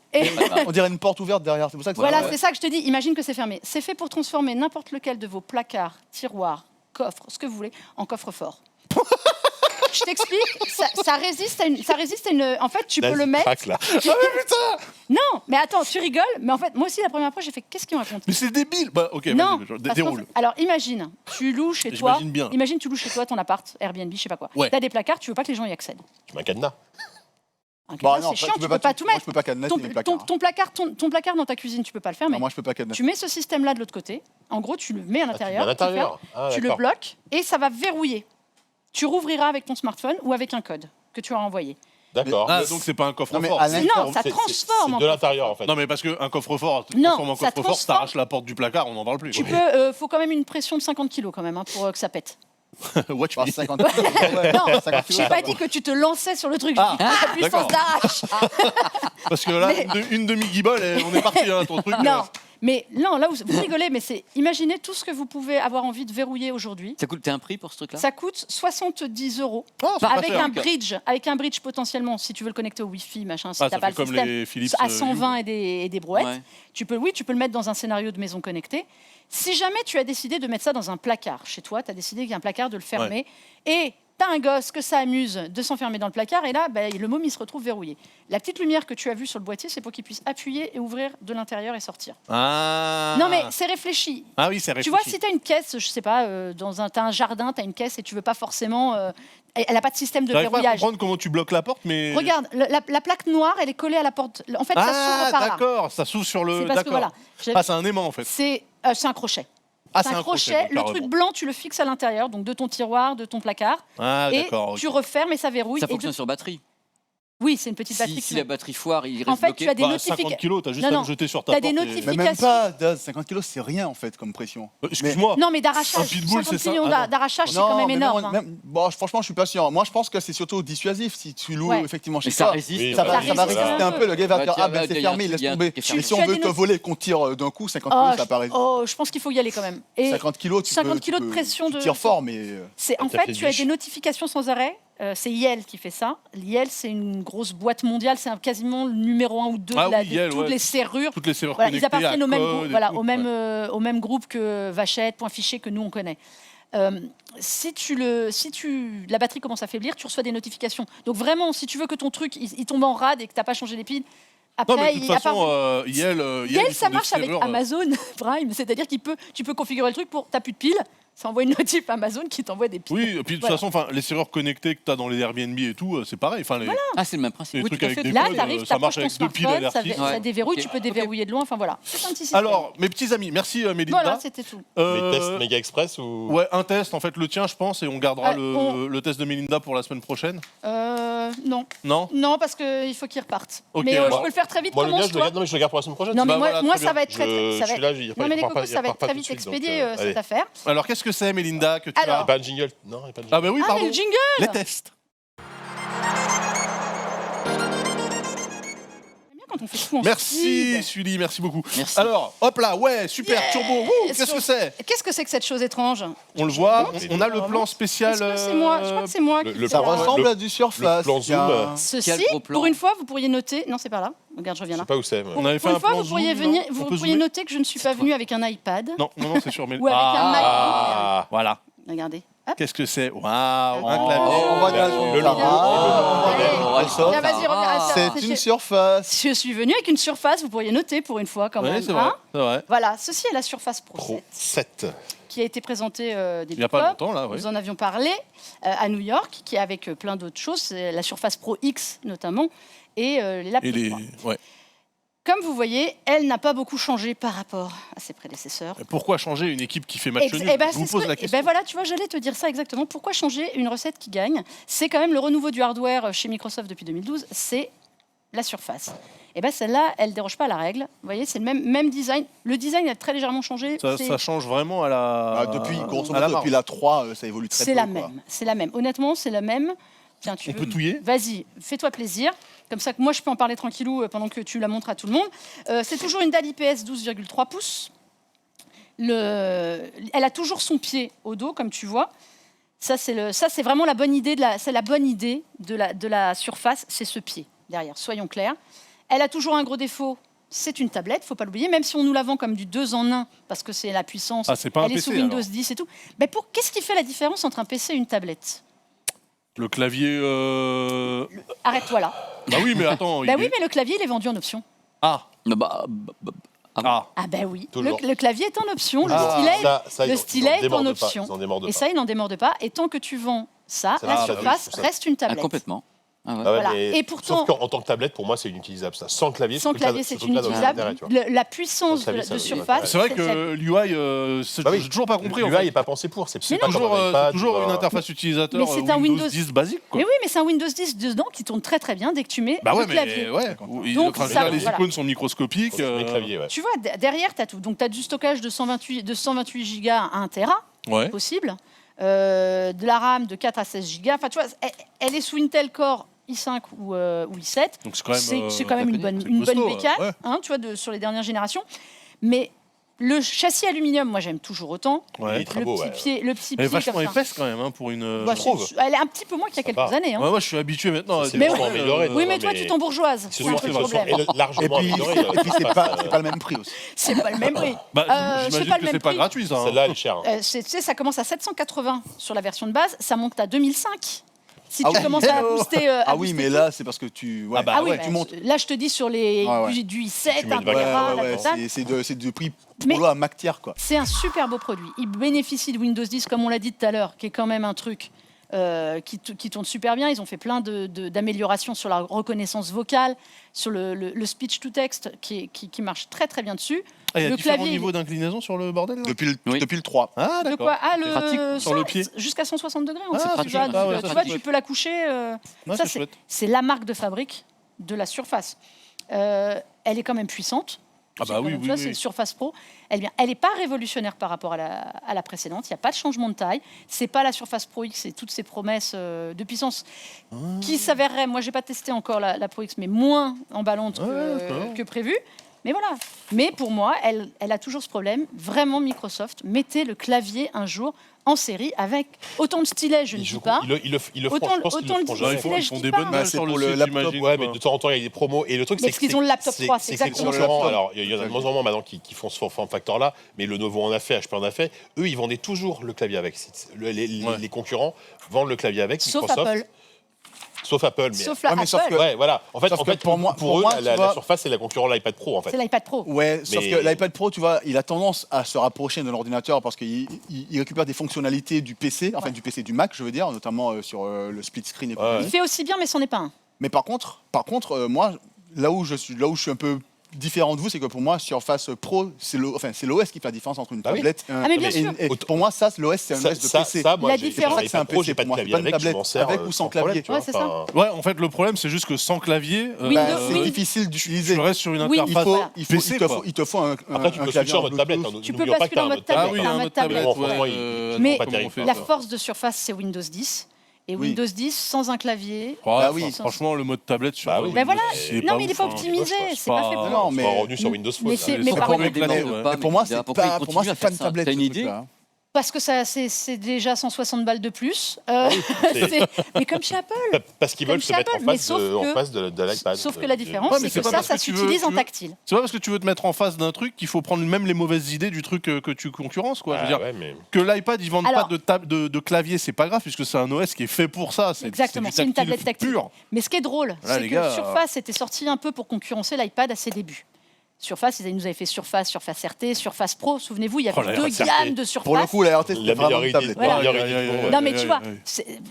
On dirait une porte ouverte derrière. C'est pour ça que. Voilà, c'est ça que je te dis. Imagine que c'est fermé. C'est fait pour transformer n'importe lequel de vos placards, tiroirs, coffres, ce que vous voulez, en coffre-fort. Je t'explique, ça résiste à une. En fait, tu peux le mettre. Là. Ah mais putain! Non, mais attends, tu rigoles, mais en fait, moi aussi, la première fois, j'ai fait qu'est-ce qu'ils me racontent? Mais c'est débile! Bah, ok, non, déroule. Alors, imagine, tu loues chez toi. Imagine tu loues chez toi ton appart, Airbnb, je sais pas quoi. Ouais. T'as des placards, tu veux pas que les gens y accèdent. Tu mets un cadenas. Un cadenas, c'est chiant, tu peux pas tout mettre. Moi, je peux pas cadenasser les placards. Ton placard dans ta cuisine, tu peux pas le fermer. Moi, je peux pas cadenasser. Tu mets ce système-là de l'autre côté. En gros, tu le mets à l'intérieur. Tu le bloques et ça va verrouiller. Tu rouvriras avec ton smartphone ou avec un code que tu as envoyé. D'accord. Donc c'est pas un coffre-fort. Non, ça transforme. C'est de l'intérieur en fait. Non mais parce qu'un coffre-fort, transforme en coffre-fort, ça t'arrache la porte du placard, on n'en parle plus. Tu peux, faut quand même une pression de 50 kg quand même pour que ça pète. Watch me. 50 Non, j'ai pas dit que tu te lançais sur le truc. Ah, la puissance d'arrache. Parce que là, une demi-guibole, on est parti, ton truc. Non. Mais non, là où vous rigolez, mais c'est imaginez tout ce que vous pouvez avoir envie de verrouiller aujourd'hui. Ça coûte un prix pour ce truc-là? Ça coûte 70 €. Avec un bridge potentiellement, si tu veux le connecter au Wi-Fi, machin, si t'as pas le comme système les Philips, à 120 et des brouettes. Ouais. Tu peux le mettre dans un scénario de maison connectée. Si jamais tu as décidé de mettre ça dans un placard chez toi, tu as décidé qu'il y a un placard de le fermer et t'as un gosse que ça amuse de s'enfermer dans le placard et là, le môme, il se retrouve verrouillé. La petite lumière que tu as vue sur le boîtier, c'est pour qu'il puisse appuyer et ouvrir de l'intérieur et sortir. Ah. Non, mais c'est réfléchi. Ah oui, c'est réfléchi. Tu vois, si tu as une caisse, je sais pas, t'as un jardin, tu as une caisse et tu veux pas forcément... elle n'a pas de système de verrouillage. Je pas comprendre comment tu bloques la porte, mais... Regarde, la plaque noire, elle est collée à la porte. En fait, ça s'ouvre par là. D'accord, ça s'ouvre sur le... C'est parce que, voilà, c'est un aimant, en fait. C'est un crochet. C'est un crochet. Le truc blanc, tu le fixes à l'intérieur, donc de ton tiroir, de ton placard. Ah, et d'accord. tu refermes et ça verrouille. Ça fonctionne sur batterie. Oui, c'est une petite batterie. Si la batterie foire, il reste en fait, bloqué. tu as des notifications. 50 kilos, t'as juste à le jeter sur ta porte. T'as des notifications. Mais même pas, Daz, 50 kilos, c'est rien en fait comme pression. Excuse-moi. Non, mais d'arrachage. 50 kilos d'arrachage, c'est quand même énorme. Bon, franchement, je suis pas sûr. Moi, je pense que c'est surtout dissuasif si tu loues effectivement chez toi. Ça va résister un peu. Le gars va dire c'est fermé, laisse tomber. Et si on veut te voler, qu'on tire d'un coup, 50 kilos, ça paraît. Oh, je pense qu'il faut y aller quand même. 50 kilos, tu tires fort, mais. En fait, tu as des notifications sans arrêt c'est Yale qui fait ça. Yale, c'est une grosse boîte mondiale, c'est quasiment le numéro 1 ou 2 de toutes les serrures. Toutes les serrures ils appartiennent au même groupe que Vachette, Point Fiché, que nous on connaît. Si la batterie commence à faiblir, tu reçois des notifications. Donc vraiment, si tu veux que ton truc il tombe en rade et que tu n'as pas changé les piles, après, de toute façon, Yale, ça marche avec Amazon Prime, c'est-à-dire tu peux configurer le truc pour t'as plus de piles. Ça envoie une notif Amazon qui t'envoie des piles. Oui, et puis de toute façon, les serrures connectées que tu as dans les Airbnb et tout, c'est pareil. Ah, c'est le même principe. Les trucs avec des là, codes, ça marche avec 2 piles à ça déverrouille, tu peux déverrouiller de loin. Enfin voilà. C'est un petit système. Alors, mes petits amis, merci Mélinda. Voilà, c'était tout. Les tests Méga Express ou... Ouais, un test, en fait, le tien, je pense, et on gardera le test de Mélinda pour la semaine prochaine. Non. Non, parce qu'il faut qu'il reparte. Okay, mais je peux le faire très vite. Moi, le mien, je le garde pour la semaine prochaine. Non, mais moi ça va être très vite. Non, mais les cocos, ça va être très vite expédié cette affaire. Alors, qu'est-ce que c'est, Mélinda, que tu as? Il n'y a pas de jingle. Non, il n'y a pas de jingle. Ah, bah oui, pardon. Mais le jingle. Les tests. Quand on fait tout en Merci speed. Sully, merci beaucoup. Merci. Alors, hop là, ouais, super, turbo. Qu'est-ce que c'est? Qu'est-ce que c'est que cette chose étrange? On le voit, on a le plan spécial. Est-ce que c'est moi? Je crois que c'est moi. Ça ressemble à du Surface. Le plan zoom. Ceci, pour une fois, vous pourriez noter. Non, c'est pas là. Regarde, je reviens Je là. sais pas où c'est. On avait fait Pour une un fois, plan vous pourriez, zoom, non On vous peut pourriez zoomer noter que je ne suis pas venue avec un iPad Non, c'est sûr. Mais... ou avec un MacBook. Ah, Voilà. Regardez. Hop. Qu'est-ce que c'est? Waouh, un Oh. clavier. On voit bien le logo. Là, vas-y, regarde. C'est une Surface. Je suis venue avec une Surface, vous pourriez noter pour une fois quand même. Oui, c'est vrai. Hein C'est vrai. Voilà, ceci est la Surface Pro Pro 7 7. qui a été présentée Il n'y a pas longtemps, là, oui. Nous en avions parlé à New York, qui est avec plein d'autres choses, c'est la Surface Pro X notamment, et la Et P3. ouais. Comme vous voyez, elle n'a pas beaucoup changé par rapport à ses prédécesseurs. Pourquoi changer une équipe qui fait match nul? Je vous pose la question. Voilà, tu vois, j'allais te dire ça exactement. Pourquoi changer une recette qui gagne? C'est quand même le renouveau du hardware chez Microsoft depuis 2012, c'est la Surface. Et bien celle-là, elle ne déroge pas à la règle. Vous voyez, c'est le même design. Le design a très légèrement changé. Ça change vraiment à la. Depuis la 3, ça évolue très peu. C'est la même. Honnêtement, c'est la même. Tiens, On peut touiller? Vas-y, fais-toi plaisir. Comme ça que moi, je peux en parler tranquillou pendant que tu la montres à tout le monde. C'est toujours une dalle IPS 12,3 pouces. Elle a toujours son pied au dos, comme tu vois. Ça, c'est vraiment la bonne idée de la Surface, c'est ce pied derrière, soyons clairs. Elle a toujours un gros défaut, c'est une tablette, faut pas l'oublier, même si on nous la vend comme du 2 en 1, parce que c'est la puissance, c'est pas un elle est PC, sous Windows alors. 10 et tout. Mais qu'est-ce qui fait la différence entre un PC et une tablette? Le clavier. Arrête-toi là. Bah oui, mais attends. Oui, mais le clavier, il est vendu en option. Ah. Ah ben oui, Toujours. le clavier est en option, Ça, le stylet est en pas, option. ils en démordent Et pas. ça, il n'en démorde pas. Et tant que tu vends ça, Ça la va, Surface oui, reste une tablette. Complètement. Ah ouais. Ah ouais, Voilà. mais Et pourtant- sauf qu'en tant que tablette, pour moi, c'est inutilisable. Ça. Sans clavier, Sans clavier, c'est inutilisable. La puissance Sans clavier, de ça- Surface. C'est vrai que l'UI, Bah oui. j'ai toujours pas compris. L'UI n'est pas pensé pour. C'est Mais pas non. comme un C'est iPad, toujours ou une un- interface utilisateur Mais c'est un Windows Windows 10 basique, quoi. Mais oui, mais c'est un Windows 10 dedans qui tourne très très bien dès que tu mets Bah ouais, le clavier. mais ouais. Donc, Je veux ça- dire, les voilà. icônes sont microscopiques. Les claviers, ouais. Tu vois, derrière, tu as tout. Donc, tu as du stockage de 128 gigas à 1 Tera, Ouais. possible. De la RAM de 4 à 16 gigas. Enfin, tu vois, elle est sous Intel Core i5 ou i7. Donc c'est quand même. C'est quand même une bonne costaud, bécane, ouais. hein, tu vois, sur les dernières générations. Mais le châssis aluminium, moi j'aime toujours autant. Ouais. Il est très beau, ouais. Le petit Elle est pied vachement comme ça. épaisse quand même hein, pour une. Bah, je trouve. elle est un petit peu moins qu'il y a Ça quelques va. années. Hein. Ouais, moi je suis habitué maintenant. C'est Mais vachement oui. amélioré. Oui, mais non, toi, tu t'embourgeoises. C'est C'est un peu le problème. largement amélioré. Et puis c'est pas le même prix aussi. C'est pas le même prix. Bah, c'est j'imagine pas le que même c'est pas prix. gratuit ça. hein. Celle-là, elle est chère. Tu sais, ça commence à 780 sur la version de base, ça monte à 2005. Si Ah tu oui. commences à booster. Ah oui, mais là, c'est parce que tu. Ouais. bah Ah oui, ouais, bah, tu montes. là je te dis sur les du i7, Tu mets un une valeur. Tera, Ouais, la ouais, totale. c'est du prix Mais- polo à Mac tiers, quoi. C'est un super beau produit. Il bénéficie de Windows 10, comme on l'a dit tout à l'heure, qui est quand même un truc qui tourne super bien. Ils ont fait plein d'améliorations sur la reconnaissance vocale, sur le speech to text qui marche très très bien dessus. Ah, il y a Le différents clavier, niveaux d'inclinaison sur le bordel là Depuis Oui. le 3. Ah De d'accord. quoi pratique, sur le pied. Jusqu'à 160 degrés. Ah, tu pratique. vois, Ah ouais, ça, tu c'est vois, chouette. tu peux la coucher. Ouais, ça, c'est chouette. c'est la marque de fabrique de la Surface. Elle est quand même puissante. Ah bah oui, Tu oui, vois, oui. c'est une Surface Pro. Elle n'est pas révolutionnaire par rapport à la précédente. Il n'y a pas de changement de taille. C'est pas la Surface Pro X et toutes ces promesses de puissance qui s'avéreraient. Moi, j'ai pas testé encore la Pro X, mais moins emballante d'accord. que prévu. Mais voilà. Mais pour moi, elle a toujours ce problème. Vraiment, Microsoft, mettez le clavier un jour en série avec autant de stylets, je ne dis pas. Ils le font, Autant je pense qu'ils le font de jamais. Ils font des bonnes mails sur le laptop. Ouais, mais de temps en temps, il y a des promos. Et le truc, Mais c'est parce qu'ils ont le laptop 3, c'est exactement que les concurrents, alors il y en a de moins en moins maintenant qui font ce form factor-là, mais Lenovo en a fait, HP en a fait. Eux, ils vendaient toujours le clavier avec. Les concurrents vendent le clavier avec. Sauf Microsoft. Apple. Sauf Apple, mais Sauf Apple. ouais, voilà. En fait, pour moi, eux, la Surface, c'est la concurrent de l'iPad Pro, en fait. C'est l'iPad Pro. Ouais, sauf que l'iPad Pro, tu vois, il a tendance à se rapprocher de l'ordinateur parce qu'il récupère des fonctionnalités du PC, enfin du PC du Mac, je veux dire, notamment sur le split screen et Il fait aussi bien, mais c'en est pas un. Mais par contre, moi, là où je suis un peu différent de vous, c'est que pour moi, Surface Pro, c'est l'OS qui fait la différence entre une tablette mais bien sûr. et pour moi, ça, l'OS, c'est un OS de PC. Ça, moi, La j'ai différence, c'est un Pro, j'ai pas de clavier avec, je m'en sers avec ou sans clavier. Ouais, c'est ça. Ouais, en fait, le problème, c'est juste que sans clavier, c'est difficile d'utiliser. tu restes sur une Oui, interface Il PC, quoi. te faut un Après, tu peux switcher en mode tablette. Tu peux basculer en mode tablette. Ah oui, en un mode mode tablette. tablette. Mais pas terrible. la force de Surface, c'est Windows 10. Et Oui. Windows 10 sans un clavier. Franchement, le mode tablette sur. Oui. Ben voilà. Non, mais il n'est pas ouf, hein. optimisé. C'est pas fait pour. Non, mais On est revenu sur Windows Phone. Mais par contre, pour moi, c'est pas une tablette. T'as une idée? Parce que c'est déjà 160 balles de plus. Mais comme chez Apple. Parce qu'ils veulent se mettre en face de l'iPad. Sauf que la différence, c'est que ça s'utilise en tactile. C'est pas parce que tu veux te mettre en face d'un truc qu'il faut prendre même les mauvaises idées du truc que tu concurrences, quoi. Je veux dire, que l'iPad, ils vendent pas de clavier, c'est pas grave, puisque c'est un OS qui est fait pour ça. Exactement, c'est une tablette tactile. Pure. Mais ce qui est drôle, c'est que Surface était sorti un peu pour concurrencer l'iPad à ses débuts. Surface, ils nous avaient fait Surface RT, Surface Pro. Souvenez-vous, il y avait deux gammes de Surface. Pour le coup, la RT, c'était vraiment une tablette. Non, mais tu vois,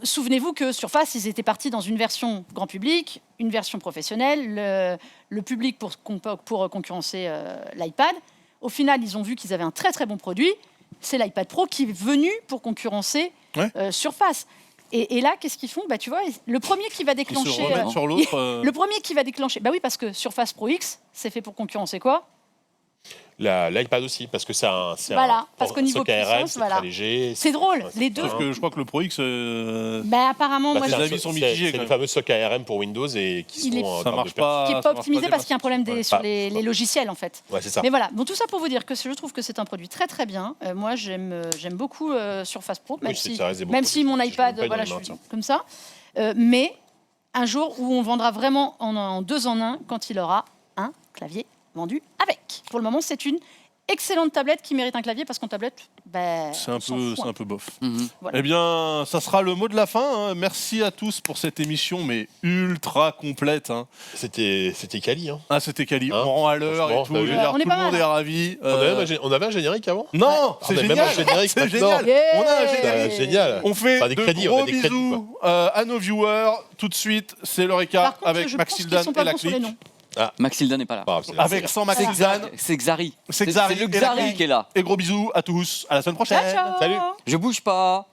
souvenez-vous que Surface, ils étaient partis dans une version grand public, une version professionnelle, le public pour concurrencer l'iPad. Au final, ils ont vu qu'ils avaient un très très bon produit. C'est l'iPad Pro qui est venu pour concurrencer Surface. Et là, qu'est-ce qu'ils font ? Tu vois, le premier qui va déclencher. Sur l'autre. Le premier qui va déclencher. Bah oui, parce que Surface Pro X, c'est fait pour concurrencer quoi ? L'iPad aussi, parce que c'est un parce qu'au niveau KRM, puissance, c'est très léger. C'est drôle, les deux. Sauf que je crois que le Pro X. Apparemment, moi, les avis sont mitigés. C'est le fameux SOC ARM pour Windows et qui sont ça marche pas. Qui n'est pas optimisé parce qu'il y a un problème sur les logiciels en fait. Ouais, c'est ça. Mais voilà, bon, tout ça pour vous dire que je trouve que c'est un produit très très bien. Moi, j'aime beaucoup Surface Pro, même si mon iPad, voilà, je suis comme ça. Mais un jour où on vendra vraiment en 2 en 1 quand il aura un clavier vendu avec. Pour le moment, c'est une excellente tablette qui mérite un clavier parce qu'en tablette, c'est un peu bof. Voilà. Eh bien, ça sera le mot de la fin. Hein. Merci à tous pour cette émission, mais ultra complète. Hein. C'était quali. Hein. Ah, c'était quali. On rend à l'heure et tout. Je veux dire, tout le monde est ravi. On avait un générique avant ? Non, c'est génial. C'est génial. Yeah. On a un générique. Génial. On fait de gros bisous à nos viewers. Tout de suite, c'est le récap avec Maxildan et la clique. Maxildan n'est pas là. Avec sans Maxildan, c'est Xari. C'est Xari. C'est le Xari qui est là. Et gros bisous à tous. À la semaine prochaine. Ciao, ciao. Salut. Je bouge pas.